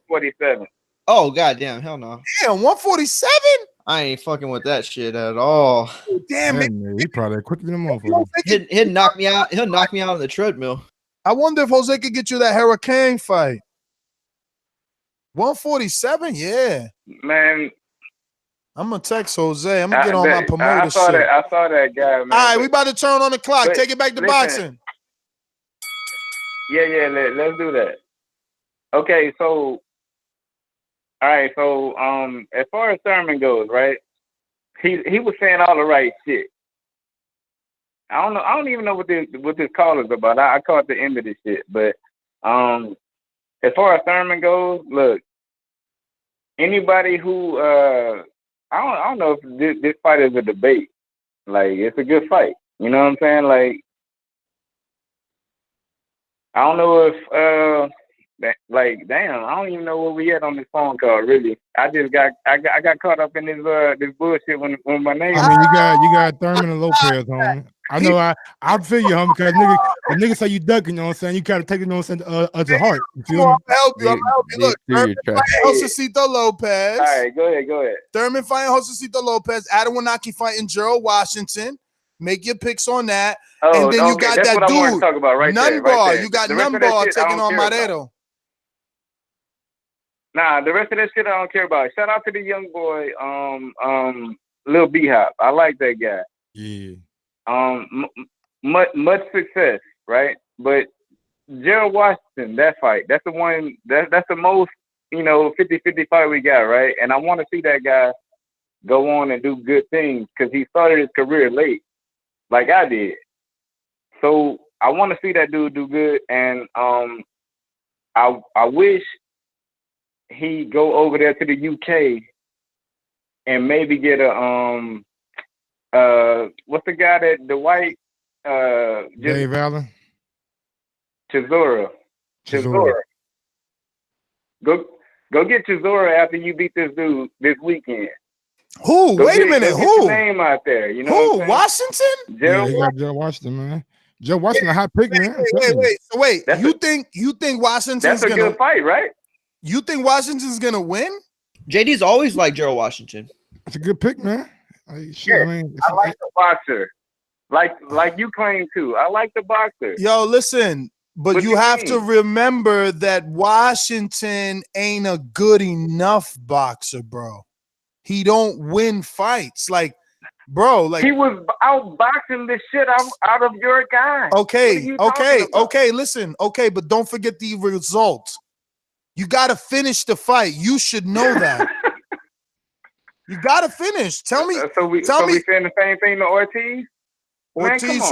47. Oh goddamn, hell no. Damn, 147. I ain't fucking with that shit at all. Damn it, he probably quicker than a motherfucker. He'll knock me out. He'll knock me out on the treadmill. I wonder if Jose could get you that Hurricane fight. 147, yeah. Man, I'm gonna text Jose. I'm gonna get on my promoter shit. I saw that guy, man. All right, we about to turn on the clock. Take it back to boxing. Yeah, let's do that. Okay, so all right, so as far as Thurman goes, right? He was saying all the right shit. I don't even know what this call is about. I caught the end of this shit, but as far as Thurman goes, look, anybody who I don't know if this fight is a debate. Like, it's a good fight. You know what I'm saying? Like, I don't know if damn, I don't even know where we at on this phone call. Really, I got caught up in this bullshit when my name. I mean, you got Thurman and Lopez, homie. I know. I feel you, homie, because the nigga say you ducking, you know what I'm saying? You gotta take it, you know what I'm saying, to heart. You feel me? I'm gonna help you. I'm gonna help you. Look, Thurman fighting Josesito Lopez. All right, go ahead. Thurman fighting Josesito Lopez. Kownacki fighting Gerald Washington. Make your picks on that. Oh, and then you okay, got that's that what I wanted to dude, talk about right there. You got The rest of that Nyambayar shit, I taking don't on care Marrero. Nah, the rest of that shit I don't care about. Shout out to the young boy, Lil B-Hop. I like that guy. Yeah. Much success, right? But Gerald Washington, that fight, that's the one, that's the most, 50-50 fight we got, right? And I want to see that guy go on and do good things because he started his career late, like I did. So I want to see that dude do good, and I wish he go over there to the UK and maybe get a what's the guy that the white Dave Allen? Chisora. Go get Chisora after you beat this dude this weekend. Who? Go Wait a minute. Get Who? your name out there. You know Who? what I'm saying? Washington? Yeah, he got Joe Washington, man. Joe Washington, a hot pick, man. Wait. You think Washington's That's a gonna good fight, right? You think Washington's gonna win? JD's always like Gerald Washington. It's a good pick, man. Shit, Yeah, I mean, I like the boxer. Like you claim to. I like the boxer. Yo, listen, but What you you have mean? to remember that Washington ain't a good enough boxer, bro. He don't win fights. Like, bro, like he was outboxing the shit out of your guy. Okay, listen, but don't forget the result. You gotta finish the fight. You should know that. You gotta finish. Tell me. So we saying the same thing to Ortiz? Ortiz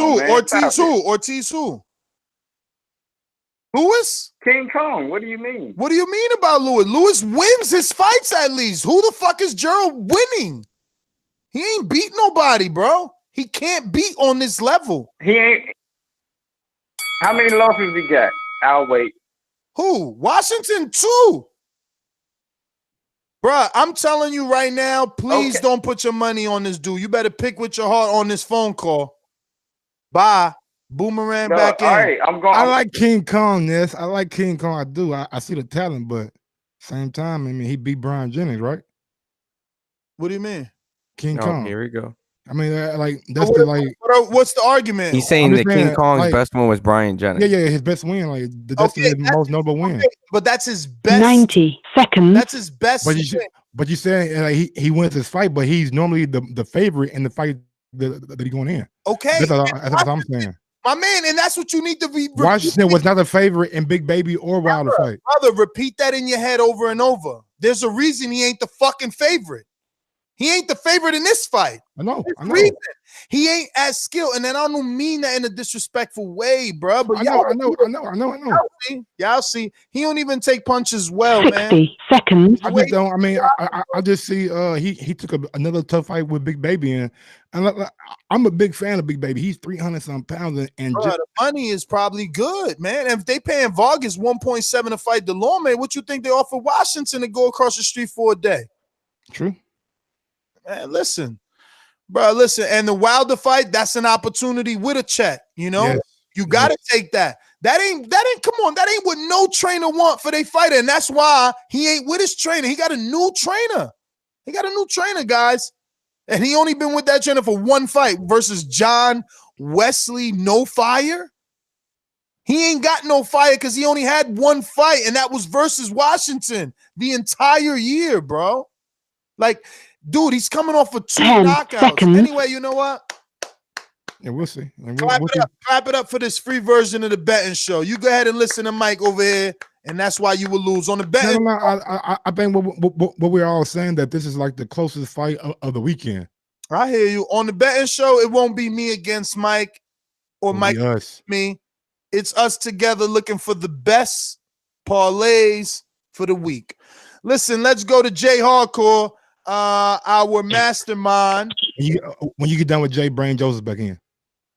who? Ortiz who? Lewis? King Kong. What do you mean? What do you mean about Lewis? Lewis wins his fights at least. Who the fuck is Gerald winning? He ain't beat nobody, bro. He can't beat on this level. He ain't. How many losses he got? I'll wait. Who? Washington too. Bruh, I'm telling you right now, please don't put your money on this dude. You better pick with your heart on this phone call. Bye. Boomerang back in. All right, I like King Kong, yes. I like King Kong. I do. I see the talent, but same time, I mean, he beat Brian Jennings, right? What do you mean? King Kong. Here we go. I mean, that's what's the argument? He's saying that King Kong's best one was Brian Jennings. Yeah, his best win. Like that's his most notable win. But that's his best. 90 seconds. That's his best. But you said like, he wins his fight, but he's normally the favorite in the fight that he's going in. Okay, that's what I'm saying. My man, and that's what you need to be. Washington was not a favorite in Big Baby or Wilder fight. Brother, repeat that in your head over and over. There's a reason he ain't the fucking favorite. He ain't the favorite in this fight. I know. Reason. He ain't as skilled, and then I don't mean that in a disrespectful way, bro. But I know. Y'all see, he don't even take punches well, 60 man. seconds. I just don't. I mean, I just see he took another tough fight with Big Baby, and I'm a big fan of Big Baby. He's 300-some pounds, and bro, the money is probably good, man. And if they paying Vargas 1.7 to fight DeLorme, what you think they offer Washington to go across the street for a day? True. Man, listen. And the Wilder fight, that's an opportunity with a check, you know? Yes. You gotta take that. That ain't come on, that ain't what no trainer want for their fighter. And that's why he ain't with his trainer. He got a new trainer. Guys. And he only been with that trainer for one fight versus John Wesley No Fire. He ain't got no fire because he only had one fight, and that was versus Washington the entire year, bro. Like, dude, he's coming off of 2 knockouts. Seconds. Anyway, you know what? Yeah, we'll see. Clap it up for this free version of the betting show. You go ahead and listen to Mike over here, and that's why you will lose on the betting. No, I think what we're all saying that this is like the closest fight of the weekend. I hear you. On the betting show, it won't be me against Mike or Mike against me. It's us together looking for the best parlays for the week. Listen, let's go to Jay Hardcore. Our mastermind. When you get done with Jay, bring Joseph back in.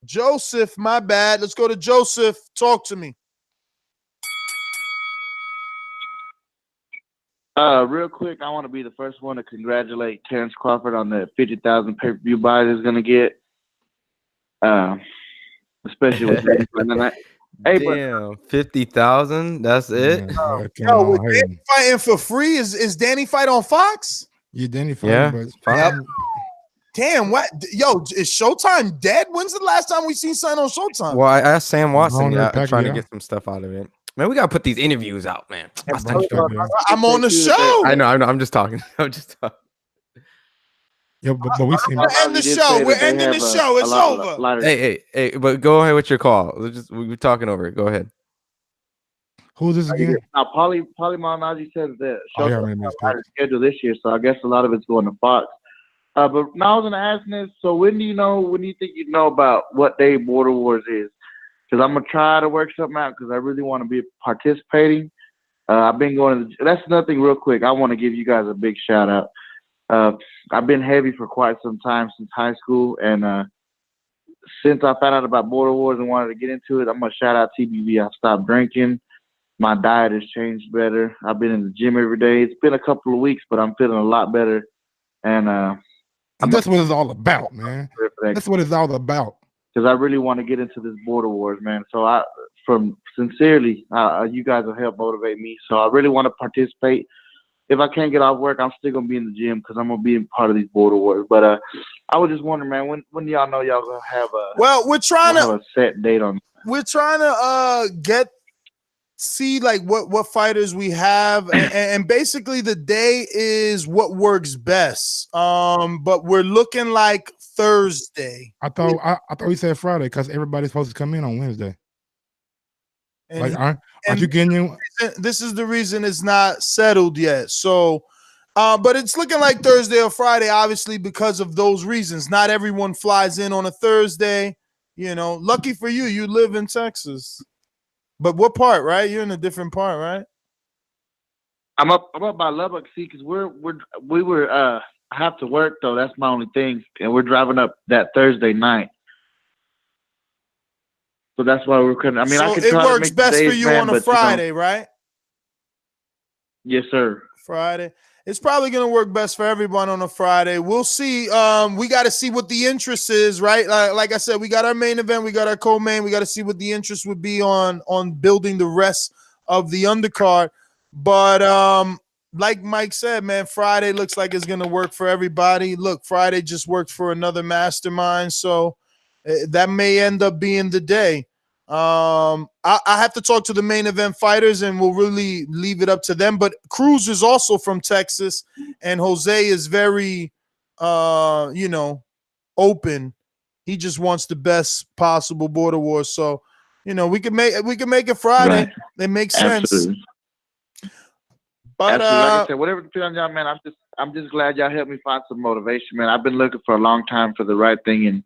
Joseph, my bad. Let's go to Joseph. Talk to me. Real quick, I want to be the first one to congratulate Terrence Crawford on the 50,000 pay-per-view buy he's going to get. especially with Danny fighting tonight. Hey, Damn, 50,000. That's it. Yo, with Danny fighting for free, is Danny fight on Fox? Yeah, Danny fighting, Yeah, but Fox. Damn, what? Yo, is Showtime dead? When's the last time we seen something on Showtime? Well, I asked Sam Watson. Broner, I'm trying to Pacquiao. get some stuff out of it. Man, we gotta put these interviews out, man. I'm on the show. I know. I'm just talking. I'm just talking. Yeah, but we seen. We're ending the show. We're ending the show. It's over. Hey, but go ahead with your call. We're talking over it. Go ahead. Who's this again? Now, Paulie Malignaggi said that Oh, yeah, Showtime maybe it's has a schedule this year, so I guess a lot of it's going to Fox. But now I was gonna ask this. So when do you think you know about what day Border Wars is? Because I'm gonna try to work something out because I really want to be participating. I've been going to. That's nothing. Real quick, I want to give you guys a big shout out. I've been heavy for quite some time since high school, and since I found out about Border Wars and wanted to get into it, I'm gonna shout out TBV. I stopped drinking. My diet has changed better. I've been in the gym every day. It's been a couple of weeks, but I'm feeling a lot better. And that's what it's all about, man. That's what it's all about. Because I really want to get into this Border Wars, man. So sincerely, you guys will help motivate me. So I really want to participate. If I can't get off work, I'm still gonna be in the gym because I'm gonna be part of these Border Wars. But I was just wondering, man, when y'all know y'all gonna have we're trying to have a set date on. We're trying to see like what fighters we have, and basically the day is what works best. But we're looking like Thursday. I thought he said Friday because everybody's supposed to come in on Wednesday. And, aren't you getting in? This is the reason it's not settled yet. So, but it's looking like Thursday or Friday, obviously, because of those reasons. Not everyone flies in on a Thursday. You know, lucky for you, you live in Texas. But what part, right? You're in a different part, right? I'm up by Lubbock, see, because we have to work though. That's my only thing, and we're driving up that Thursday night. So that's why we're couldn't. I mean, so I could it try works to make best days, for you man, on a Friday, right? Yes, sir. Friday. It's probably going to work best for everyone on a Friday. We'll see. We got to see what the interest is, right? Like I said, we got our main event, we got our co-main. We got to see what the interest would be on building the rest of the undercard. But like Mike said, man, Friday looks like it's going to work for everybody. Look, Friday just worked for another mastermind, so that may end up being the day. I have to talk to the main event fighters, and we'll really leave it up to them. But Cruz is also from Texas, and Jose is very, open. He just wants the best possible Border Wars. So, we can make it Friday. Right. It makes sense. Absolutely. But Absolutely. Like I said, whatever the feeling, y'all, man, I'm just glad y'all helped me find some motivation, man. I've been looking for a long time for the right thing, and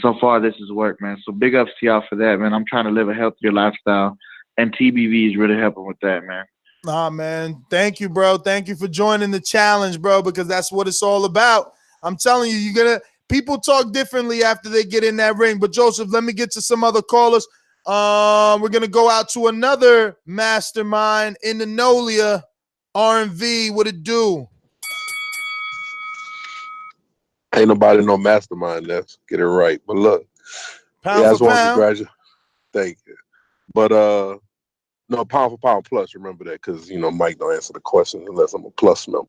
so far this has worked, man. So big ups to y'all for that, man. I'm trying to live a healthier lifestyle, and TBV is really helping with that, man. Nah, man. Thank you, bro. Thank you for joining the challenge, bro, because that's what it's all about. I'm telling you, people talk differently after they get in that ring. But Joseph, let me get to some other callers. We're gonna go out to another mastermind in the Nolia. R&V, what it do? Ain't nobody no mastermind. Let's get it right. But look, pound I just for want to pound. congratulate. Thank you. But no, pound for pound plus. Remember that, because Mike don't answer the questions unless I'm a plus member.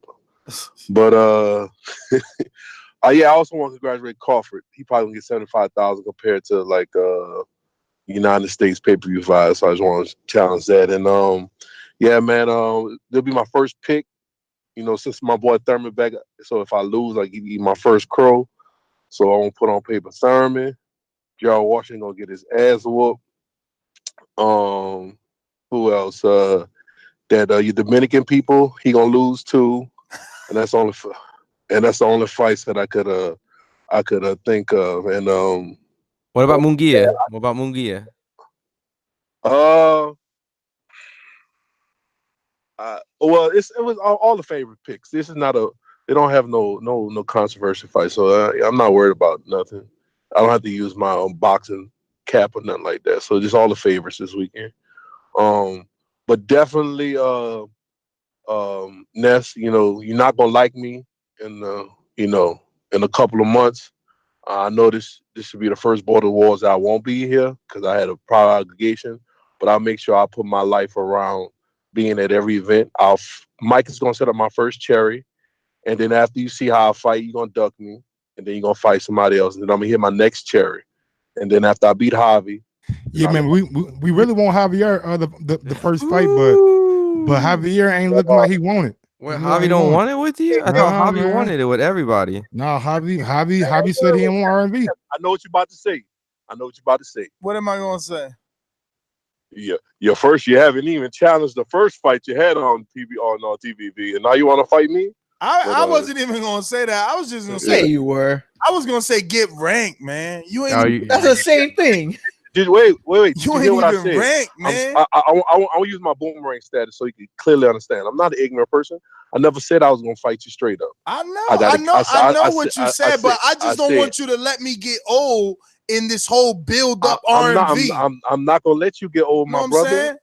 But yeah, I also want to congratulate Crawford. He probably gonna get 75,000 compared to like United States pay-per-view fight. So I just want to challenge that. And yeah, man, it'll be my first pick. Since my boy Thurman back. So if I lose, I give you my first crow. So I won't put on paper Thurman. Gerald Washington gonna get his ass whooped. Who else? That your Dominican people, he gonna lose too. And that's only the only fights that I could think of. And what about Munguia? What about Munguia? Well, it was all the favorite picks. This is not they don't have no controversial fight, so I'm not worried about nothing. I don't have to use my own boxing cap or nothing like that. So just all the favorites this weekend. But definitely, Ness, you're not gonna like me in in a couple of months. I know this should be the first border wars I won't be here because I had a prior obligation, but I'll make sure I put my life around being at every event. Mike is gonna set up my first cherry, and then after you see how I fight, you're gonna duck me, and then you're gonna fight somebody else, and then I'm gonna hit my next cherry, and then after I beat Javi. Yeah, man, we really want Javier the first fight, but Javier ain't looking like he wanted. Well, Javi don't want it with you? I thought Javi wanted it with everybody. No, Javi said he didn't want R&B. I know what you're about to say. What am I gonna say? Yeah, you haven't even challenged the first fight you had on TVV, and now you want to fight me? I wasn't even gonna say that. I was just gonna say you were. I was gonna say get ranked, man. You ain't. That's the same thing. Did wait. You ain't hear what even I said? ranked, man. I want to use my boomerang status so you can clearly understand. I'm not an ignorant person. I never said I was gonna fight you straight up. I know what you said, but I just don't want you to let me get old in this whole build up R&B. I'm not gonna let you get old, my brother.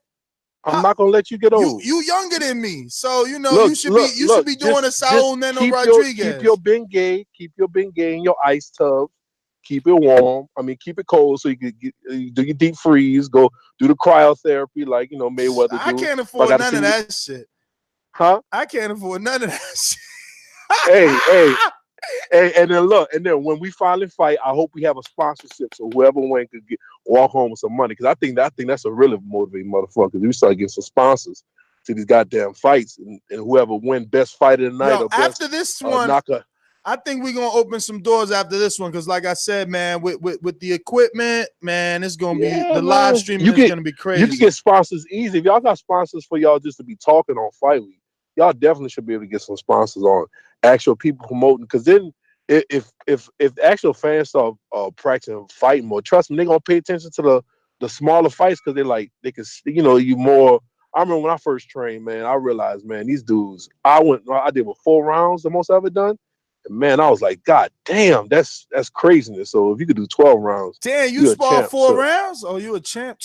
I'm not gonna let you get old. You younger than me, so you know you should be doing a Saul Neno Rodriguez. Keep your Bengay in your ice tub. Keep it warm. I mean, keep it cold so you can do your deep freeze. Go do the cryotherapy like Mayweather do. I can't afford none of that shit. Huh? I can't afford none of that shit. Hey, and then look, when we finally fight, I hope we have a sponsorship so whoever wins could walk home with some money. Because I think that's a really motivating motherfucker. We start getting some sponsors to these goddamn fights, and whoever win best fight of the night or best after this one, I think we're gonna open some doors after this one because, like I said, man, with the equipment, man, it's gonna be the live streaming is gonna be crazy. You can get sponsors easy. If y'all got sponsors for y'all just to be talking on Fight Week, y'all definitely should be able to get some sponsors on actual people promoting. Because then, if the actual fans start practicing fighting more, trust me, they're gonna pay attention to the smaller fights because they can you more. I remember when I first trained, man, I realized, man, these dudes. I did 4 rounds, the most I've ever done. Man, I was like, God damn, that's craziness. So if you could do 12 rounds, damn, you sparred 4 rounds? Oh, you a champ.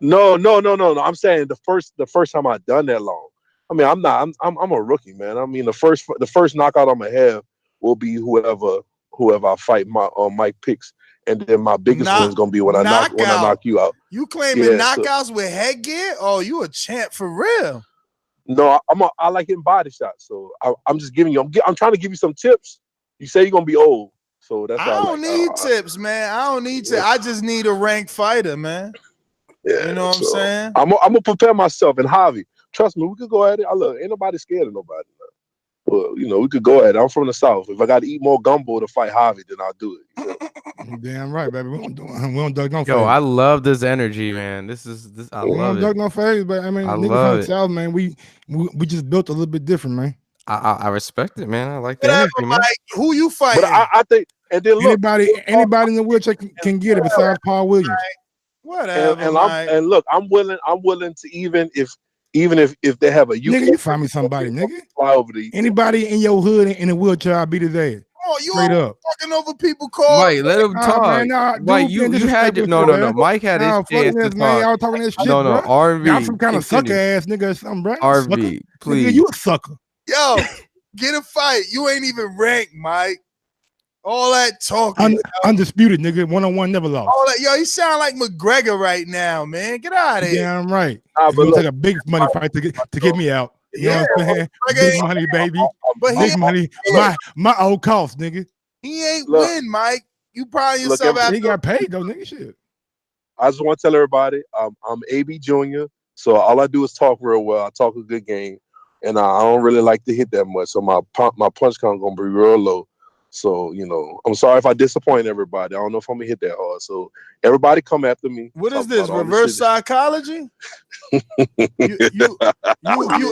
No. I'm saying the first time I done that long. I mean, I'm a rookie, man. I mean, the first knockout I'm gonna have will be whoever I fight Mike picks, and then my biggest win is gonna be when I knock you out. You claiming knockouts with headgear? Oh, you a champ for real? No, I like hitting body shots. So I'm just giving you. I'm trying to give you some tips. You say you're gonna be old, so that's. I don't need tips, man. I don't need tips. I just need a ranked fighter, man. Yeah, you know what I'm saying? I'm gonna prepare myself. And Javi, trust me, we could go at it. Ain't nobody scared of nobody. Well, we could go at it. I'm from the South. If I got to eat more gumbo to fight Javi, then I'll do it. Damn right, baby. We don't duck no face. Yo, I love this energy, man. This. I love it. We don't duck no face, but I mean, niggas from the South, man. We just built a little bit different, man. I respect it, man. I like the energy, man. Who you fighting? But I think, and then look, anybody in the wheelchair can get it besides Paul Williams. Whatever. And look, I'm willing to even if they have a nigga, you find me somebody, nigga. Fly over the anybody in your hood in a wheelchair, I'll beat his ass. Oh, you straight up talking over people called. Mike, let him talk. Mike, you had to, no. Mike had his chance to talk. Y'all talking that shit, no, R&B. Y'all some kind of sucker ass nigga or something, bro. R&B, please. Nigga, you a sucker. Yo, get a fight. You ain't even ranked, Mike. All that talking. Undisputed, nigga. 1-on-1 never lost. All that, yo, you sound like McGregor right now, man. Get out of here. Yeah, I'm right. It's gonna take a big money fight to get me out. You know what I'm saying? Big money, baby. Big money. My old cost, nigga. He ain't win, Mike. You probably yourself out. He got paid though, nigga. Shit. I just want to tell everybody, I'm AB Jr. So all I do is talk real well. I talk a good game, and I don't really like to hit that much. So my punch count gonna be real low. So I'm sorry if I disappoint everybody. I don't know if I'm gonna hit that hard. So everybody come after me. What is this? Reverse psychology? you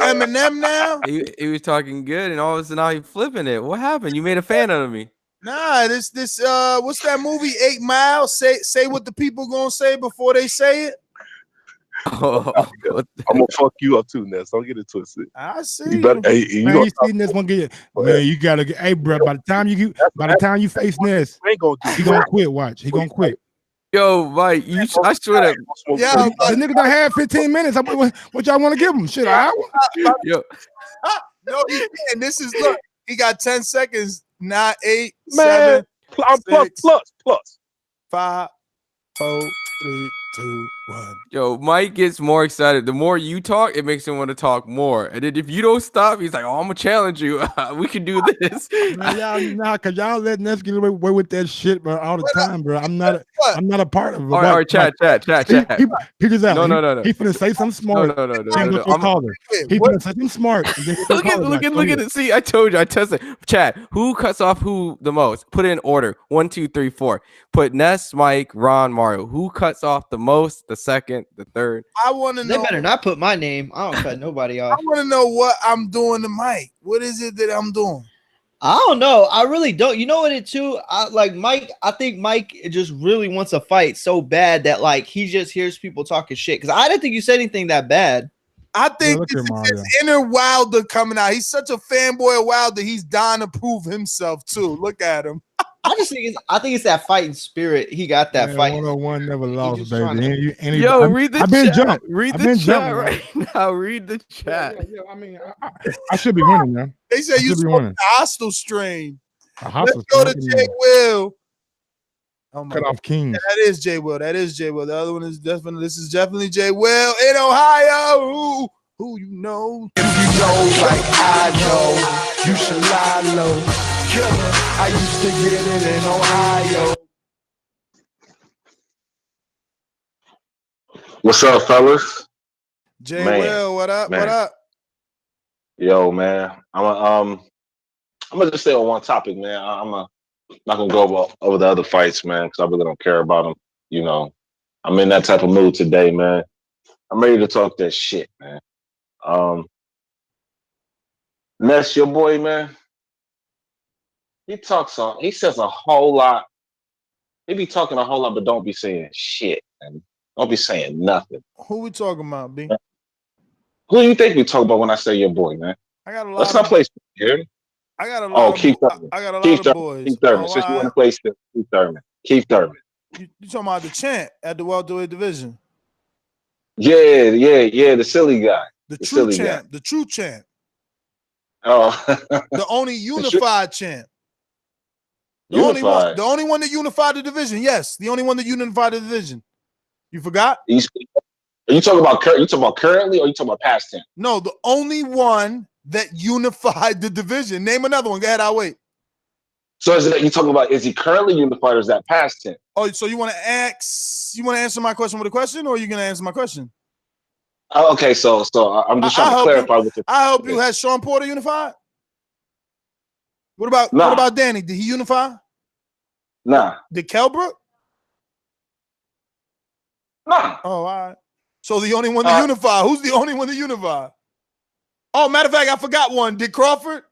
Eminem now? He was talking good, and all of a sudden now he flipping it. What happened? You made a fan out of me. Nah, this what's that movie? 8 Mile. Say what the people gonna say before they say it. I'm gonna fuck you up too, Ness. Don't get it twisted. I see. You see Ness one get man. You gotta get. Hey, bro. By the time you face Ness, he gonna quit. Watch, he gonna quit. Yo, Mike, I swear that. Yeah, the nigga done had 15 minutes. What y'all want to give him? Shit, an hour? Yo, no, he can't. This is look. He got 10 seconds. 9, 8, 7. Plus. 5, 4, 3, 2, 1. Yo, Mike gets more excited. The more you talk, it makes him want to talk more. And then if you don't stop, he's like, "Oh, I'm gonna challenge you. We can do this." Man, cause y'all let Ness get away with that shit, bro, all the time, bro. I'm not a part of it. All right, chat. He just out. No. He finna say something smart. No. He finna say something smart. Look at it. See, I told you. I tested. Chat. Who cuts off who the most? Put it in order. 1, 2, 3, 4. Put Ness, Mike, Ron, Mario. Who cuts off the most? The second, the third. I want to know. They better not put my name. I don't cut nobody I off. want to know what I'm doing to Mike. What is it that I'm doing? I don't know. I really don't. You know what it too? Mike. I think Mike just really wants a fight so bad that like he just hears people talking shit. Because I didn't think you said anything that bad. I think this is his inner Wilder coming out. He's such a fanboy of Wilder. He's dying to prove himself too. Look at him. I think it's that fighting spirit. He got that fight. 101 never lost, baby. Read the chat. Read the chat right now. Read the chat. Yeah, I mean, I should be winning, man. They say you should be smoked the hostile strain. Let's go to Jay Will. Oh my Cut off King. Yeah, that is Jay Will. The other one is definitely. This is definitely Jay Will in Ohio. Who you know? If you know like I know, you should lie low. Killer, I used to get it in Ohio. What's up, fellas? Jay Will, what up? Man. What up? Yo, man. I'm gonna just stay on one topic, man. I'm not gonna go over the other fights, man, because I really don't care about them. You know, I'm in that type of mood today, man. I'm ready to talk that shit, man. Ness, your boy, man. He says a whole lot. He be talking a whole lot, but don't be saying shit, man. Don't be saying nothing. Who we talking about, B? Who do you think we talk about when I say your boy, man? I got a lot. Let's not play here. I got a lot. Keith Thurman. I got a lot of boys. Keith Thurman. Since you want to play Keith Thurman. Keith Thurman. You talking about the champ at the welterweight division? Yeah. The silly guy. The true champ. Guy. The true champ. Oh. The only unified champ. The only one that unified the division. Yes, the only one that unified the division. You forgot? Are you talking about currently, or are you talking about past tense? No, the only one that unified the division. Name another one. Go ahead, I'll wait. So you talking about, is he currently unified, or is that past tense? Oh, so you want to answer my question with a question, or are you gonna answer my question? Oh, okay, so I'm just trying to clarify with you. I hope you had Sean Porter unified. What about Danny? Did he unify? Nah. Did Colbert? Nah. Oh, all right. So the only one to unify. Who's the only one to unify? Oh, matter of fact, I forgot one. Did Crawford?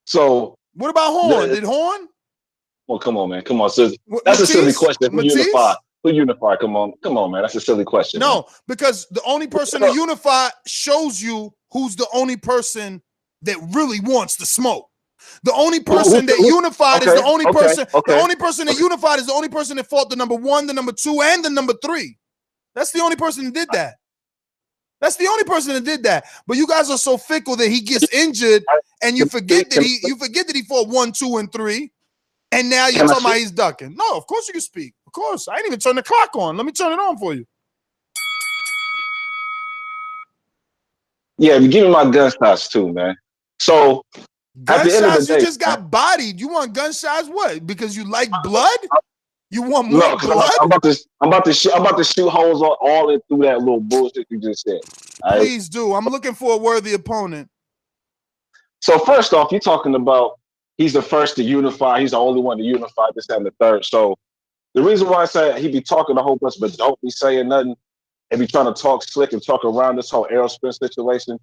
So what about Hearn? Did Hearn? Well, come on, man. Come on. So that's a silly question. Who unified? Who unified? Come on, man. That's a silly question. No, man. Because the only person to unify shows you who's the only person that really wants the smoke. The only person that unified is the only person. The only person that unified is the only person that fought the number 1, the number 2, and the number 3. That's the only person that did that. That's the only person that did that. But you guys are so fickle that he gets injured, and you forget that he fought 1, 2, and 3, and now you're talking about he's ducking. No, of course you can speak. Of course, I ain't even turn the clock on. Let me turn it on for you. Yeah, give me my gunshots too, man. So at the end of the day, you just got bodied. You want gunshots? What? Because you like blood? You want more blood? I'm about to shoot holes all in through that little bullshit you just said. Right? Please do. I'm looking for a worthy opponent. So first off, you're talking about he's the first to unify. He's the only one to unify this and the third. So the reason why I say he be talking a whole bunch, but don't be saying nothing, and be trying to talk slick and talk around this whole Errol Spence situation.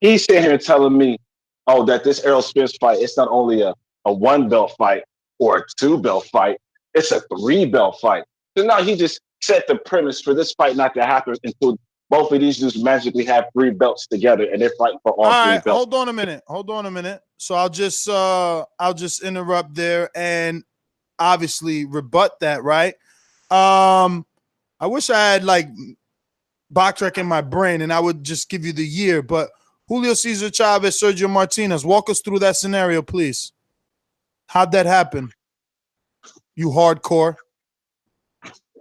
He's sitting here telling me, oh, that this Errol Spence fight, it's not only a 1-belt fight or a 2-belt fight, it's a 3-belt fight. So now he just set the premise for this fight not to happen until both of these dudes magically have 3 belts together and they're fighting for all 3 belts. Hold on a minute. So I'll just interrupt there and obviously rebut that, right? I wish I had like Backrek in my brain and I would just give you the year, but Julio Cesar Chavez, Sergio Martinez, walk us through that scenario, please. How'd that happen? You hardcore.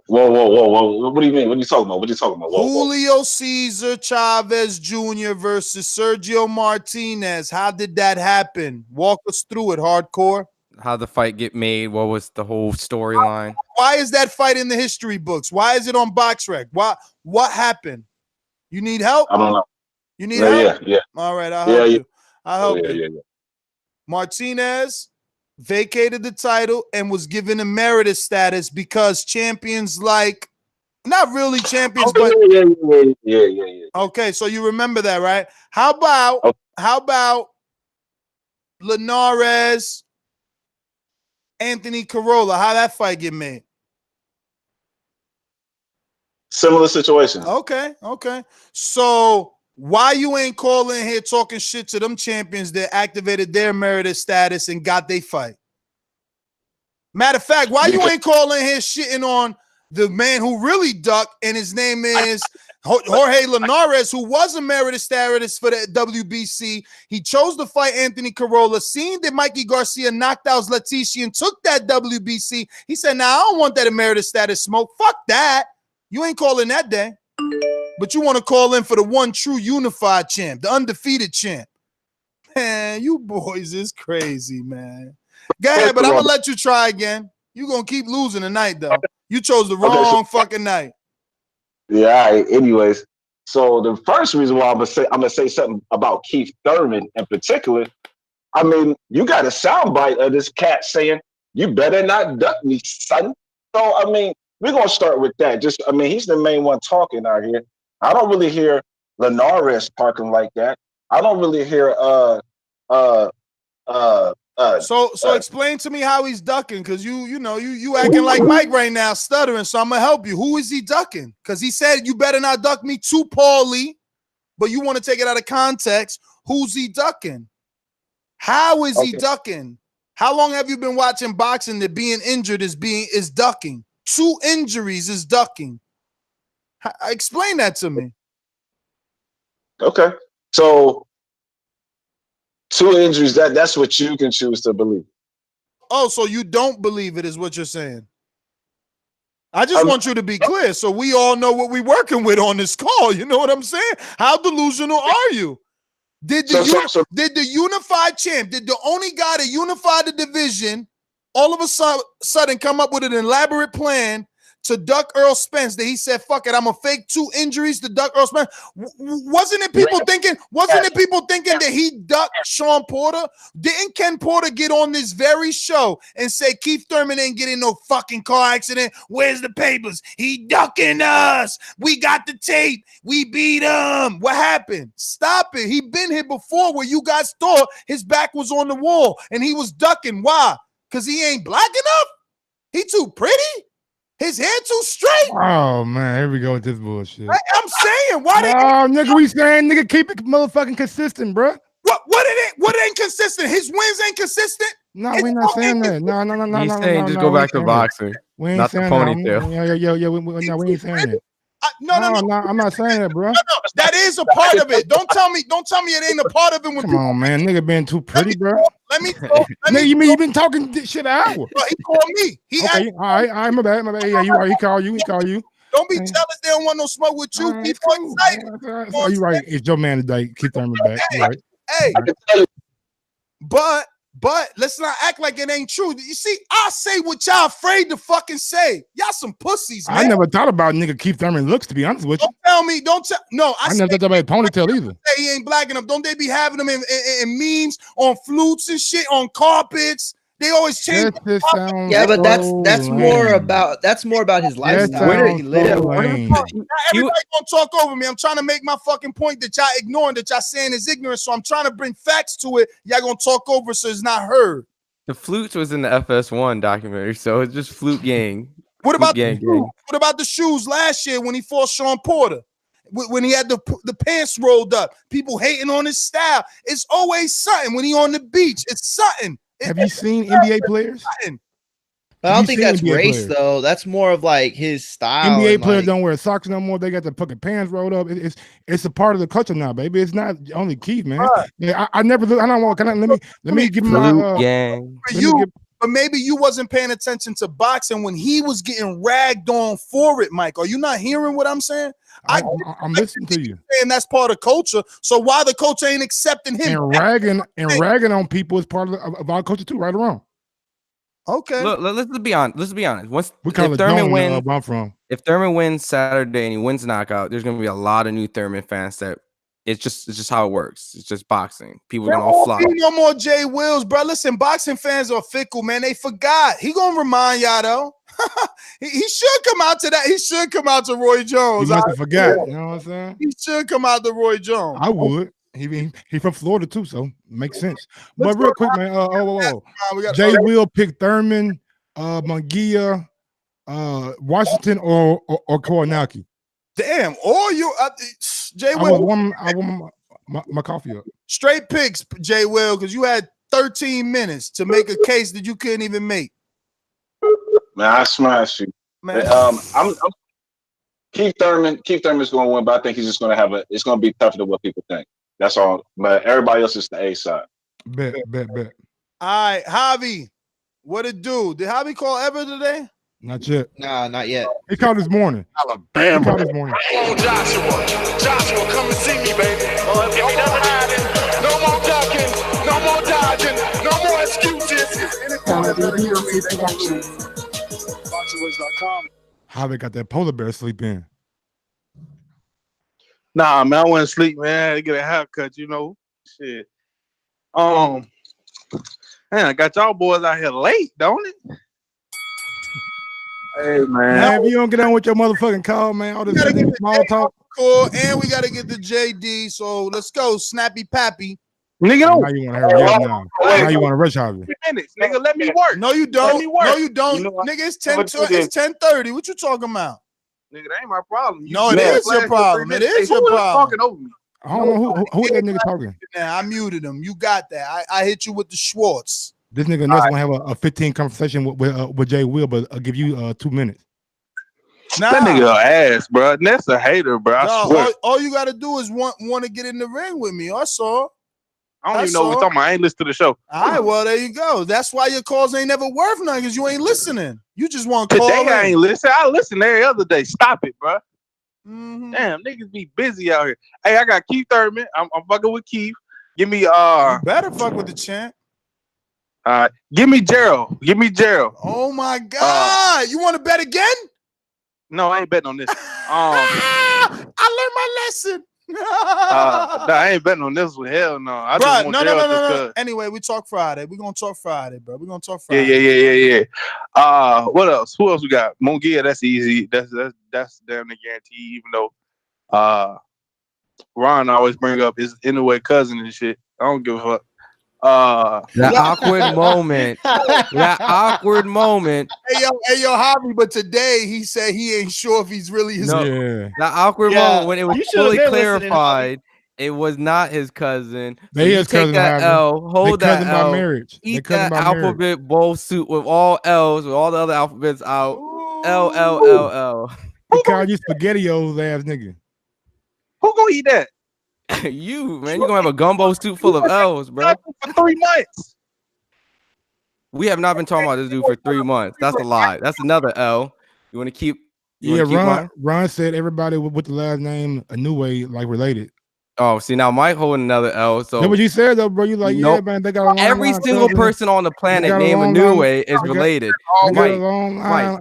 Whoa. What do you mean? What are you talking about? Whoa. Julio Cesar Chavez Jr. versus Sergio Martinez. How did that happen? Walk us through it, hardcore. How'd the fight get made? What was the whole storyline? Why is that fight in the history books? Why is it on BoxRec? What happened? You need help? I don't know. You need help? Yeah. All right, I'll help you. I'll help you. Yeah. Martinez vacated the title and was given emeritus status because champions like, not really champions, but yeah. Okay, so you remember that, right? How about Linares, Anthony Corolla? How that fight get made? Similar situation. Okay. So why you ain't calling here talking shit to them champions that activated their emeritus status and got they fight? Matter of fact, why you ain't calling here shitting on the man who really ducked, and his name is Jorge Linares, who was emeritus status for the WBC. He chose to fight Anthony Corolla, seeing that Mikey Garcia knocked out Leticia and took that WBC. He said, "Nah, I don't want that emeritus status smoke. Fuck that. You ain't calling that day. But you want to call in for the one true unified champ, the undefeated champ." Man, you boys is crazy, man. Go ahead, but I'm going to let you try again. You're going to keep losing tonight, though. You chose the wrong fucking night. Yeah, all right. Anyways, so the first reason why I'm gonna say something about Keith Thurman in particular. I mean, you got a soundbite of this cat saying, "You better not duck me, son." So I mean, we're gonna start with that. He's the main one talking out here. I don't really hear Linares talking like that. I don't really hear So explain to me how he's ducking, because you acting like Mike right now, stuttering. So I'm gonna help you. Who is he ducking? Because he said you better not duck me too poorly, but you want to take it out of context. Who's he ducking? How is he ducking? How long have you been watching boxing that being injured is ducking? 2 injuries is ducking. Explain that to me. Okay, so 2 injuries, that's what you can choose to believe. Oh, so you don't believe it is what you're saying. I just want you to be clear so we all know what we're working with on this call. You know what I'm saying? How delusional are you? Did the unified champ, did the only guy that unified the division all of a sudden come up with an elaborate plan to duck Earl Spence that he said, "Fuck it, I'm gonna fake 2 injuries to duck Earl Spence"? Wasn't it people thinking that he ducked Sean Porter? Didn't Ken Porter get on this very show and say Keith Thurman ain't getting no fucking car accident? Where's the papers? He ducking us. We got the tape. We beat him. What happened? Stop it. He been here before where you guys thought his back was on the wall and he was ducking. Why? Because he ain't black enough? He too pretty? His hair too straight? Oh man, here we go with this bullshit. I'm saying, why they? Oh, nigga, we saying, nigga, keep it motherfucking consistent, bro. What ain't consistent? His wins ain't consistent. No, we not saying that. No. He's saying just go back to boxing, not the ponytail. Yeah, we ain't saying that. No, I'm not saying that, bro. No, that is a part of it. Don't tell me it ain't a part of it. When Come on, man, nigga, been too pretty, bro. Nigga, you been talking this shit an hour. Bro, he called me. Okay, all right, my bad. Yeah, you right. He called you. Don't be jealous. They don't want no smoke with you. Keep so excited. Oh, you right. It's your man today. Keep Thurman back. You right. Hey, but let's not act like it ain't true. You see, I say what y'all afraid to fucking say. Y'all some pussies, man. I never thought about nigga Keith Thurman looks, to be honest with you. Don't tell. No, I never thought about ponytail either. Say he ain't black enough. Don't they be having them in memes on flutes and shit on carpets? They always change. Yeah, but that's more about his lifestyle. Where he lives. Everybody gonna talk over me. I'm trying to make my fucking point that y'all ignoring, that y'all saying is ignorant. So I'm trying to bring facts to it. Y'all gonna talk over so it's not heard. The flutes was in the FS1 documentary, so it's just flute gang. What about the shoes last year when he fought Sean Porter? When he had the pants rolled up, people hating on his style. It's always something when he on the beach. It's something. Have you seen NBA players? But I don't think that's NBA race players. though. That's more of like his style. NBA and, players like, don't wear socks no more. They got the fucking pants rolled up. It's a part of the culture now, baby. It's not only Keith, man. Yeah, I never look. I don't want. Let me give my gang. For you, but maybe you wasn't paying attention to boxing when he was getting ragged on for it, Mike. Are you not hearing what I'm saying? I'm listening to you. And that's part of culture. So why the culture ain't accepting him? And ragging on people is part of our culture too, right or wrong. Okay. Look, let's be honest. Let's be honest. Once We call if it Thurman Joan, wins, where I'm from. if Thurman wins Saturday and he wins knockout, there's gonna be a lot of new Thurman fans that it's just how it works. It's just boxing. People are There gonna all flock. won't be no more Jay Wills, bro. Listen, boxing fans are fickle, man. They forgot. He gonna remind y'all though. he should come out to that. He should come out to Roy Jones. He must have forgot. You know what I'm saying? He should come out to Roy Jones. I would. He from Florida too, so makes sense. But real quick, man. Jay Will pick Thurman, Munguia, Washington, or Kownacki. Damn, all you Jay I Will. want my coffee up. Straight picks, Jay Will, because you had 13 minutes to make a case that you couldn't even make. Man, I smash you. Man. I'm Keith Thurman. Keith Thurman's going to win, but I think he's just going to have it's going to be tougher than what people think. That's all. But everybody else is the A side. Bet. All right, Javi, what it do? Did Javi call ever today? Not yet. Nah, not yet. He called this morning. Alabama. He called this morning. Come on, Joshua, come and see me, baby. If he doesn't hide it, no more ducking, no more dodging, no more excuses. How they got that polar bear sleep in? Nah, man, I wouldn't sleep, man. I get a haircut, you know. Shit. Man, I got y'all boys out here late, don't it? Hey, man, if you don't get on with your motherfucking call, man, all this small talk. Cool, and we got to get the JD. So let's go, Snappy Pappy. Nigga, now you want to hurry up now. Now you want to rush Harvey. 3 minutes, nigga. Let me work. No, you don't. Let me work. No, you don't. You know what? Nigga, it's 10:30. What you talking about? Nigga, that ain't my problem. No, it is your problem. It is your problem. Talking over me. I don't know who is that nigga talking. Nah, I muted him. You got that. I hit you with the Schwartz. This nigga Ness gonna have a 15 conversation with Jay Will, but I'll give you 2 minutes. Nah. That nigga a ass, bro. Ness a hater, bro. I swear. All you gotta do is want to get in the ring with me. That's all. I don't even know what you're talking about. I ain't listen to the show. All right, well, there you go. That's why your calls ain't never worth nothing, because you ain't listening. You just want to call Today I in. ain't listen. I listen every other day. Stop it, bro. Mm-hmm. Damn, niggas be busy out here. Hey, I got Keith Thurman. I'm fucking with Keith. Give me You better fuck with the champ. give me Gerald. Give me Gerald. Oh my God. You want to bet again? No, I ain't betting on this. I learned my lesson. Nah, I ain't betting on this one. Hell no. I just want Gerald No. Anyway, we talk Friday. We're gonna talk Friday, bro. We're gonna talk Yeah. What else? Who else we got? Munguia, that's easy. That's damn near guaranteed, even though Ron always bring up his Inoue cousin and shit. I don't give a fuck. That awkward moment. That awkward moment. Hey yo, Javi, but today he said he ain't sure if he's really his That awkward moment when it was fully clarified it was not his cousin. So They you his take cousin, that Javi. L, hold They that cousin by L, marriage. They eat cousin that by marriage. alphabet bowl suit with all L's, with all the other alphabets out. L. He called you SpaghettiOs ass nigga. Who gonna eat that? You, man, you're gonna have a gumbo soup full of L's, bro. For 3 months. We have not been talking about this dude for 3 months. That's a lie. That's another L. You want to keep? Ron said everybody with the last name Inoue like related. Oh, see now Mike holding another L. So that's what you said though, bro. You like, nope. yeah, man. They got a long every line, single cousin. person on the planet named Inoue is related. They got a Mike, long line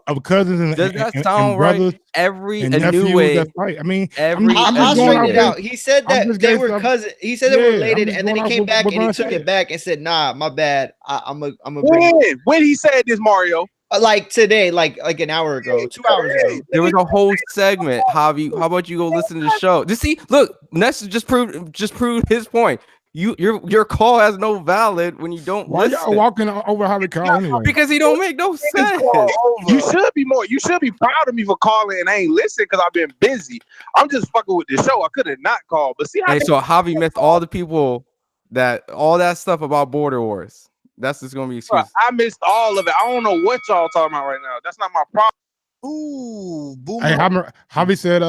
of cousins and does that and sound brothers right? Every and nephews Inoue. that fight. I mean, I'll straighten it out. He said that they were cousins. He said they were related, and then he came back and he took it back and said, "Nah, my bad. I'm a." When he said this, Mario? Like today, like an hour ago, 2 hours ago. There was a whole segment. Javi, how about you go listen to the show? Just see, look, Ness just proved his point. Your call has no valid when you don't Why listen. y'all walking over Javi call anyway? Because he don't make no sense. You should be more. You should be proud of me for calling and I ain't listening because I've been busy. I'm just fucking with the show. I could have not called, but see how. Hey, so Javi missed all the people all that stuff about Border Wars. That's just gonna be Bro, excuse. I missed all of it. I don't know what y'all talking about right now. That's not my problem. Ooh, Hey, boomerang. Javi said,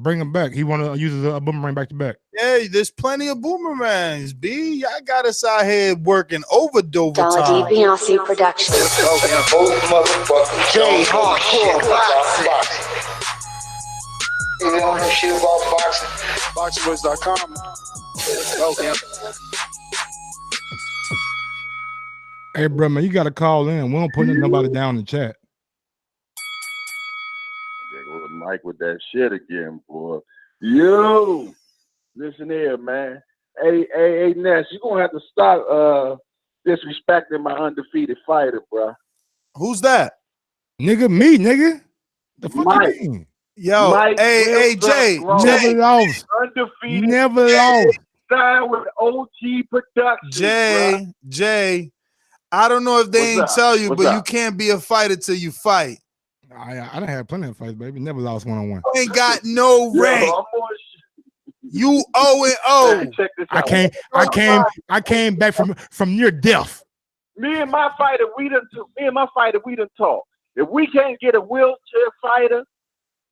bring him back. He want to use a boomerang back to back. Hey, there's plenty of boomerangs, B. Y'all got us out here working overtime. DiBiase Productions. J Hardcore Boxing. You know that shit about boxing. BoxingVoice.com. Okay. Hey, bro, man, you got to call in. We don't put nobody down in the chat. There goes Mike with that shit again, boy. You listen here, man. Hey, Ness, you're gonna have to stop disrespecting my undefeated fighter, bro. Who's that? Nigga, me, nigga. The fuck Mike. you mean? Yo, Mike hey, Jay. Never lost. Undefeated. Never lost. Signed with OG Productions. Jay. I don't know if they What's ain't up? tell you, What's but up? you can't be a fighter till you fight. I done had plenty of fights, baby. Never lost one-on-one. You ain't got no rank. You 0-0. Check this I out. I came back from near death. Me and my fighter, we done talked. If we can't get a wheelchair fighter,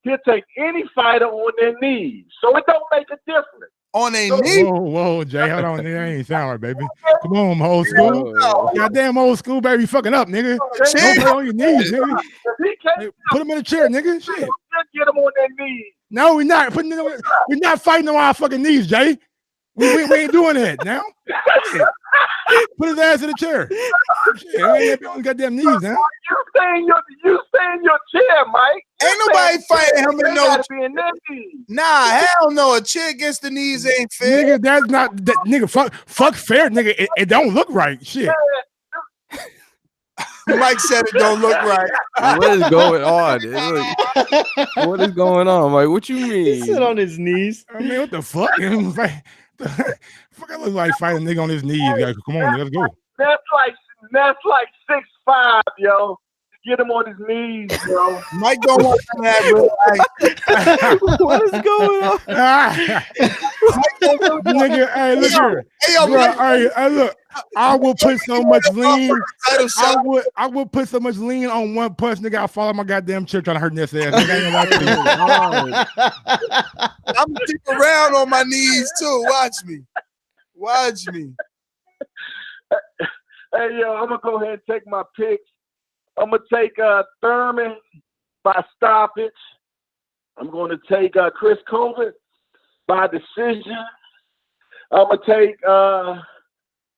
he'll take any fighter on their knees. So it don't make a difference. On their knees? Whoa, Jay, hold on. That ain't sound right, baby. Come on, old school. Goddamn old school, baby. You fucking up, nigga. Don't play on your knees, nigga. Hey, put him in a chair, nigga. Shit. Get them on their knees. No, we're not. We're not fighting on our fucking knees, Jay. We ain't doing that now. Shit. Put his ass in the chair. Shit, we ain't on goddamn knees now. You stay in your chair, Mike. Ain't nobody fighting him in no gotta be in their knees. Nah, hell no. A chair against the knees ain't fair. Nigga, that's not that nigga. Fuck fair, nigga. It don't look right. Shit. Mike said it don't look right. What is going on? Dude? What is going on, Mike? What you mean? Sit on his knees. I mean, what the fuck? Fuck, I look like fighting a nigga on his knees. Guys. Come on, let's go. That's like 6'5", yo. Get him on his knees, bro. Mike don't want that, bro. What is going on? Nigga, hey, look here. Hey, look. I will put so much lean. I will put so much lean on one punch, nigga. I'll fall on my goddamn chair trying to hurt this ass. Nigga, I'm gonna keep around on my knees too. Watch me. Hey, yo, I'm gonna go ahead and take my picks. I'm gonna take Thurman by stoppage. I'm gonna take Chris Colbert by decision. I'm gonna take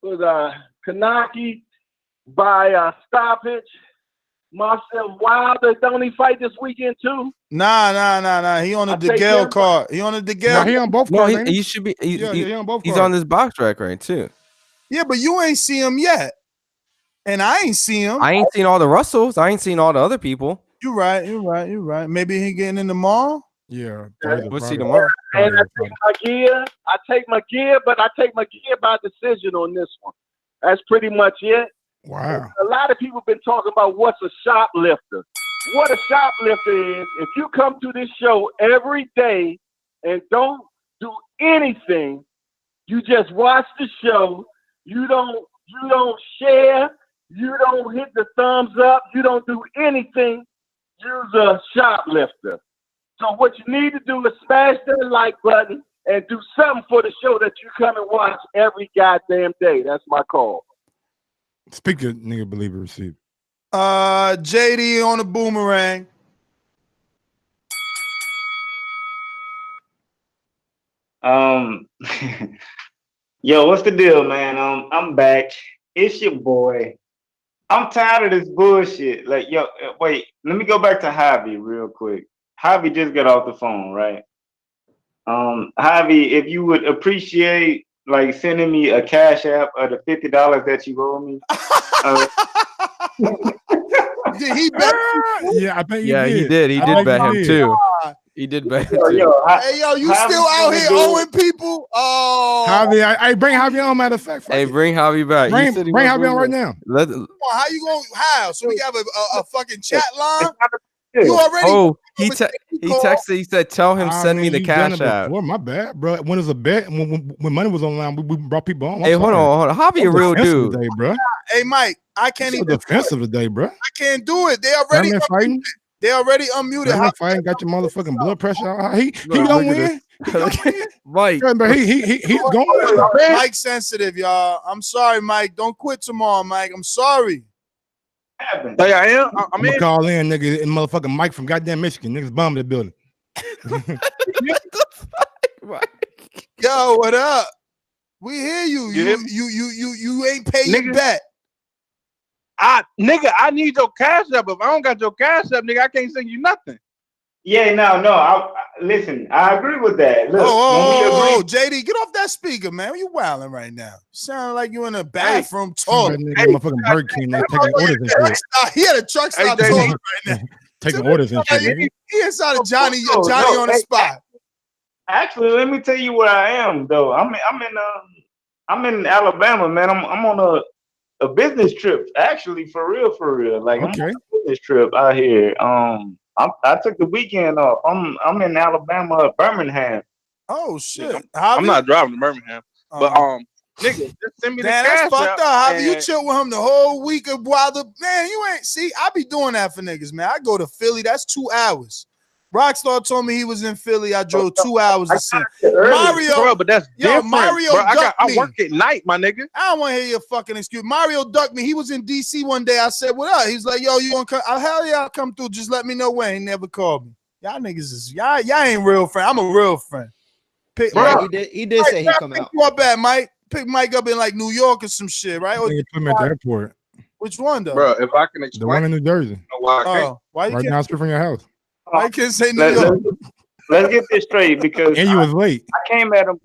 Kownacki by stoppage. Marsellos Wilder, don't he fight this weekend too? Nah. He on the DeGale card. He on the DeGale. Nah, he on both cards. He should be. He on both he's cards. on this box track right too. Yeah, but you ain't see him yet. And I ain't see him. I ain't seen all the Russells. I ain't seen all the other people. You're right. Maybe he getting in tomorrow. Yeah. We'll see tomorrow. And I take my gear, but I take my gear by decision on this one. That's pretty much it. Wow. A lot of people been talking about what's a shoplifter. What a shoplifter is, if you come to this show every day and don't do anything, you just watch the show, you don't share, you don't hit the thumbs up, you don't do anything, you're a shoplifter. So what you need to do is smash that like button and do something for the show that you come and watch every goddamn day. That's my call. Speak of nigga believer receive. JD on the boomerang. Yo, what's the deal, man? I'm back. It's your boy. I'm tired of this bullshit. Like, yo, wait, let me go back to Javi real quick. Javi just got off the phone, right? Javi, if you would appreciate like sending me a cash app of the $50 that you owe me. Did he bet? Yeah, I think he did. He did. He did bet him too. He did bet him too. Hey, yo, you still out here owing people? Oh, Javi, I bring Javi on. Matter of fact, hey, bring Javi back. Bring Javi on right now. How you gonna? How? So we have a fucking chat line? You already? Oh, he texted. He said, "Tell him send me the cash app." Well, my bad, bro. When it was a bet, when money was online, we brought people on. Hey, hold on. Javi a real dude, bro. Hey, Mike, I can't so even. defensive today, bro. I can't do it. They already Thurman fighting. They already unmuted. Thurman fighting. Got your motherfucking blood pressure. He gonna win. He gonna win. Mike. Yeah, but he's going to win. Mike's sensitive, y'all. I'm sorry, Mike. Don't quit tomorrow, Mike. I'm sorry. Hey, I am. I'm gonna call in, nigga, and motherfucking Mike from goddamn Michigan. Niggas bombed the building. Yo, what up? We hear you. You ain't pay your bet. Nigga, I need your cash up. If I don't got your cash up, nigga, I can't send you nothing. Yeah, no. Listen, I agree with that. Look, Oh, JD, get off that speaker, man. You wilding right now. Sound like you in a bathroom talking. Hey, motherfucking Burger King, they taking orders and shit. He had a truck stop talking right now. Taking orders and shit, nigga. He inside of Johnny on the spot. Actually, let me tell you where I am though. I'm in Alabama, man. I'm on a business trip. Actually, for real. Like I'm on a business trip out here. I took the weekend off. I'm in Alabama, Birmingham. Oh shit! I'm not driving to Birmingham, but nigga, just send me the cash. That's fucked up. Javi, you chill with him the whole week of Wilder. Man, you ain't see. I be doing that for niggas, man. I go to Philly. That's 2 hours. Rockstar told me he was in Philly. I drove 2 hours to see Mario. Bro, but that's different. Mario bro, ducked me. I work at night, my nigga. I don't want to hear your fucking excuse. Mario ducked me. He was in DC one day. I said, "What up?" He's like, "Yo, you gonna come?" Hell yeah, I'll come through. Just let me know when. He never called me. Y'all niggas is y'all ain't real friend. I'm a real friend. Bro, he did say he come out. You up bad, Mike? Pick Mike up in like New York or some shit, right? Or, Put him at the airport. Which one though? Bro, if I can explain, The one in New Jersey. why I can't. Why you Right now, straight from your house. Why you can't say New York? Let's get this straight because And you was late. I came at him.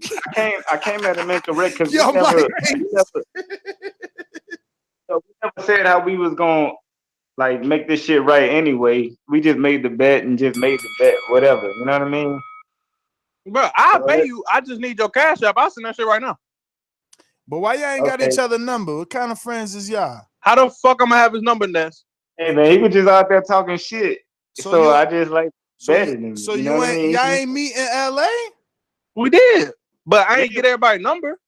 I came at him incorrect because we never said how we was gonna like make this shit right. Anyway, we just made the bet and just made the bet. Whatever, you know what I mean? Bro, I'll pay you. I just need your cash app. I'll send that shit right now. But why y'all ain't got each other number? What kind of friends is y'all? How the fuck I'm gonna have his number, Ness? Hey man, he was just out there talking shit. So I just like betted him. So you know y'all ain't meet in LA? We did, but I ain't get everybody's number.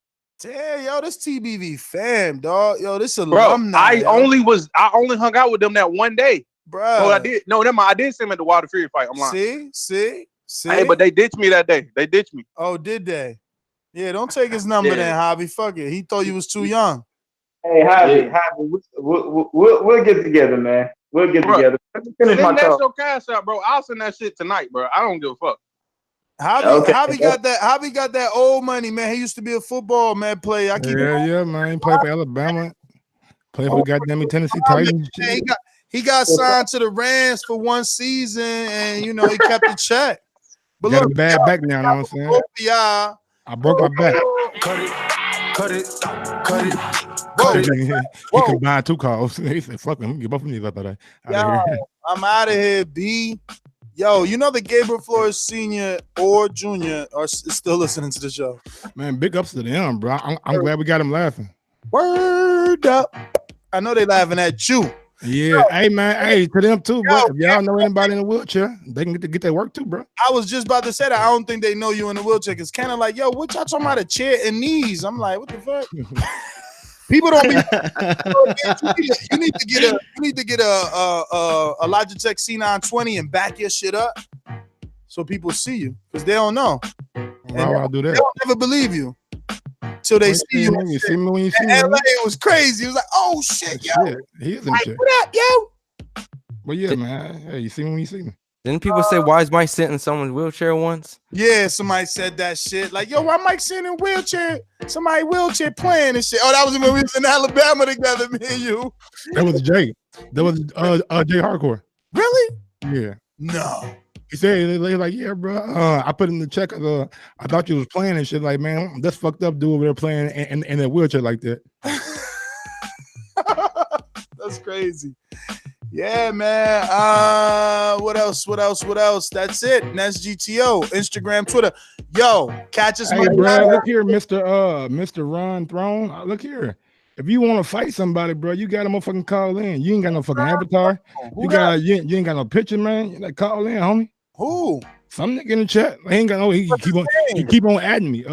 Damn, yo, this TBV fam, dog. Yo, this Bro, alumni. I only hung out with them that one day. Bro. Oh, I did. No, never mind. I did see him at the Wilder Fury fight. I'm lying. See? Hey, but they ditched me that day. They ditched me. Oh, did they? Yeah, don't take his number then, Javi. Fuck it. He thought you was too young. Hey, Javi, we'll get together, man. We'll get together. Let me finish my Send that talk. your cash out, bro. I'll send that shit tonight, bro. I don't give a fuck. Javi got that old money, man. He used to be a football player. Yeah, man. He played for Alabama. Played for goddamn Tennessee Titans. He got signed to the Rams for 1 season, and you know he kept the check. But Got look, a bad back now, you know what I'm saying? Yeah. I broke my back. Cut it. He combined 2 calls. He said, fuck him. Get both of these up out of here. I'm out of here, B. Yo, you know the Gabriel Flores Sr. or Jr. are still listening to the show. Man, big ups to them, bro. I'm glad we got him laughing. Word up. I know they laughing at you. Yeah, hey man, hey to them too, bro. If y'all know anybody in a wheelchair, they can get their work too, bro. I was just about to say that. I don't think they know you in a wheelchair. It's kind of like, yo, what y'all talking about a chair and knees? I'm like, what the fuck? People don't be. You need to get a Logitech C920 and back your shit up so people see you because they don't know. Why would I do that? They don't never believe you till they see you. You see me when you see me. LA, it was crazy. It was like, oh shit, yo. He is in like, shit. what up, yo? Well, yeah, man. Hey, you see me when you see me. Didn't people say, why is Mike sitting in someone's wheelchair once? Yeah, somebody said that shit. Like, yo, why Mike sitting in wheelchair? Somebody wheelchair playing and shit. Oh, that was when we was in Alabama together, me and you. That was Jay. That was Jay Hardcore. Really? Yeah. No. He said, they like, yeah, bro. I put in the check. I thought you was playing and shit. Like, man, that's fucked up. Dude over there playing in a wheelchair like that. That's crazy. Yeah, man. What else? That's it. And that's GTO. Instagram, Twitter. Yo, catch us. Hey, bro, look here, Mr. Ron Throne. Look here. If you want to fight somebody, bro, you got to motherfucking call in. You ain't got no fucking avatar. You ain't got no picture, man. You like call in, homie. Who? Some nigga in the chat. He ain't got no. He keep on adding me.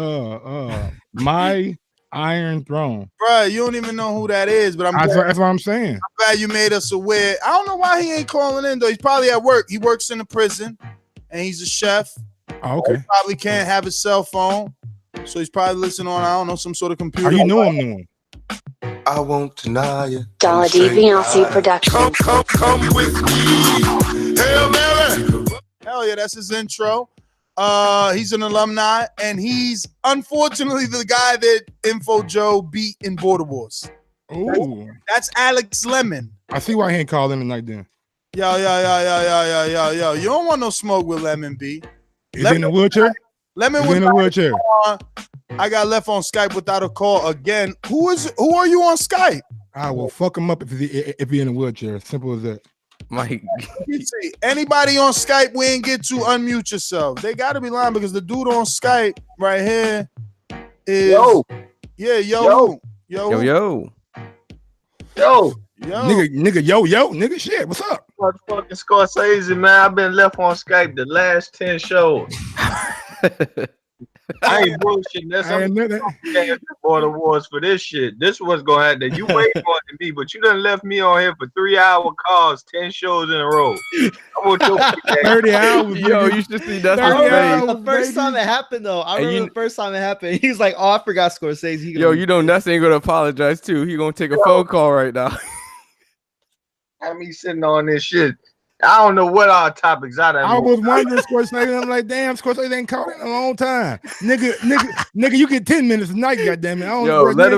Iron Throne. Bro, you don't even know who that is, but That's what I'm saying. I'm glad you made us aware. I don't know why he ain't calling in though. He's probably at work. He works in the prison, and he's a chef. Oh, okay. He probably can't have his cell phone, so he's probably listening on, I don't know, some sort of computer. How you know him? I won't deny it. Dollar DVLC production. Come with me. Hail Mary. Hell yeah, that's his intro. He's an alumni, and he's unfortunately the guy that Info Joe beat in Border Wars. Ooh. That's Alex Lemon. I see why he ain't called in tonight then. Yo. You don't want no smoke with Lemon B. Is he in the wheelchair? Lemon Is was he in the wheelchair? I got left on Skype without a call again. Who are you on Skype? I will fuck him up if he in a wheelchair. Simple as that. Mike. Anybody on Skype we ain't get to unmute yourself. They gotta be lying because the dude on Skype right here is yo. Nigga, shit, what's up? Motherfucking Scorsese, man, I've been left on Skype the last 10 shows. I ain't bullshitting. That's Border Wars for this shit. This was gonna happen. You wait on me, but you done left me on here for 3-hour calls, 10 shows in a row. I want your 30 hours. Yo, you should see that's the first time it happened though. I remember the first time it happened. He was like, "Oh, I forgot Scorsese." Yo, you know Nuts ain't gonna apologize too. He gonna take a phone call right now. Have me sitting on this shit. I don't know what our topics are. I was wondering, Scorsese. I'm like, damn, Scorsese ain't called in a long time. Nigga, you get 10 minutes a night, goddammit. I don't know let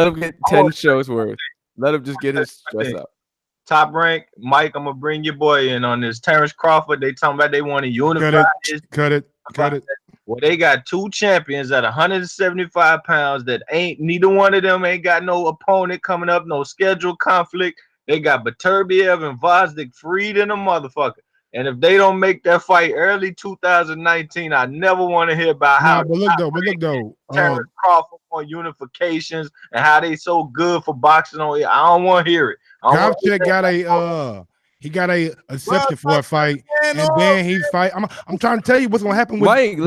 him get 10 shows worth. Let him just get his stress out. Top rank, Mike. I'm gonna bring your boy in on this. Terrence Crawford. They talking about they want to unify. Cut it. Well, they got 2 champions at 175 pounds that ain't neither one of them ain't got no opponent coming up, no scheduled conflict. They got Beterbiev and Vosdick freed in a motherfucker. And if they don't make that fight early 2019, I never want to hear about how. But look though. Terrence Crawford on unifications and how they so good for boxing on it. I don't want to hear it. Kopchak got a exception for a fight, and then he fight. I'm trying to tell you what's gonna happen with Mike.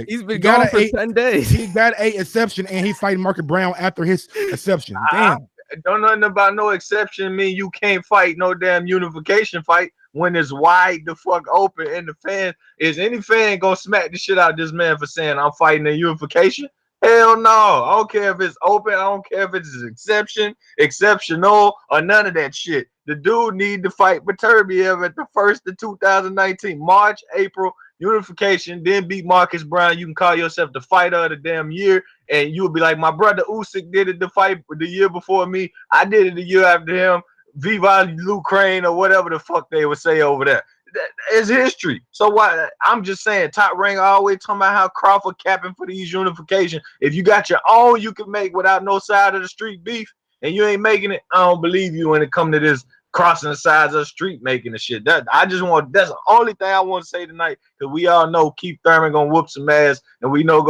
He's been gone for 10 days. He got a exception, and he fighting Marcus Brown after his exception. Damn. Don't nothing about no exception mean you can't fight no damn unification fight when it's wide the fuck open and the fan is any fan gonna smack the shit out of this man for saying I'm fighting a unification? Hell no. I don't care if it's open. I don't care if it's an exception, exceptional, or none of that shit. The dude need to fight Beterbiev at the 1st of 2019, March, April, unification, then beat Marcus Brown. You can call yourself the fighter of the damn year, and you'll be like, my brother Usyk did it the fight the year before me. I did it the year after him. Viva Ukraine or whatever the fuck they would say over there. That is history. So why? I'm just saying, Top Rank always talking about how Crawford capping for these unification. If you got your own, you can make without no side of the street beef, and you ain't making it. I don't believe you when it come to this crossing the sides of the street making the shit. That's the only thing I want to say tonight, because we all know Keith Thurman gonna whoop some ass, and we know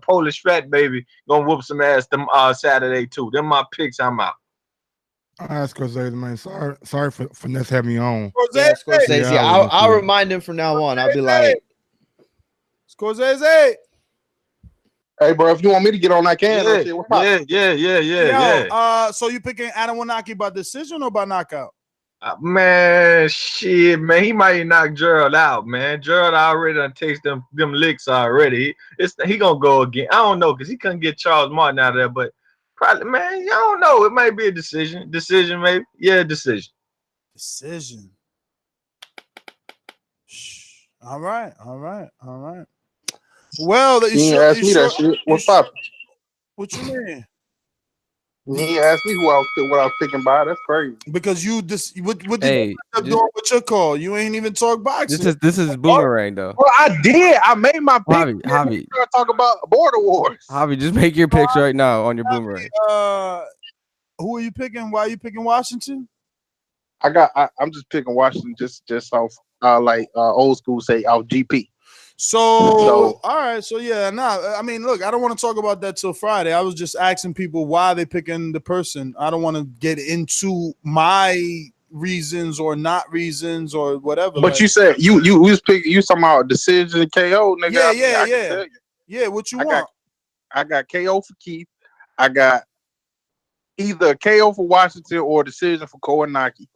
Polish Fat Baby gonna whoop some ass Saturday too. Them my picks. I'm out. All right, Scorsese, man. Sorry for finesse having you on. Scorsese. I'll remind him from now on. I'll be like, Scorsese. Hey, bro, if you want me to get on, I can. Yeah. So you picking Adam Kownacki by decision or by knockout? Man, shit, man. He might knock Gerald out, man. Gerald already done takes them licks already. He gonna go again. I don't know, because he couldn't get Charles Martin out of there, but probably, man, I don't know. It might be a decision. Decision, maybe. Yeah, decision. Decision. All right. Well, you asked me that shit. What's up? What you mean? He asked me what I was thinking about. That's crazy. Because what did you end up doing with your call? You ain't even talk boxing. This is boomerang though. Well, I did. I made my pick. Javi. We're gonna talk about Border Wars. Javi, just make your picks right now on your boomerang. Who are you picking? Why are you picking Washington? I'm just picking Washington just off old school say off GP. So all right, so yeah, I mean, look, I don't want to talk about that till Friday. I was just asking people why they picking the person. I don't want to get into my reasons or not reasons or whatever. But like, you said you was picking you talking about decision KO, nigga. Yeah, I mean, I can yeah. tell you. Yeah, what you I want? I got KO for Keith. I got either KO for Washington or decision for Kownacki.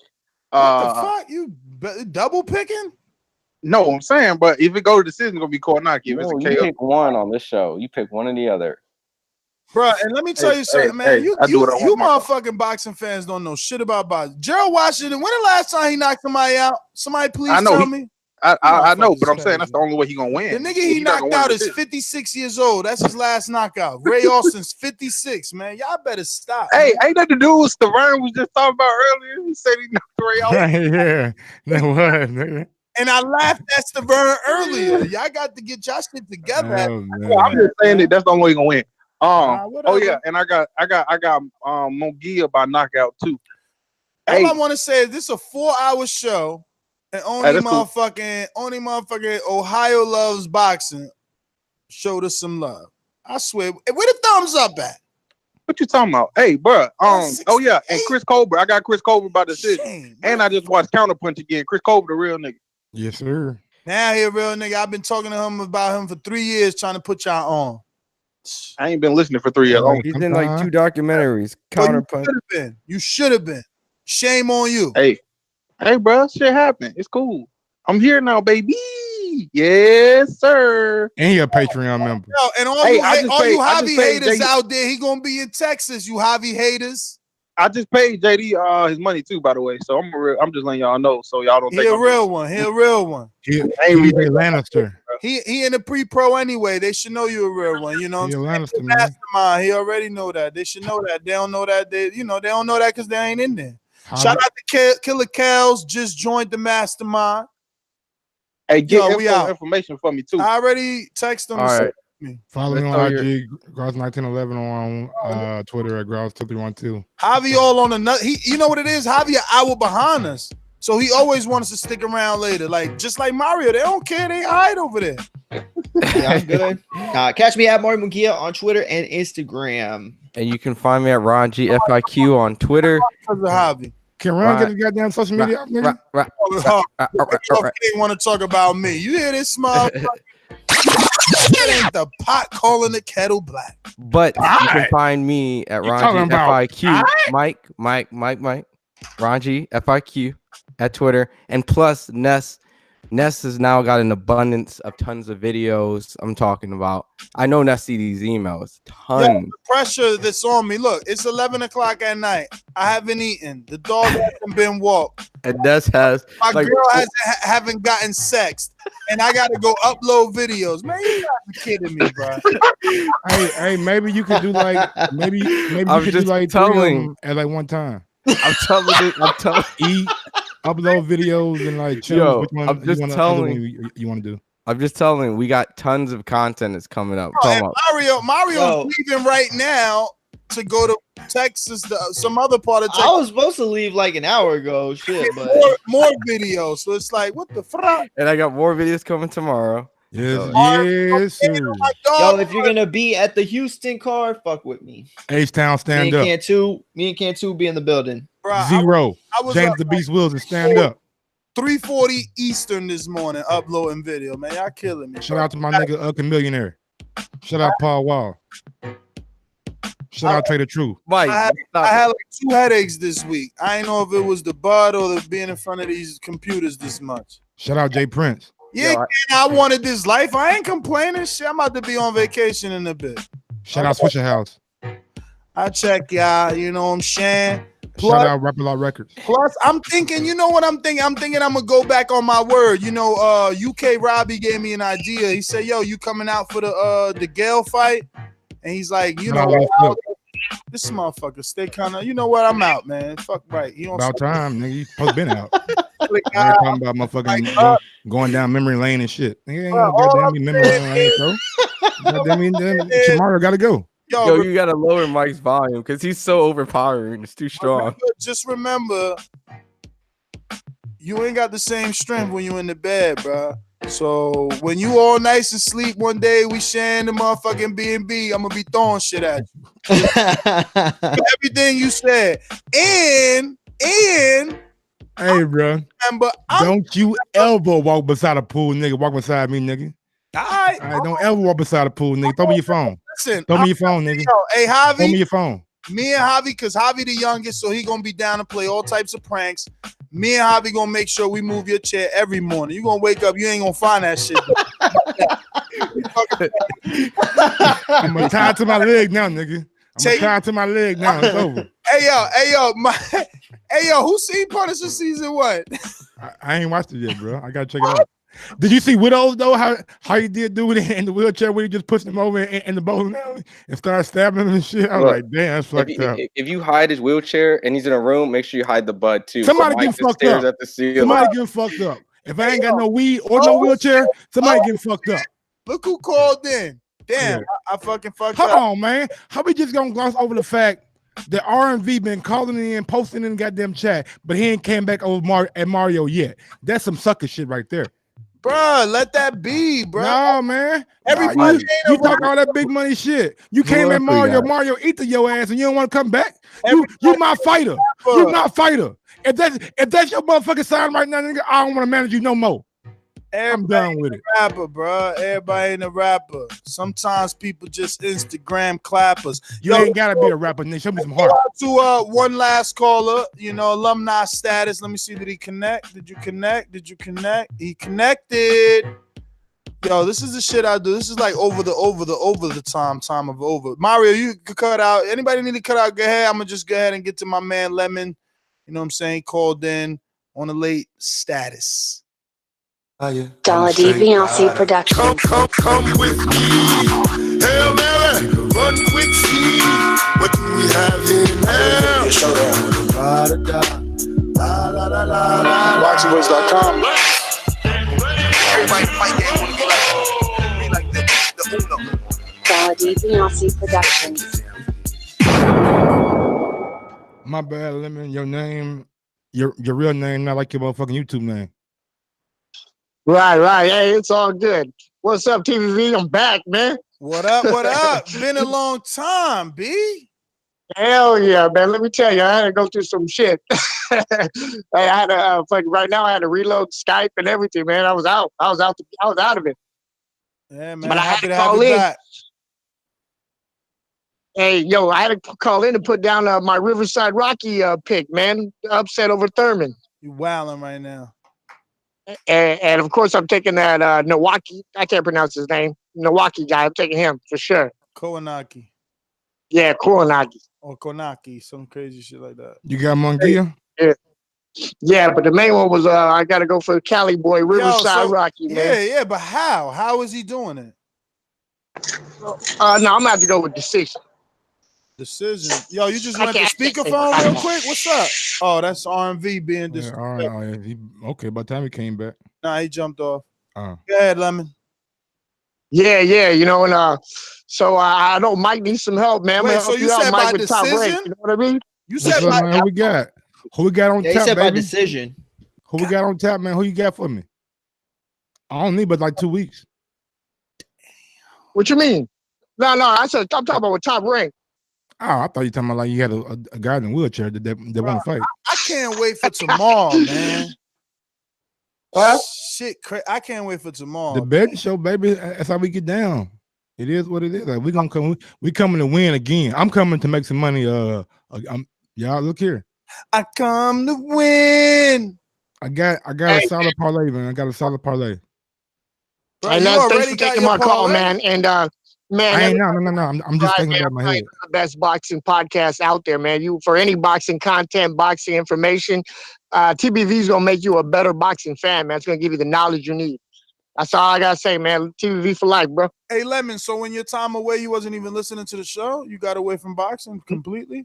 What the fuck? You double picking? No, I'm saying, but if it go to decision, it's gonna be Kownacki. If No, it's a you KO, pick one on this show. You pick one or the other. Bro, and let me tell you something, man. I do what I You want, motherfucking boxing fans don't know shit about boxing. Gerald Washington, when the last time he knocked somebody out? Somebody please tell me. I know, but I'm saying that's the only way he gonna win. The nigga he knocked out is 56 years old. That's his last knockout. Ray Austin's 56, man. Y'all better stop. Hey, man. ain't that the dude with Thurman was just talking about earlier? He said he knocked Ray Austin. Yeah, that was. Nigga. And I laughed at Stavern earlier. Y'all got to get y'all shit together. I'm just saying that that's the only way he gonna win. Oh whatever. yeah, and I got Munguia by knockout too. All I want to say is this is a 4-hour show, and only that's cool. motherfucking Ohio Loves Boxing showed us some love. I swear. Where the thumbs up at? What you talking about? Hey, bro. Oh yeah, and Chris Colbert. I got Chris Colbert by decision, and I just watched Counterpunch again. Chris Colbert, the real nigga. Yes, sir. Now he a real nigga. I've been talking to him about him for 3 years, trying to put y'all on. I ain't been listening for 3 years. He's in like 2 documentaries. Counterpunch. You should have been. Shame on you. Hey, bro, shit happened. It's cool. I'm here now, baby. Yes, sir. And he a Patreon member. Yo, and all you Javi haters out there, he gonna be in Texas. You Javi haters. I just paid JD his money too, by the way. So I'm just letting y'all know, so y'all don't think He a real one. He a real one. He's a Lannister. He in the pre-pro anyway. They should know you a real one. You know, He a Lannister, man. mastermind. He already know that. They should know that. They don't know that. They don't know that because they ain't in there. Shout out to Killer Cows. Just joined the mastermind. Hey, get information for me too. I already texted him. All right. Follow me on IG, Grouse1911 on Twitter at Grouse2312. Javi all on the nut. You know what it is? Javi an hour behind us. So he always wants us to stick around later. Like just like Mario, they don't care. They hide over there. Yeah, I'm good. Catch me at Jaime Munguia on Twitter and Instagram. And you can find me at Ron G FIQ on Twitter. Javi. Can Ron get his goddamn social media up, nigga? He didn't want to talk about me. You hear this, motherfucker? It ain't the pot calling the kettle black. But you can find me at Ron G FIQ. Mike. Ron G FIQ at Twitter. And plus Ness has now got an abundance of tons of videos I'm talking about. I know Ness see these emails. Tons. Yo, the pressure that's on me. Look, it's 11 o'clock at night. I haven't eaten. The dog hasn't been walked. And Ness has my girl haven't gotten sexed. And I gotta go upload videos. Man, you gotta be kidding me, bro. hey, maybe you could do like maybe you could do like 3 of them at like one time. I'm telling eat, upload videos and like choose which one I'm just telling you want to do. I'm just telling you, we got tons of content that's coming up. Mario's leaving right now to go to Texas, some other part of Texas. I was supposed to leave like an hour ago. Shit, but more videos. So it's like, what the fuck? And I got more videos coming tomorrow. Yes, sir. Yo, if you're gonna be at the Houston card, fuck with me. H-Town, stand up. Me and Cantu be in the building. Bruh, Zero. I was James the Beast Wilson, stand up. 3:40 Eastern this morning, uploading video. Man, y'all killing me. Shout out to my nigga Uncle Millionaire. Shout out Paul Wall. Shout out Trader True. Mike, I had like 2 headaches this week. I ain't know if it was the bud or the being in front of these computers this much. Shout out Jay Prince. Yeah, I wanted this life. I ain't complaining. Shit, I'm about to be on vacation in a bit. Shout out Swisher House. I check y'all. You know what I'm saying? Shout out Rapper Law Records. Plus, I'm thinking, you know what I'm thinking? I'm thinking I'm gonna go back on my word. You know, UK Robbie gave me an idea. He said, "Yo, you coming out for the Gale fight?" And he's like, you know, this motherfucker stay kind of. You know what? I'm out, man. Fuck right. He don't about time, nigga. You supposed to been out. Talking about motherfucking going down memory lane and shit. Nigga ain't no goddamn memory lane, bro. Goddamn, tomorrow gotta go. Yo, you gotta lower Mike's volume because he's so overpowering. It's too strong. Just remember, you ain't got the same strength when you in the bed, bro. So when you all nice and sleep one day, we sharing the motherfucking B&B. I'm gonna be throwing shit at you. Everything you said, and Hey, bro. Don't you ever walk beside a pool, nigga. Walk beside me, nigga. All right. Don't ever walk beside a pool, nigga. Throw me your phone. Listen, Throw me your phone, nigga. Hey, Javi. Throw me your phone. Me and Javi, because Javi the youngest, so he gonna be down to play all types of pranks. Me and Javi gonna make sure we move your chair every morning. You gonna wake up, you ain't gonna find that shit. I'm gonna tie it to my leg now, nigga. I'm gonna tie it to my leg now. It's over. Hey yo, who seen Punisher season 1? I ain't watched it yet, bro. I gotta check it out. Did you see Widows though? How he did do it in the wheelchair where he just pushed him over in the bowling alley and started stabbing him and shit? I was like, damn, that's fucked up. If you hide his wheelchair and he's in a room, make sure you hide the bud too. Somebody getting fucked up. At the ceiling. Somebody getting fucked up. If I ain't got no weed or no wheelchair, somebody getting fucked up. Look who called in. Damn, yeah. I fucking fucked up. Hold on, man. How we just gonna gloss over the fact that R&V been calling in, posting in the goddamn chat, but he ain't came back over at Mario yet? That's some sucker shit right there. Bruh, let that be, bro. No, man. Everybody, you talk all that big money shit. You came at Mario eating your ass, and you don't want to come back. You my fighter. You my fighter. If that's your motherfucking sign right now, nigga, I don't want to manage you no more. I'm done with it. Rapper, bro. Everybody ain't a rapper. Sometimes people just Instagram clappers. You ain't gotta be a rapper, nigga. Show me some heart. To one last caller, alumni status. Let me see. Did he connect? Did you connect? He connected. Yo, this is the shit I do. This is like over the time of over. Mario, you could cut out. Anybody need to cut out? Go ahead. I'm gonna just go ahead and get to my man Lemon. You know what I'm saying? Called in on a late status. Dollar DVLC Productions. Come with me. Hail Mary, run quick speed. What do we have here now? ThaBoxingvoice.com. Everybody fight game wanna be like the Uno. Dollar DVLC Productions. My bad, Lemon. Your name, your real name, not like your motherfucking YouTube name. Right. Hey, it's all good. What's up, TVV? I'm back, man. What up? Been a long time, B. Hell yeah, man. Let me tell you, I had to go through some shit. I had to right now. I had to reload Skype and everything, man. I was out of it. Yeah, man. But I had Happy to to have call you in. back. Hey, yo, I had to call in and put down my Riverside Rocky pick, man. Upset over Thurman. You wilding right now. And of course, I'm taking that Milwaukee. I can't pronounce his name. Milwaukee guy. I'm taking him for sure. Kownacki. Yeah, Kownacki. Or Kownacki, some crazy shit like that. You got Munguia? Yeah, but the main one was I got to go for the Cali boy, Riverside Rocky, man. Yeah, but how? How is he doing it? No, I'm gonna have to go with decision. Yo, you just went to speakerphone real quick? What's up? Oh, that's R&V being Yeah, all right. Okay, by the time he came back. Nah, he jumped off. Go ahead, Lemon. Yeah, and so I know Mike needs some help, man. Wait, so you said by decision? You know what I mean? You said who we got? Who we got on Yeah, tap, he said baby? by decision. Who we got on tap, man? Who you got for me? I don't need but like 2 weeks. What you mean? No, I'm talking about with Top Rank. Oh, I thought you were talking about like you had a guy in a wheelchair that want to fight. I can't wait for tomorrow, man. What? Shit, I can't wait for tomorrow. The betting show, baby. That's how we get down. It is what it is. Like we gonna come. We coming to win again. I'm coming to make some money. Y'all look here. I come to win. I got a solid parlay, man. I got a solid parlay. Bro, and thanks for taking my call, man. And man, no. I'm just thinking about my head. The best boxing podcast out there, man. You for any boxing content, boxing information, TBV is gonna make you a better boxing fan, man. It's gonna give you the knowledge you need. That's all I gotta say, man. TBV for life, bro. Hey, Lemon. So when your time away, you wasn't even listening to the show. You got away from boxing completely.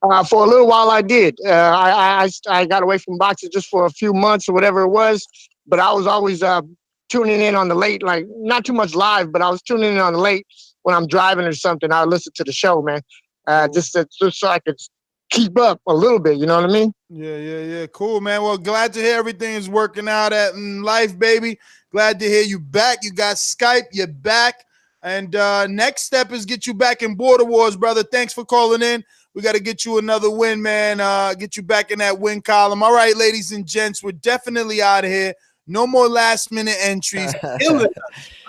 For a little while, I did. I got away from boxing just for a few months or whatever it was. But I was always tuning in on the late, like not too much live, but I was tuning in on the late when I'm driving or something. I would listen to the show, man, just so I could keep up a little bit. You know what I mean? Yeah. Cool, man. Well, glad to hear everything is working out in life, baby. Glad to hear you back. You got Skype. You're back. And next step is get you back in Border Wars, brother. Thanks for calling in. We got to get you another win, man. Get you back in that win column. All right, ladies and gents, we're definitely out of here. No more last minute entries.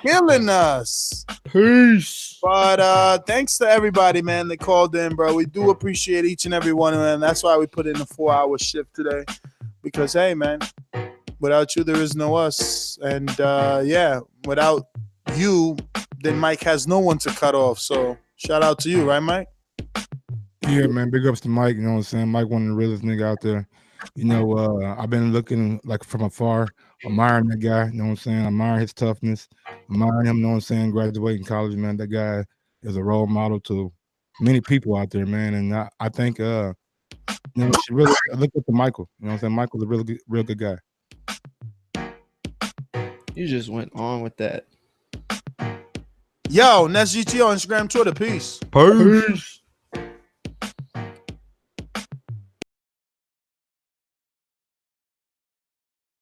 Killing us. Peace. But thanks to everybody, man, that called in, bro. We do appreciate each and every one of them. That's why we put in a 4-hour shift today. Because, hey, man, without you, there is no us. And, yeah, without you, then Mike has no one to cut off. So shout out to you, right, Mike? Yeah, man. Big ups to Mike. You know what I'm saying? Mike, one of the realest nigga out there. You know, I've been looking like from afar, admiring that guy. You know what I'm saying? Admiring his toughness, admiring him. You know what I'm saying? Graduating college, man. That guy is a role model to many people out there, man. And I think, you know, we should really look up to Michael. You know what I'm saying? Michael's a real good guy. You just went on with that. Yo, Nets GT on Instagram, Twitter. Peace. Peace.